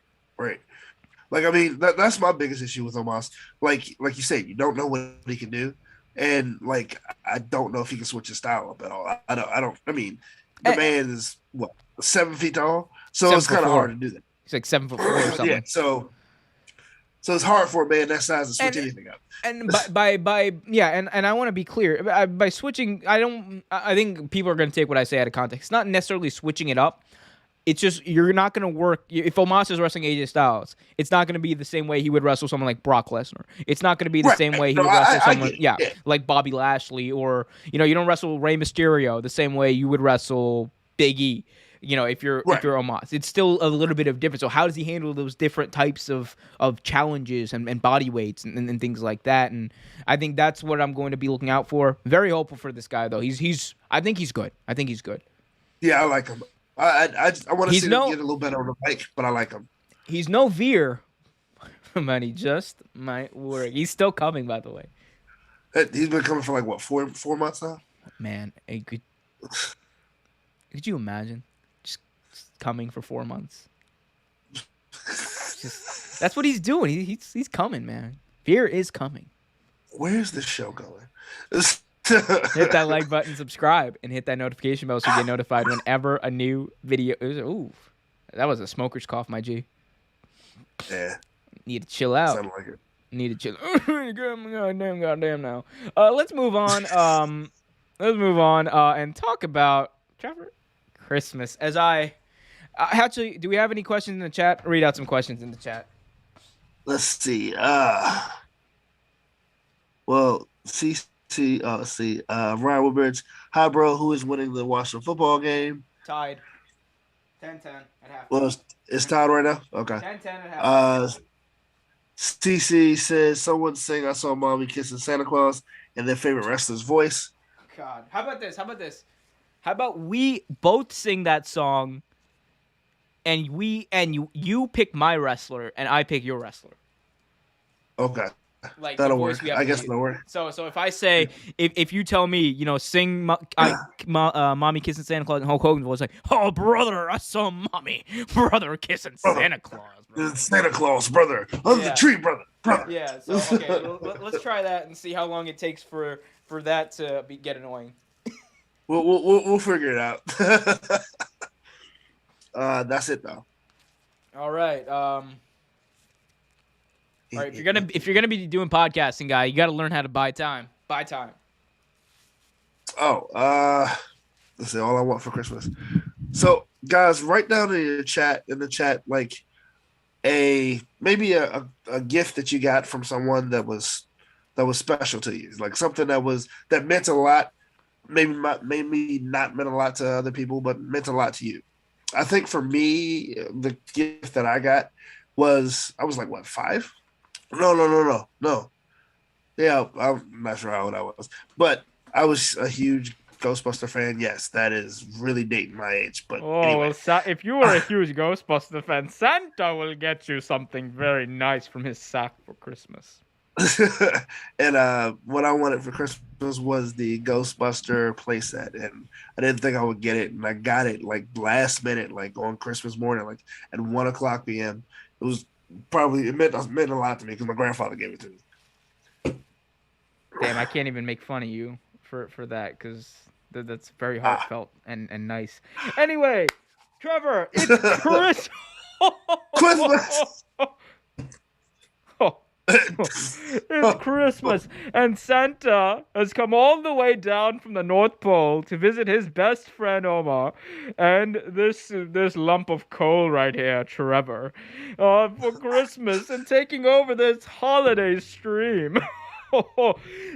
[SPEAKER 1] Like, I mean, that's my biggest issue with Omos. Like you said, you don't know what he can do, and like I don't know if he can switch his style up at all. I mean, the man is 7 feet tall, so it's kind of hard to do that.
[SPEAKER 3] He's like 7'4" or something.
[SPEAKER 1] Yeah, so it's hard for a man that size to switch anything up.
[SPEAKER 3] And and I want to be clear by switching. I think people are going to take what I say out of context. It's not necessarily switching it up. It's just you're not going to work. If Omos is wrestling AJ Styles, it's not going to be the same way he would wrestle someone like Brock Lesnar. It's not going to be the same way he would wrestle someone, like Bobby Lashley, or you don't wrestle Rey Mysterio the same way you would wrestle Big E. If you're Omos, it's still a little bit of different. So how does he handle those different types of challenges and body weights and things like that? And I think that's what I'm going to be looking out for. Very hopeful for this guy though. I think he's good.
[SPEAKER 1] Yeah, I like him. I want to see him get a little better on the mic, but I like him.
[SPEAKER 3] He's no Veer, but he just might work. He's still coming, by the way.
[SPEAKER 1] He's been coming for like what, 4 months now?
[SPEAKER 3] Man, could you imagine just coming for 4 months? That's what he's doing. He's coming, man. Veer is coming.
[SPEAKER 1] Where's this show going?
[SPEAKER 3] Hit that like button, subscribe, and hit that notification bell so you get notified whenever a new video. That was a smoker's cough, my G.
[SPEAKER 1] Yeah.
[SPEAKER 3] Need to chill out.
[SPEAKER 1] Sounded like it.
[SPEAKER 3] Need to chill. Goddamn now. Let's move on. And talk about Trevor Christmas. As I actually, do we have any questions in the chat? Read out some questions in the chat.
[SPEAKER 1] Let's see. Well, let's see. Ryan Woodbridge. Hi, bro. Who is winning the Washington football game?
[SPEAKER 3] Tied. 10-10 at half.
[SPEAKER 1] Well, it's tied right now? Okay.
[SPEAKER 3] 10-10 at half.
[SPEAKER 1] CC says, someone sing I Saw Mommy Kissing Santa Claus in their favorite wrestler's voice.
[SPEAKER 3] God. How about this? How about we both sing that song you pick my wrestler and I pick your wrestler.
[SPEAKER 1] Okay,
[SPEAKER 3] Like the
[SPEAKER 1] that'll
[SPEAKER 3] voice
[SPEAKER 1] work.
[SPEAKER 3] we have
[SPEAKER 1] I
[SPEAKER 3] to
[SPEAKER 1] guess
[SPEAKER 3] use.
[SPEAKER 1] that'll work.
[SPEAKER 3] So if I say if you tell me, sing Mommy Kissing Santa Claus, and Hulk Hogan's voice like, oh brother, I saw Mommy, brother kissing
[SPEAKER 1] Brother.
[SPEAKER 3] Santa Claus, brother.
[SPEAKER 1] It's Santa Claus, brother, under
[SPEAKER 3] Yeah.
[SPEAKER 1] the tree, brother.
[SPEAKER 3] Yeah, so okay, let's try that and see how long it takes for that to get annoying.
[SPEAKER 1] We'll figure it out. That's it though.
[SPEAKER 3] All right. All right, if you're gonna be doing podcasting, guy, you got to learn how to buy time. Buy time.
[SPEAKER 1] Oh, let's see. All I want for Christmas. So, guys, write down in the chat, like maybe a gift that you got from someone that was special to you, like something that meant a lot. Maybe not meant a lot to other people, but meant a lot to you. I think for me, the gift that I got was, I was like, what, 5? No. Yeah, I'm not sure how old I was, but I was a huge Ghostbuster fan. Yes, that is really dating my age. But anyway.
[SPEAKER 2] Well, if you were a huge Ghostbuster fan, Santa will get you something very nice from his sack for Christmas.
[SPEAKER 1] And what I wanted for Christmas was the Ghostbuster playset, and I didn't think I would get it, and I got it like last minute, like on Christmas morning, like at 1:00 p.m. It was it meant a lot to me because my grandfather gave it to me.
[SPEAKER 2] Damn, I can't even make fun of you for that because that's very heartfelt and nice. Anyway, Trevor, it's
[SPEAKER 1] Christmas.
[SPEAKER 2] It's Christmas, and Santa has come all the way down from the North Pole to visit his best friend Omar, and this lump of coal right here, Trevor, for Christmas, and taking over this holiday stream.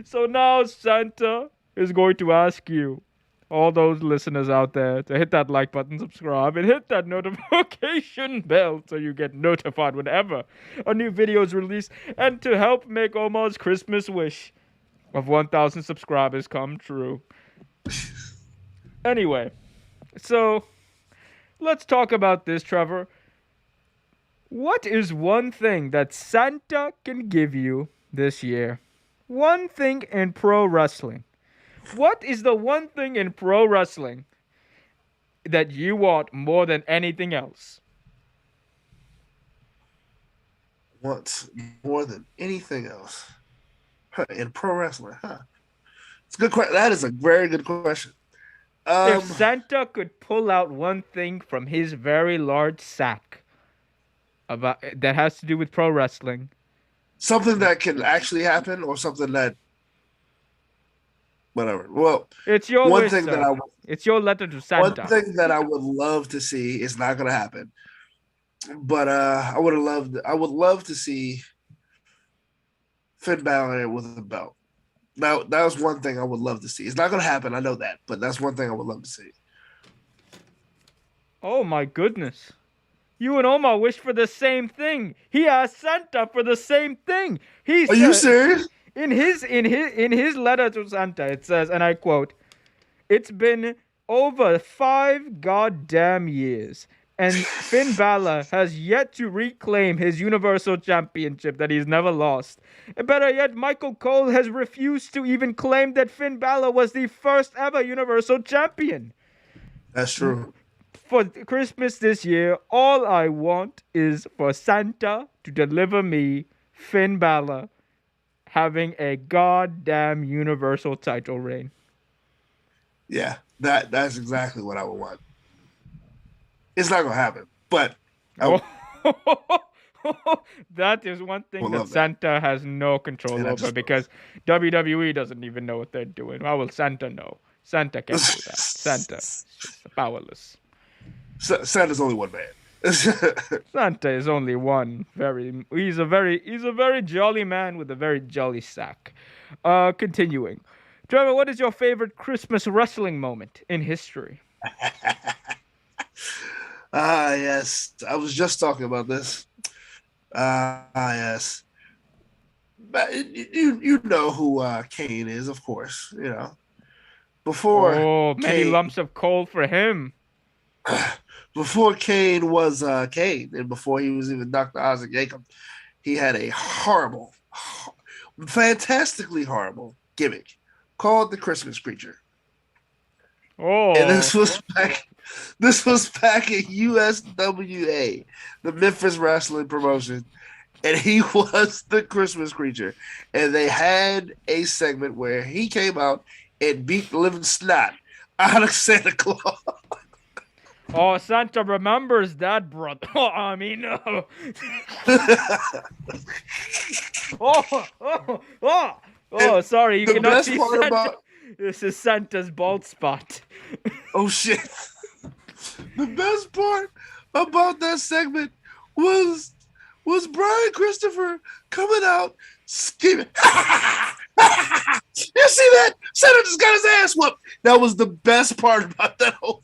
[SPEAKER 2] So now Santa is going to ask you, all those listeners out there, to hit that like button, subscribe, and hit that notification bell so you get notified whenever a new video is released, and to help make Omar's Christmas wish of 1,000 subscribers come true. Anyway, so let's talk about this, Trevor. What is one thing that Santa can give you this year? One thing in pro wrestling. What is the one thing in pro wrestling that you want more than anything else?
[SPEAKER 1] Want more than anything else in pro wrestling? It's a good question. That is a very good question.
[SPEAKER 2] If Santa could pull out one thing from his very large sack that has to do with pro wrestling,
[SPEAKER 1] something that can actually happen, or something that. Whatever. Well,
[SPEAKER 2] it's your
[SPEAKER 1] one
[SPEAKER 2] wish,
[SPEAKER 1] thing
[SPEAKER 2] sir.
[SPEAKER 1] that
[SPEAKER 2] it's your letter to Santa.
[SPEAKER 1] One thing that I would love to see is not going to happen, but I would love to see Finn Balor with a belt. Now that was one thing I would love to see. It's not going to happen, I know that, but that's one thing I would love to see.
[SPEAKER 2] Oh my goodness! You and Omar wish for the same thing. He asked Santa for the same thing.
[SPEAKER 1] Are you serious?
[SPEAKER 2] In his letter to Santa, it says, and I quote, "It's been over 5 goddamn years, and Finn Balor has yet to reclaim his Universal Championship that he's never lost. And better yet, Michael Cole has refused to even claim that Finn Balor was the first ever Universal Champion.
[SPEAKER 1] That's true.
[SPEAKER 2] For Christmas this year, all I want is for Santa to deliver me Finn Balor having a goddamn Universal title reign."
[SPEAKER 1] Yeah, that's exactly what I would want. It's not gonna happen, but
[SPEAKER 2] that is one thing that
[SPEAKER 1] love
[SPEAKER 2] Santa has no control over, because WWE doesn't even know what they're doing. How will Santa know? Santa can't do that. Santa is just powerless.
[SPEAKER 1] Santa's only one man.
[SPEAKER 2] Santa is only one. He's a very jolly man with a very jolly sack. Continuing. Trevor, what is your favorite Christmas wrestling moment in history?
[SPEAKER 1] Yes. I was just talking about this. Yes. But you know who Kane is, of course. Before
[SPEAKER 2] many lumps of coal for him.
[SPEAKER 1] before Kane was Kane, and before he was even Dr. Isaac Yakum, he had a horrible, fantastically horrible gimmick called the Christmas Creature. And
[SPEAKER 2] Oh,
[SPEAKER 1] this was back at USWA, the Memphis Wrestling Promotion, and he was the Christmas Creature. And they had a segment where he came out and beat the living snot out of Santa Claus.
[SPEAKER 2] oh, Santa remembers that, brother. Oh, I mean, oh, sorry, you
[SPEAKER 1] The
[SPEAKER 2] cannot
[SPEAKER 1] best
[SPEAKER 2] see
[SPEAKER 1] part
[SPEAKER 2] Santa.
[SPEAKER 1] about
[SPEAKER 2] This is Santa's bald spot.
[SPEAKER 1] oh shit. The best part about that segment was Brian Christopher coming out screaming. You see that? Santa just got his ass whooped. That was the best part about that whole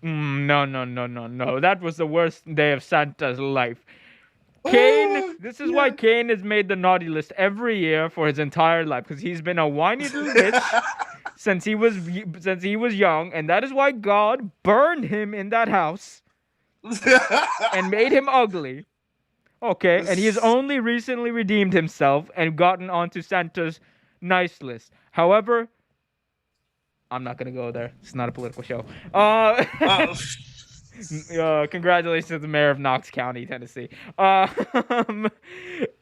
[SPEAKER 2] No. That was the worst day of Santa's life. Kane, this is why Kane has made the naughty list every year for his entire life, because he's been a whiny little bitch since he was young, and that is why God burned him in that house and made him ugly. Okay, and he has only recently redeemed himself and gotten onto Santa's nice list. However, I'm not gonna go there. It's not a political show. Congratulations to the mayor of Knox County, Tennessee. I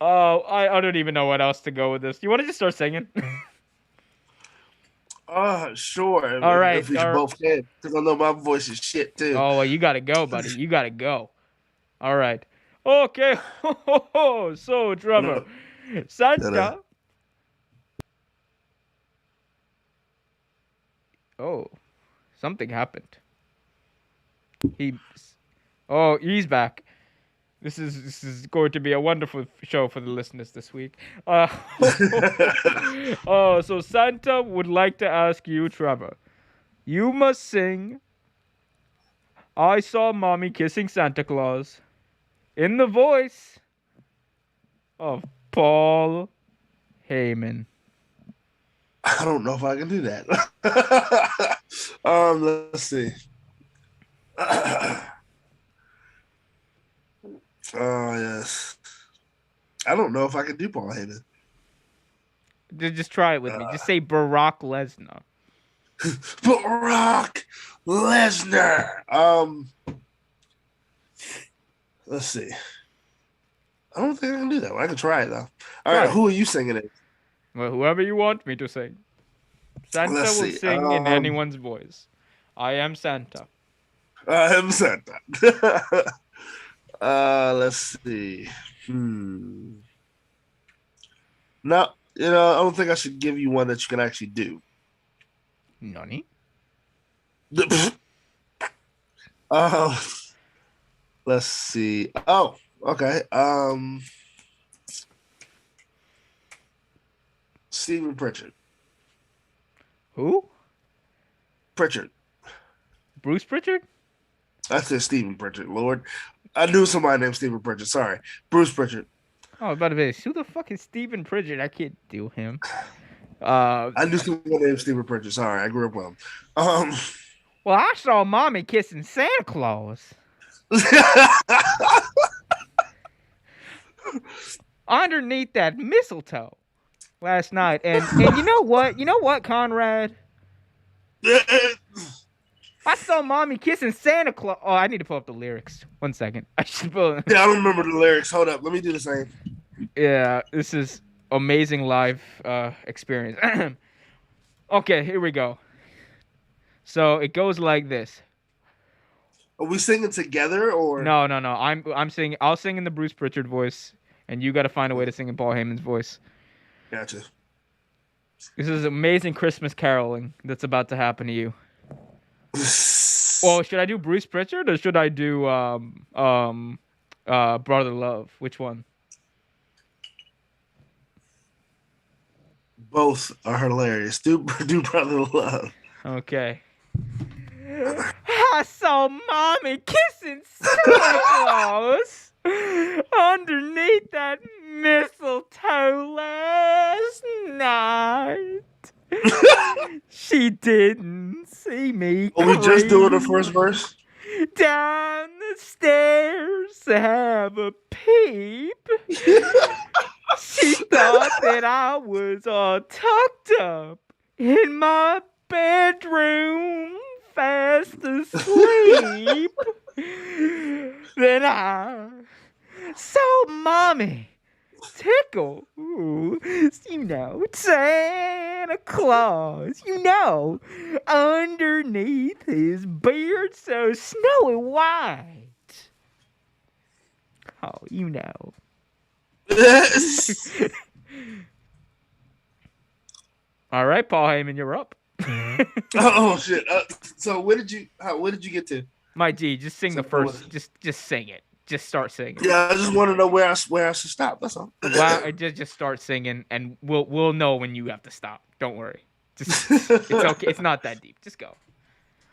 [SPEAKER 2] don't even know what else to go with this. Do you want to just start singing?
[SPEAKER 1] Sure.
[SPEAKER 2] All right,
[SPEAKER 1] If we both can, because I know my voice is shit too.
[SPEAKER 2] Oh, well, you gotta go, buddy. You gotta go. All right. Okay. So, Trevor, Santa. Oh, something happened. He's back. This is going to be a wonderful show for the listeners this week. So Santa would like to ask you, Trevor. You must sing "I Saw Mommy Kissing Santa Claus" in the voice of Paul Heyman.
[SPEAKER 1] I don't know if I can do that. Let's see. Oh yes. I don't know if I can do Paul Heyman.
[SPEAKER 2] Just try it with me. Just say Barack Lesnar.
[SPEAKER 1] Barack Lesnar. Let's see. I don't think I can do that. I can try it though. All right, who are you singing it?
[SPEAKER 2] Well, whoever you want me to sing. Santa will sing in anyone's voice. I am Santa.
[SPEAKER 1] I am Santa. Let's see. No, I don't think I should give you one that you can actually do.
[SPEAKER 2] Nani?
[SPEAKER 1] Let's see. Oh, okay. Stephen Pritchard.
[SPEAKER 2] Who?
[SPEAKER 1] Pritchard.
[SPEAKER 2] Bruce Pritchard?
[SPEAKER 1] I said Stephen Pritchard. Lord, I knew somebody named Stephen Pritchard. Sorry, Bruce Pritchard.
[SPEAKER 2] Oh, by the way, who the fuck is Stephen Pritchard? I can't do him.
[SPEAKER 1] I knew someone named Stephen Pritchard. Sorry, I grew up with him.
[SPEAKER 2] Well, I saw Mommy kissing Santa Claus underneath that mistletoe last night, and you know what, Conrad? I saw Mommy kissing Santa Claus. Oh, I need to pull up the lyrics. 1 second. I should pull.
[SPEAKER 1] Yeah, I don't remember the lyrics. Hold up, let me do the same.
[SPEAKER 2] Yeah, this is amazing live experience. Okay, here we go. So it goes like this.
[SPEAKER 1] Are we singing together or
[SPEAKER 2] No. I'm singing. I'll sing in the Bruce Pritchard voice, and you got to find a way to sing in Paul Heyman's voice.
[SPEAKER 1] Gotcha.
[SPEAKER 2] This is amazing Christmas caroling that's about to happen to you. Well, should I do Bruce Pritchard or should I do Brother Love? Which one?
[SPEAKER 1] Both are hilarious. Do Brother Love.
[SPEAKER 2] Okay. I saw Mommy kissing Santa Claus underneath that mistletoe last night. She didn't see me.
[SPEAKER 1] Are we just doing the first verse?
[SPEAKER 2] down the stairs to have a peep. She thought that I was all tucked up in my bedroom, fast asleep. Then I saw Mommy tickle, Santa Claus, underneath his beard so snowy white. Oh, All right, Paul Heyman, you're up.
[SPEAKER 1] Oh shit! So where did you get to?
[SPEAKER 2] My G, just sing the first. Just sing it. Just start singing.
[SPEAKER 1] Yeah, I just want to know where I should stop. That's all.
[SPEAKER 2] Wow, just start singing, and we'll know when you have to stop. Don't worry. It's okay. It's not that deep. Just go.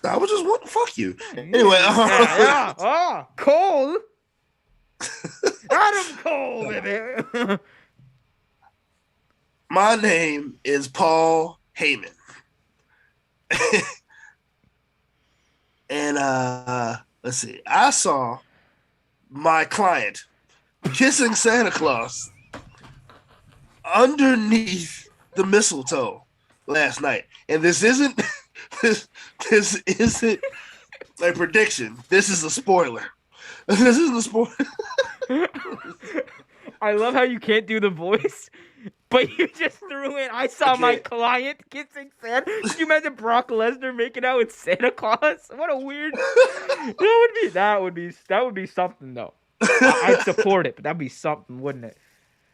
[SPEAKER 1] I was just wanting to fuck you. Anyway.
[SPEAKER 2] Yeah. Oh, Cole. Adam Cole, baby.
[SPEAKER 1] My name is Paul Heyman. And let's see. I saw my client kissing Santa Claus underneath the mistletoe last night. And this isn't this isn't a prediction. This is a spoiler. This isn't a spoiler.
[SPEAKER 2] I love how you can't do the voice, but you just threw in. I saw my client kissing Santa. Could you imagine Brock Lesnar making out with Santa Claus? What a weird. That would be something though. I'd support it, but that'd be something, wouldn't it?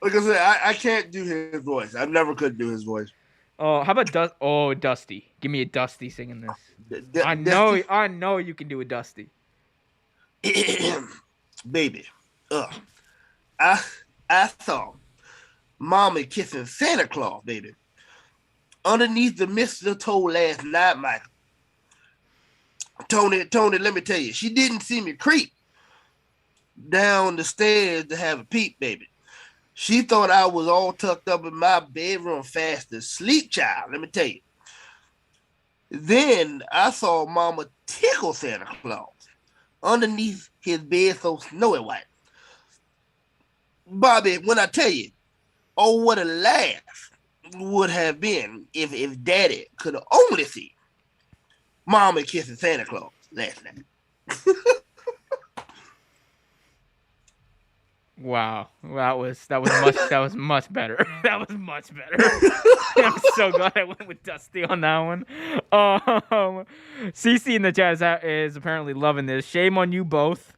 [SPEAKER 1] Like I said, I can't do his voice. I never could do his voice.
[SPEAKER 2] Oh, how about Dusty? Give me a Dusty singing this. I know you can do a Dusty.
[SPEAKER 1] Baby, I thought Mommy kissing Santa Claus, baby, underneath the mistletoe last night, Michael. Tony, let me tell you, she didn't see me creep down the stairs to have a peep, baby. She thought I was all tucked up in my bedroom fast asleep, child, let me tell you. Then I saw Mama tickle Santa Claus underneath his bed so snowy white. Bobby, when I tell you, oh, what a laugh would have been if Daddy could have only seen Mama kissing Santa Claus last night.
[SPEAKER 2] Wow, that was much better. That was much better. I'm so glad I went with Dusty on that one. CC in the chat is apparently loving this. Shame on you both.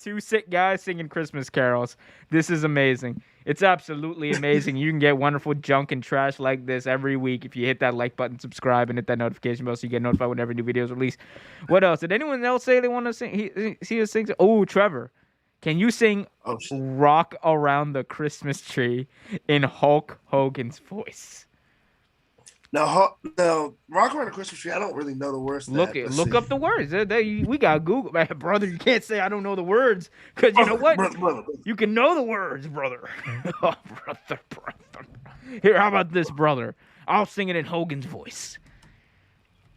[SPEAKER 2] Two sick guys singing Christmas carols. This is amazing. It's absolutely amazing. You can get wonderful junk and trash like this every week if you hit that like button, subscribe, and hit that notification bell so you get notified whenever new videos release. What else? Did anyone else say they want to sing? See us sing? Oh, Trevor. Can you sing Rock Around the Christmas Tree in Hulk Hogan's voice?
[SPEAKER 1] Now, Rock Around the Christmas Tree, I don't really know the words.
[SPEAKER 2] Look up the words. We got Google. Man, brother, you can't say I don't know the words. Because you know what?
[SPEAKER 1] Brother.
[SPEAKER 2] You can know the words, brother. Oh, brother. Here, how about this, brother? I'll sing it in Hogan's voice.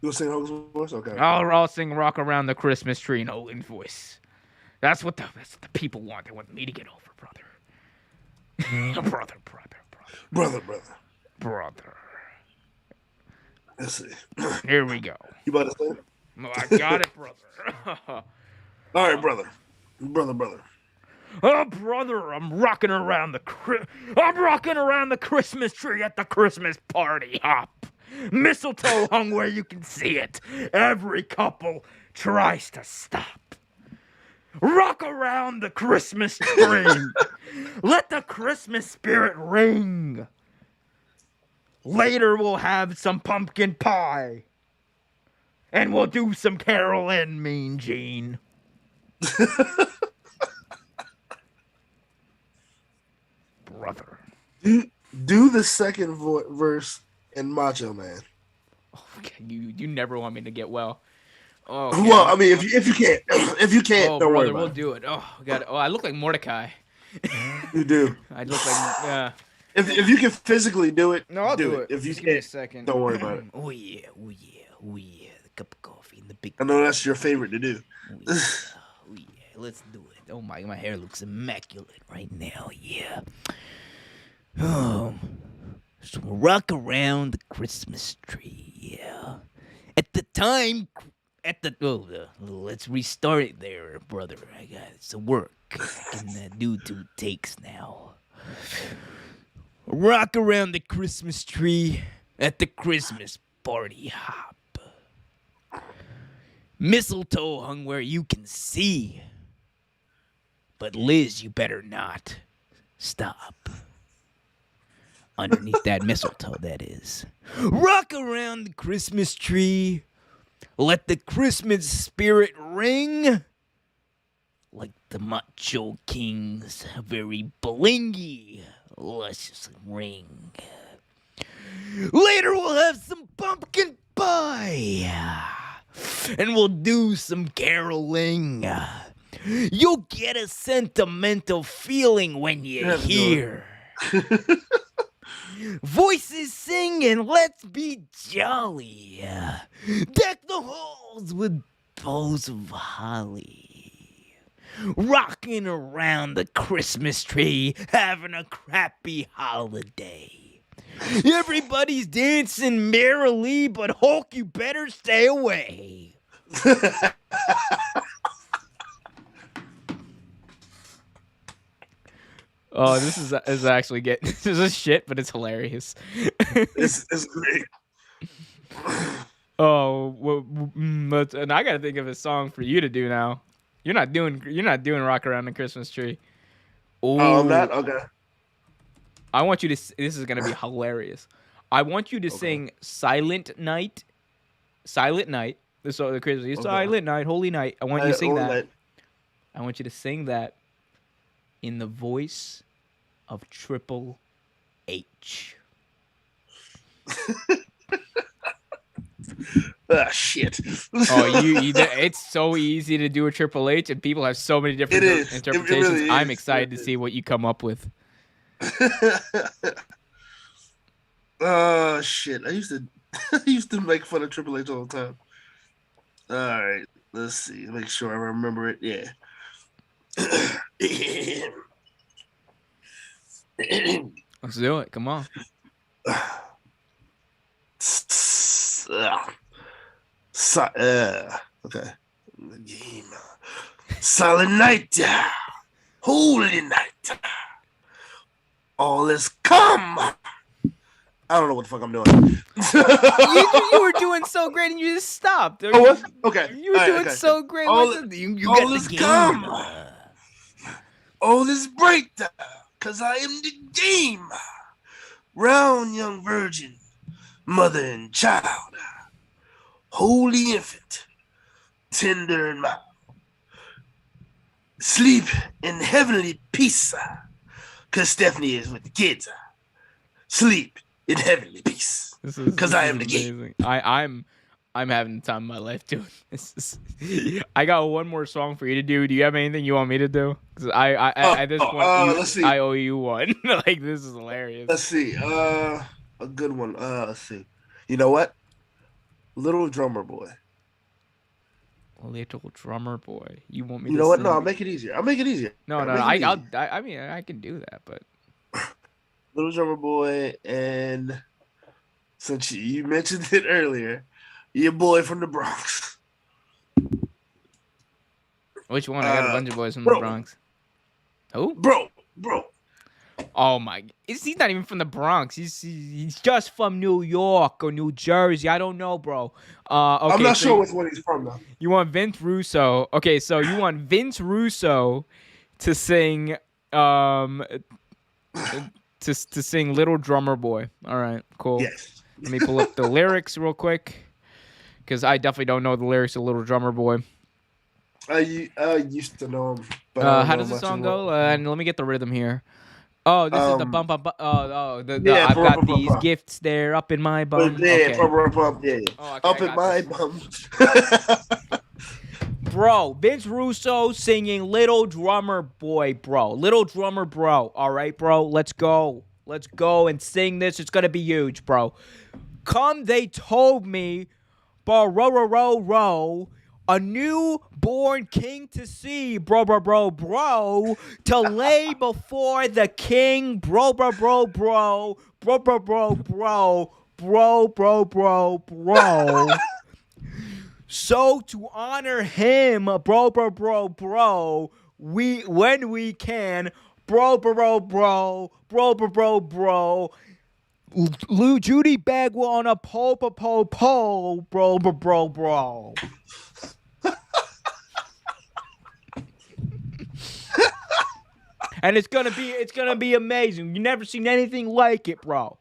[SPEAKER 1] You'll sing Hogan's voice? Okay.
[SPEAKER 2] I'll sing Rock Around the Christmas Tree in Hogan's voice. That's what the people want. They want me to get over, brother. Brother.
[SPEAKER 1] Let's see.
[SPEAKER 2] Here we go.
[SPEAKER 1] You about to say it?
[SPEAKER 2] Oh, I got it, brother.
[SPEAKER 1] All right, brother.
[SPEAKER 2] Oh, brother, I'm rocking around the Christmas tree at the Christmas party hop. Mistletoe hung where you can see it. Every couple tries to stop. Rock around the Christmas tree. Let the Christmas spirit ring. Later we'll have some pumpkin pie. And we'll do some caroling, Mean Gene. Brother.
[SPEAKER 1] Do the second verse in Macho Man.
[SPEAKER 2] Okay, you never want me to get well. Oh,
[SPEAKER 1] well, I mean, if you can't, don't
[SPEAKER 2] brother,
[SPEAKER 1] worry about
[SPEAKER 2] we'll
[SPEAKER 1] it.
[SPEAKER 2] do it. Oh, God. Oh, I look like Mordecai.
[SPEAKER 1] You do.
[SPEAKER 2] I look like, yeah.
[SPEAKER 1] If you can physically do it,
[SPEAKER 2] No, I'll do it.
[SPEAKER 1] If you
[SPEAKER 2] Just give me a
[SPEAKER 1] can't,
[SPEAKER 2] second.
[SPEAKER 1] don't worry about it.
[SPEAKER 3] Oh yeah. The cup of coffee in the big.
[SPEAKER 1] I know that's your favorite to do.
[SPEAKER 3] Oh yeah, oh yeah, let's do it. Oh my hair looks immaculate right now. Yeah. Oh, so rock around the Christmas tree. Yeah. At the time, let's restart it there, brother. I got some work. I can do 2 takes now. Rock around the Christmas tree at the Christmas party hop. Mistletoe hung where you can see. But Liz, you better not stop. Underneath that mistletoe, that is. Rock around the Christmas tree. Let the Christmas spirit ring. Like the Macho King's very blingy, luscious ring. Later we'll have some pumpkin pie. And we'll do some caroling. You'll get a sentimental feeling when you hear voices sing and let's be jolly. Deck the halls with boughs of holly. Rocking around the Christmas tree, having a crappy holiday. Everybody's dancing merrily, but Hulk, you better stay away. Oh, this is actually getting this is a shit, but it's hilarious.
[SPEAKER 1] It's great.
[SPEAKER 2] Oh, but and I gotta think of a song for you to do now. You're not doing rock around the Christmas tree.
[SPEAKER 1] Oh, I'm not? Okay.
[SPEAKER 2] I want you to. This is gonna be hilarious. I want you to sing "Silent Night." Silent Night. The Christmas.
[SPEAKER 1] Okay.
[SPEAKER 2] Silent Night, Holy Night. I want you to sing
[SPEAKER 1] Holy
[SPEAKER 2] that.
[SPEAKER 1] Night.
[SPEAKER 2] I want you to sing that in the voice of Triple H.
[SPEAKER 1] Ah, shit.
[SPEAKER 2] Oh, it's so easy to do a Triple H, and people have so many different
[SPEAKER 1] It is.
[SPEAKER 2] interpretations.
[SPEAKER 1] It really
[SPEAKER 2] I'm
[SPEAKER 1] is.
[SPEAKER 2] excited to see what you come up with.
[SPEAKER 1] Oh shit! I used to make fun of Triple H all the time. All right, let's see. Make sure I remember it. Yeah.
[SPEAKER 2] Let's do it. Come on.
[SPEAKER 1] Okay. Game. Silent night. Holy night. All is come. I don't know what the fuck I'm doing.
[SPEAKER 2] You were doing so great, and you just stopped.
[SPEAKER 1] Oh, what? Okay.
[SPEAKER 2] You were
[SPEAKER 1] All right,
[SPEAKER 2] doing
[SPEAKER 1] okay.
[SPEAKER 2] so great.
[SPEAKER 1] All,
[SPEAKER 2] You
[SPEAKER 1] all
[SPEAKER 2] got
[SPEAKER 1] is
[SPEAKER 2] the game.
[SPEAKER 1] come. All is bright, cause I am the game. Round young virgin, mother and child, holy infant, tender and mild. Sleep in heavenly peace, cause Stephanie is with the kids. Sleep in heavenly peace, cause I am the game.
[SPEAKER 2] I'm having the time of my life doing this. I got one more song for you to do. Do you have anything you want me to do? Because at this point,
[SPEAKER 1] let's see.
[SPEAKER 2] I owe you one. Like, this is hilarious.
[SPEAKER 1] Let's see. A good one. Let's see. You know what? Little Drummer Boy.
[SPEAKER 2] Little Drummer Boy. You want me?
[SPEAKER 1] You
[SPEAKER 2] to
[SPEAKER 1] know what?
[SPEAKER 2] sing?
[SPEAKER 1] No, I'll make it easier.
[SPEAKER 2] No. I mean, I can do that, but
[SPEAKER 1] Little Drummer Boy, and since you mentioned it earlier, your boy from the Bronx.
[SPEAKER 2] which one? I got a bunch of boys from
[SPEAKER 1] bro.
[SPEAKER 2] the Bronx. Who?
[SPEAKER 1] Bro.
[SPEAKER 2] Oh my! He's not even from the Bronx. He's just from New York or New Jersey. I don't know, bro. Okay,
[SPEAKER 1] I'm not
[SPEAKER 2] so
[SPEAKER 1] sure which one he's from, though.
[SPEAKER 2] You want Vince Russo? Okay, so you want Vince Russo to sing, to sing "Little Drummer Boy." All right, cool.
[SPEAKER 1] Yes.
[SPEAKER 2] Let me pull up the lyrics real quick, because I definitely don't know the lyrics of "Little Drummer Boy."
[SPEAKER 1] I used to know him. But I don't
[SPEAKER 2] How
[SPEAKER 1] know
[SPEAKER 2] does the
[SPEAKER 1] much
[SPEAKER 2] song
[SPEAKER 1] more.
[SPEAKER 2] go? And let me get the rhythm here. Oh, this is the bump.
[SPEAKER 1] yeah,
[SPEAKER 2] I've got
[SPEAKER 1] bump,
[SPEAKER 2] these
[SPEAKER 1] bump.
[SPEAKER 2] gifts there up in my bum.
[SPEAKER 1] Yeah,
[SPEAKER 2] Okay.
[SPEAKER 1] pump, yeah.
[SPEAKER 2] Oh, okay,
[SPEAKER 1] Up
[SPEAKER 2] I
[SPEAKER 1] in
[SPEAKER 2] got
[SPEAKER 1] my
[SPEAKER 2] this.
[SPEAKER 1] bum.
[SPEAKER 2] Bro, Vince Russo singing Little Drummer Boy, bro. Little Drummer Bro. All right, bro. Let's go. Let's go and sing this. It's going to be huge, bro. Come, they told me,
[SPEAKER 3] bro. A newborn king to see, bro, to lay before the king, bro. So to honor him, bro, when we can, bro. Lou Judy Bagwell on a pole, bro. And it's gonna be amazing. You never seen anything like it, bro.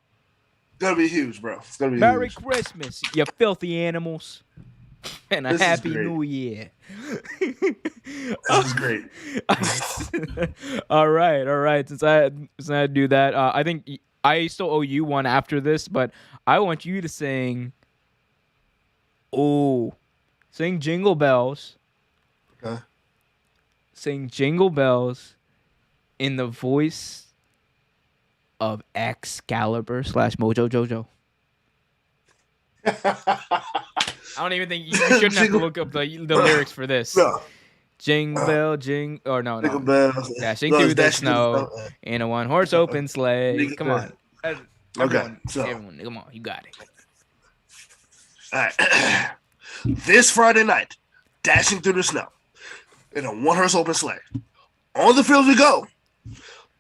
[SPEAKER 1] It's gonna be huge, bro. It's gonna be
[SPEAKER 3] Merry
[SPEAKER 1] huge.
[SPEAKER 3] Christmas, you filthy animals, and a
[SPEAKER 1] This is
[SPEAKER 3] happy
[SPEAKER 1] great.
[SPEAKER 3] New Year.
[SPEAKER 1] This is great.
[SPEAKER 3] All right. Since I do that, I think I still owe you one after this, but I want you to sing. Oh, sing Jingle Bells.
[SPEAKER 1] Okay.
[SPEAKER 3] Sing Jingle Bells in the voice of Excalibur / Mojo Jojo. I don't even think you shouldn't have to look up the lyrics for this.
[SPEAKER 1] No.
[SPEAKER 3] Jingle bell, no.
[SPEAKER 1] Jingle bells.
[SPEAKER 3] Dashing
[SPEAKER 1] No,
[SPEAKER 3] through
[SPEAKER 1] it's
[SPEAKER 3] the
[SPEAKER 1] dashing through
[SPEAKER 3] snow
[SPEAKER 1] the snow.
[SPEAKER 3] in a one-horse open sleigh.
[SPEAKER 1] Jingle
[SPEAKER 3] Come
[SPEAKER 1] bell.
[SPEAKER 3] on.
[SPEAKER 1] Okay, so.
[SPEAKER 3] Everyone, come on, you got it.
[SPEAKER 1] All right. This Friday night, dashing through the snow in a one-horse open sleigh. On the fields we go,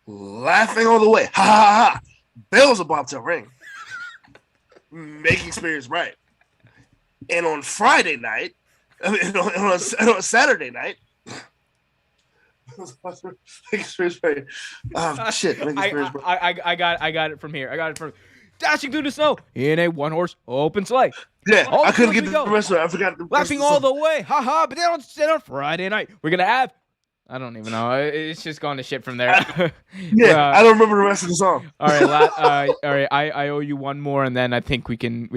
[SPEAKER 1] laughing all the way. Ha ha ha ha. Bells about to ring, making spirits bright. And on Friday night, on Saturday night, making spirits bright. Shit, making spirits bright.
[SPEAKER 3] I got it from here. Dashing through the snow in a one-horse open sleigh.
[SPEAKER 1] Yeah,
[SPEAKER 3] all
[SPEAKER 1] I
[SPEAKER 3] the
[SPEAKER 1] couldn't
[SPEAKER 3] fields
[SPEAKER 1] get
[SPEAKER 3] we
[SPEAKER 1] the
[SPEAKER 3] go.
[SPEAKER 1] rest of it. I forgot the rest
[SPEAKER 3] Laughing
[SPEAKER 1] of the
[SPEAKER 3] all
[SPEAKER 1] song.
[SPEAKER 3] the way. Ha ha. But then on Friday night, we're going to have. I don't even know. It's just gone to shit from there.
[SPEAKER 1] Yeah, I don't remember the rest of the song.
[SPEAKER 3] All right, all right. I owe you one more, and then I think we can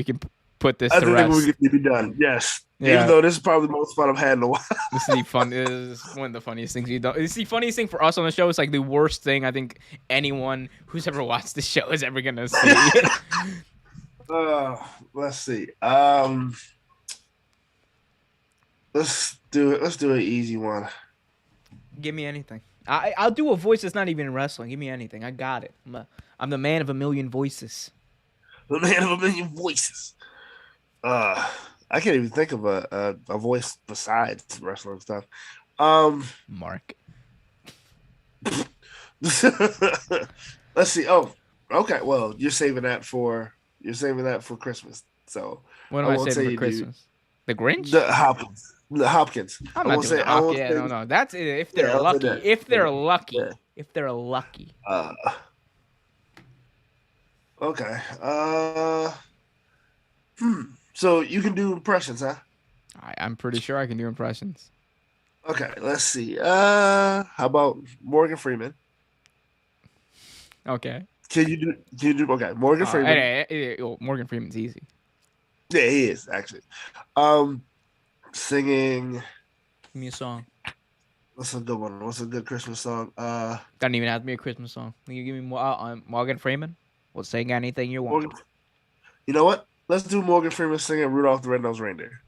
[SPEAKER 3] put this
[SPEAKER 1] I
[SPEAKER 3] to
[SPEAKER 1] think
[SPEAKER 3] rest.
[SPEAKER 1] we can be done. Yes.
[SPEAKER 3] Yeah.
[SPEAKER 1] Even though this is probably the most fun I've had in a while.
[SPEAKER 3] This is one of the funniest things we've done. It's the funniest thing for us on the show. It's like the worst thing I think anyone who's ever watched the show is ever gonna see.
[SPEAKER 1] Let's see. Let's do it. Let's do an easy one.
[SPEAKER 3] Give me anything. I'll do a voice that's not even in wrestling. Give me anything. I got it. I'm the man of a million voices.
[SPEAKER 1] The man of a million voices. I can't even think of a voice besides wrestling stuff.
[SPEAKER 3] Mark.
[SPEAKER 1] Let's see. Oh, okay. Well, you're saving that for Christmas. So
[SPEAKER 3] What am I saving for Christmas? The Grinch?
[SPEAKER 1] The Hopkins.
[SPEAKER 3] I'm not doing the Hopkins. Yeah, no. That's it. If they're lucky. If they're lucky.
[SPEAKER 1] Yeah.
[SPEAKER 3] If they're lucky.
[SPEAKER 1] Okay. So you can do impressions, huh?
[SPEAKER 3] I'm pretty sure I can do impressions.
[SPEAKER 1] Okay, let's see. How about Morgan Freeman?
[SPEAKER 3] Okay.
[SPEAKER 1] Can you do okay, Morgan Freeman.
[SPEAKER 3] Morgan Freeman's easy.
[SPEAKER 1] Yeah, he is actually. Singing.
[SPEAKER 3] Give me a song.
[SPEAKER 1] What's a good one? What's a good Christmas song?
[SPEAKER 3] Doesn't even have to be a Christmas song. Can you give me more Morgan Freeman? We'll sing anything you want.
[SPEAKER 1] You know what? Let's do Morgan Freeman singing Rudolph the Red-Nosed Reindeer.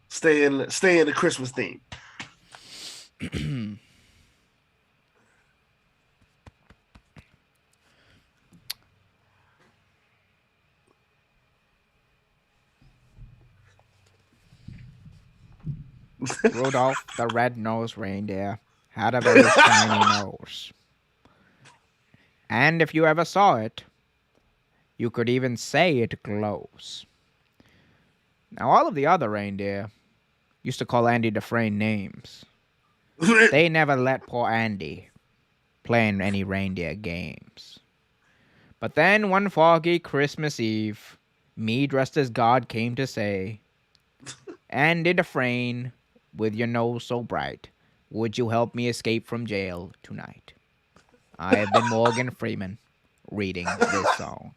[SPEAKER 1] Stay in the Christmas theme.
[SPEAKER 3] Rudolph the Red-Nosed Reindeer had a very shiny nose. And if you ever saw it, you could even say it glows. Now, all of the other reindeer used to call Andy Dufresne names. They never let poor Andy play in any reindeer games. But then one foggy Christmas Eve, me dressed as God came to say, Andy Dufresne, with your nose so bright, would you help me escape from jail tonight? I have been Morgan Freeman, reading this song.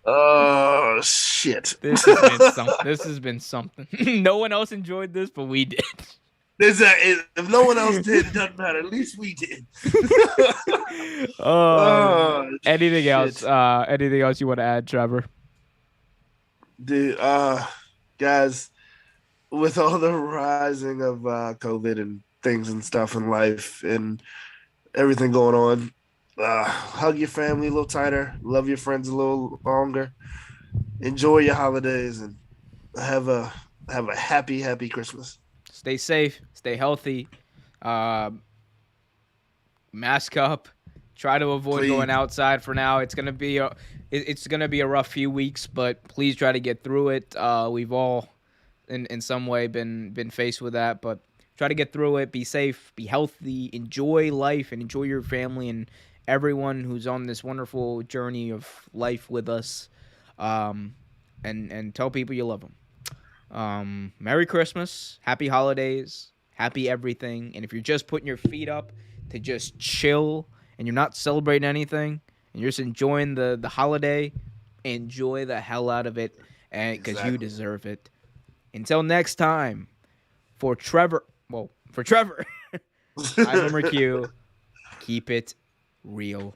[SPEAKER 1] Oh shit!
[SPEAKER 3] This has been something. No one else enjoyed this, but we did.
[SPEAKER 1] If no one else did, it doesn't matter. At least we did.
[SPEAKER 3] Anything else?
[SPEAKER 1] Shit.
[SPEAKER 3] Anything else you want to add, Trevor?
[SPEAKER 1] Dude, guys, with all the rising of COVID and things and stuff in life and everything going on, hug your family a little tighter, love your friends a little longer, enjoy your holidays, and have a happy Christmas.
[SPEAKER 3] Stay safe. Stay healthy. Uh, Mask up. Try to avoid
[SPEAKER 1] Please.
[SPEAKER 3] going outside for now. It's gonna be a rough few weeks, but please try to get through it. We've all, in some way, been faced with that, but try to get through it. Be safe. Be healthy. Enjoy life and enjoy your family and everyone who's on this wonderful journey of life with us. And tell people you love them. Merry Christmas. Happy holidays. Happy everything. And if you're just putting your feet up to just chill and you're not celebrating anything and you're just enjoying the holiday, enjoy the hell out of it because you deserve it. Until next time, for Trevor, I'm Homer Q. Keep it real.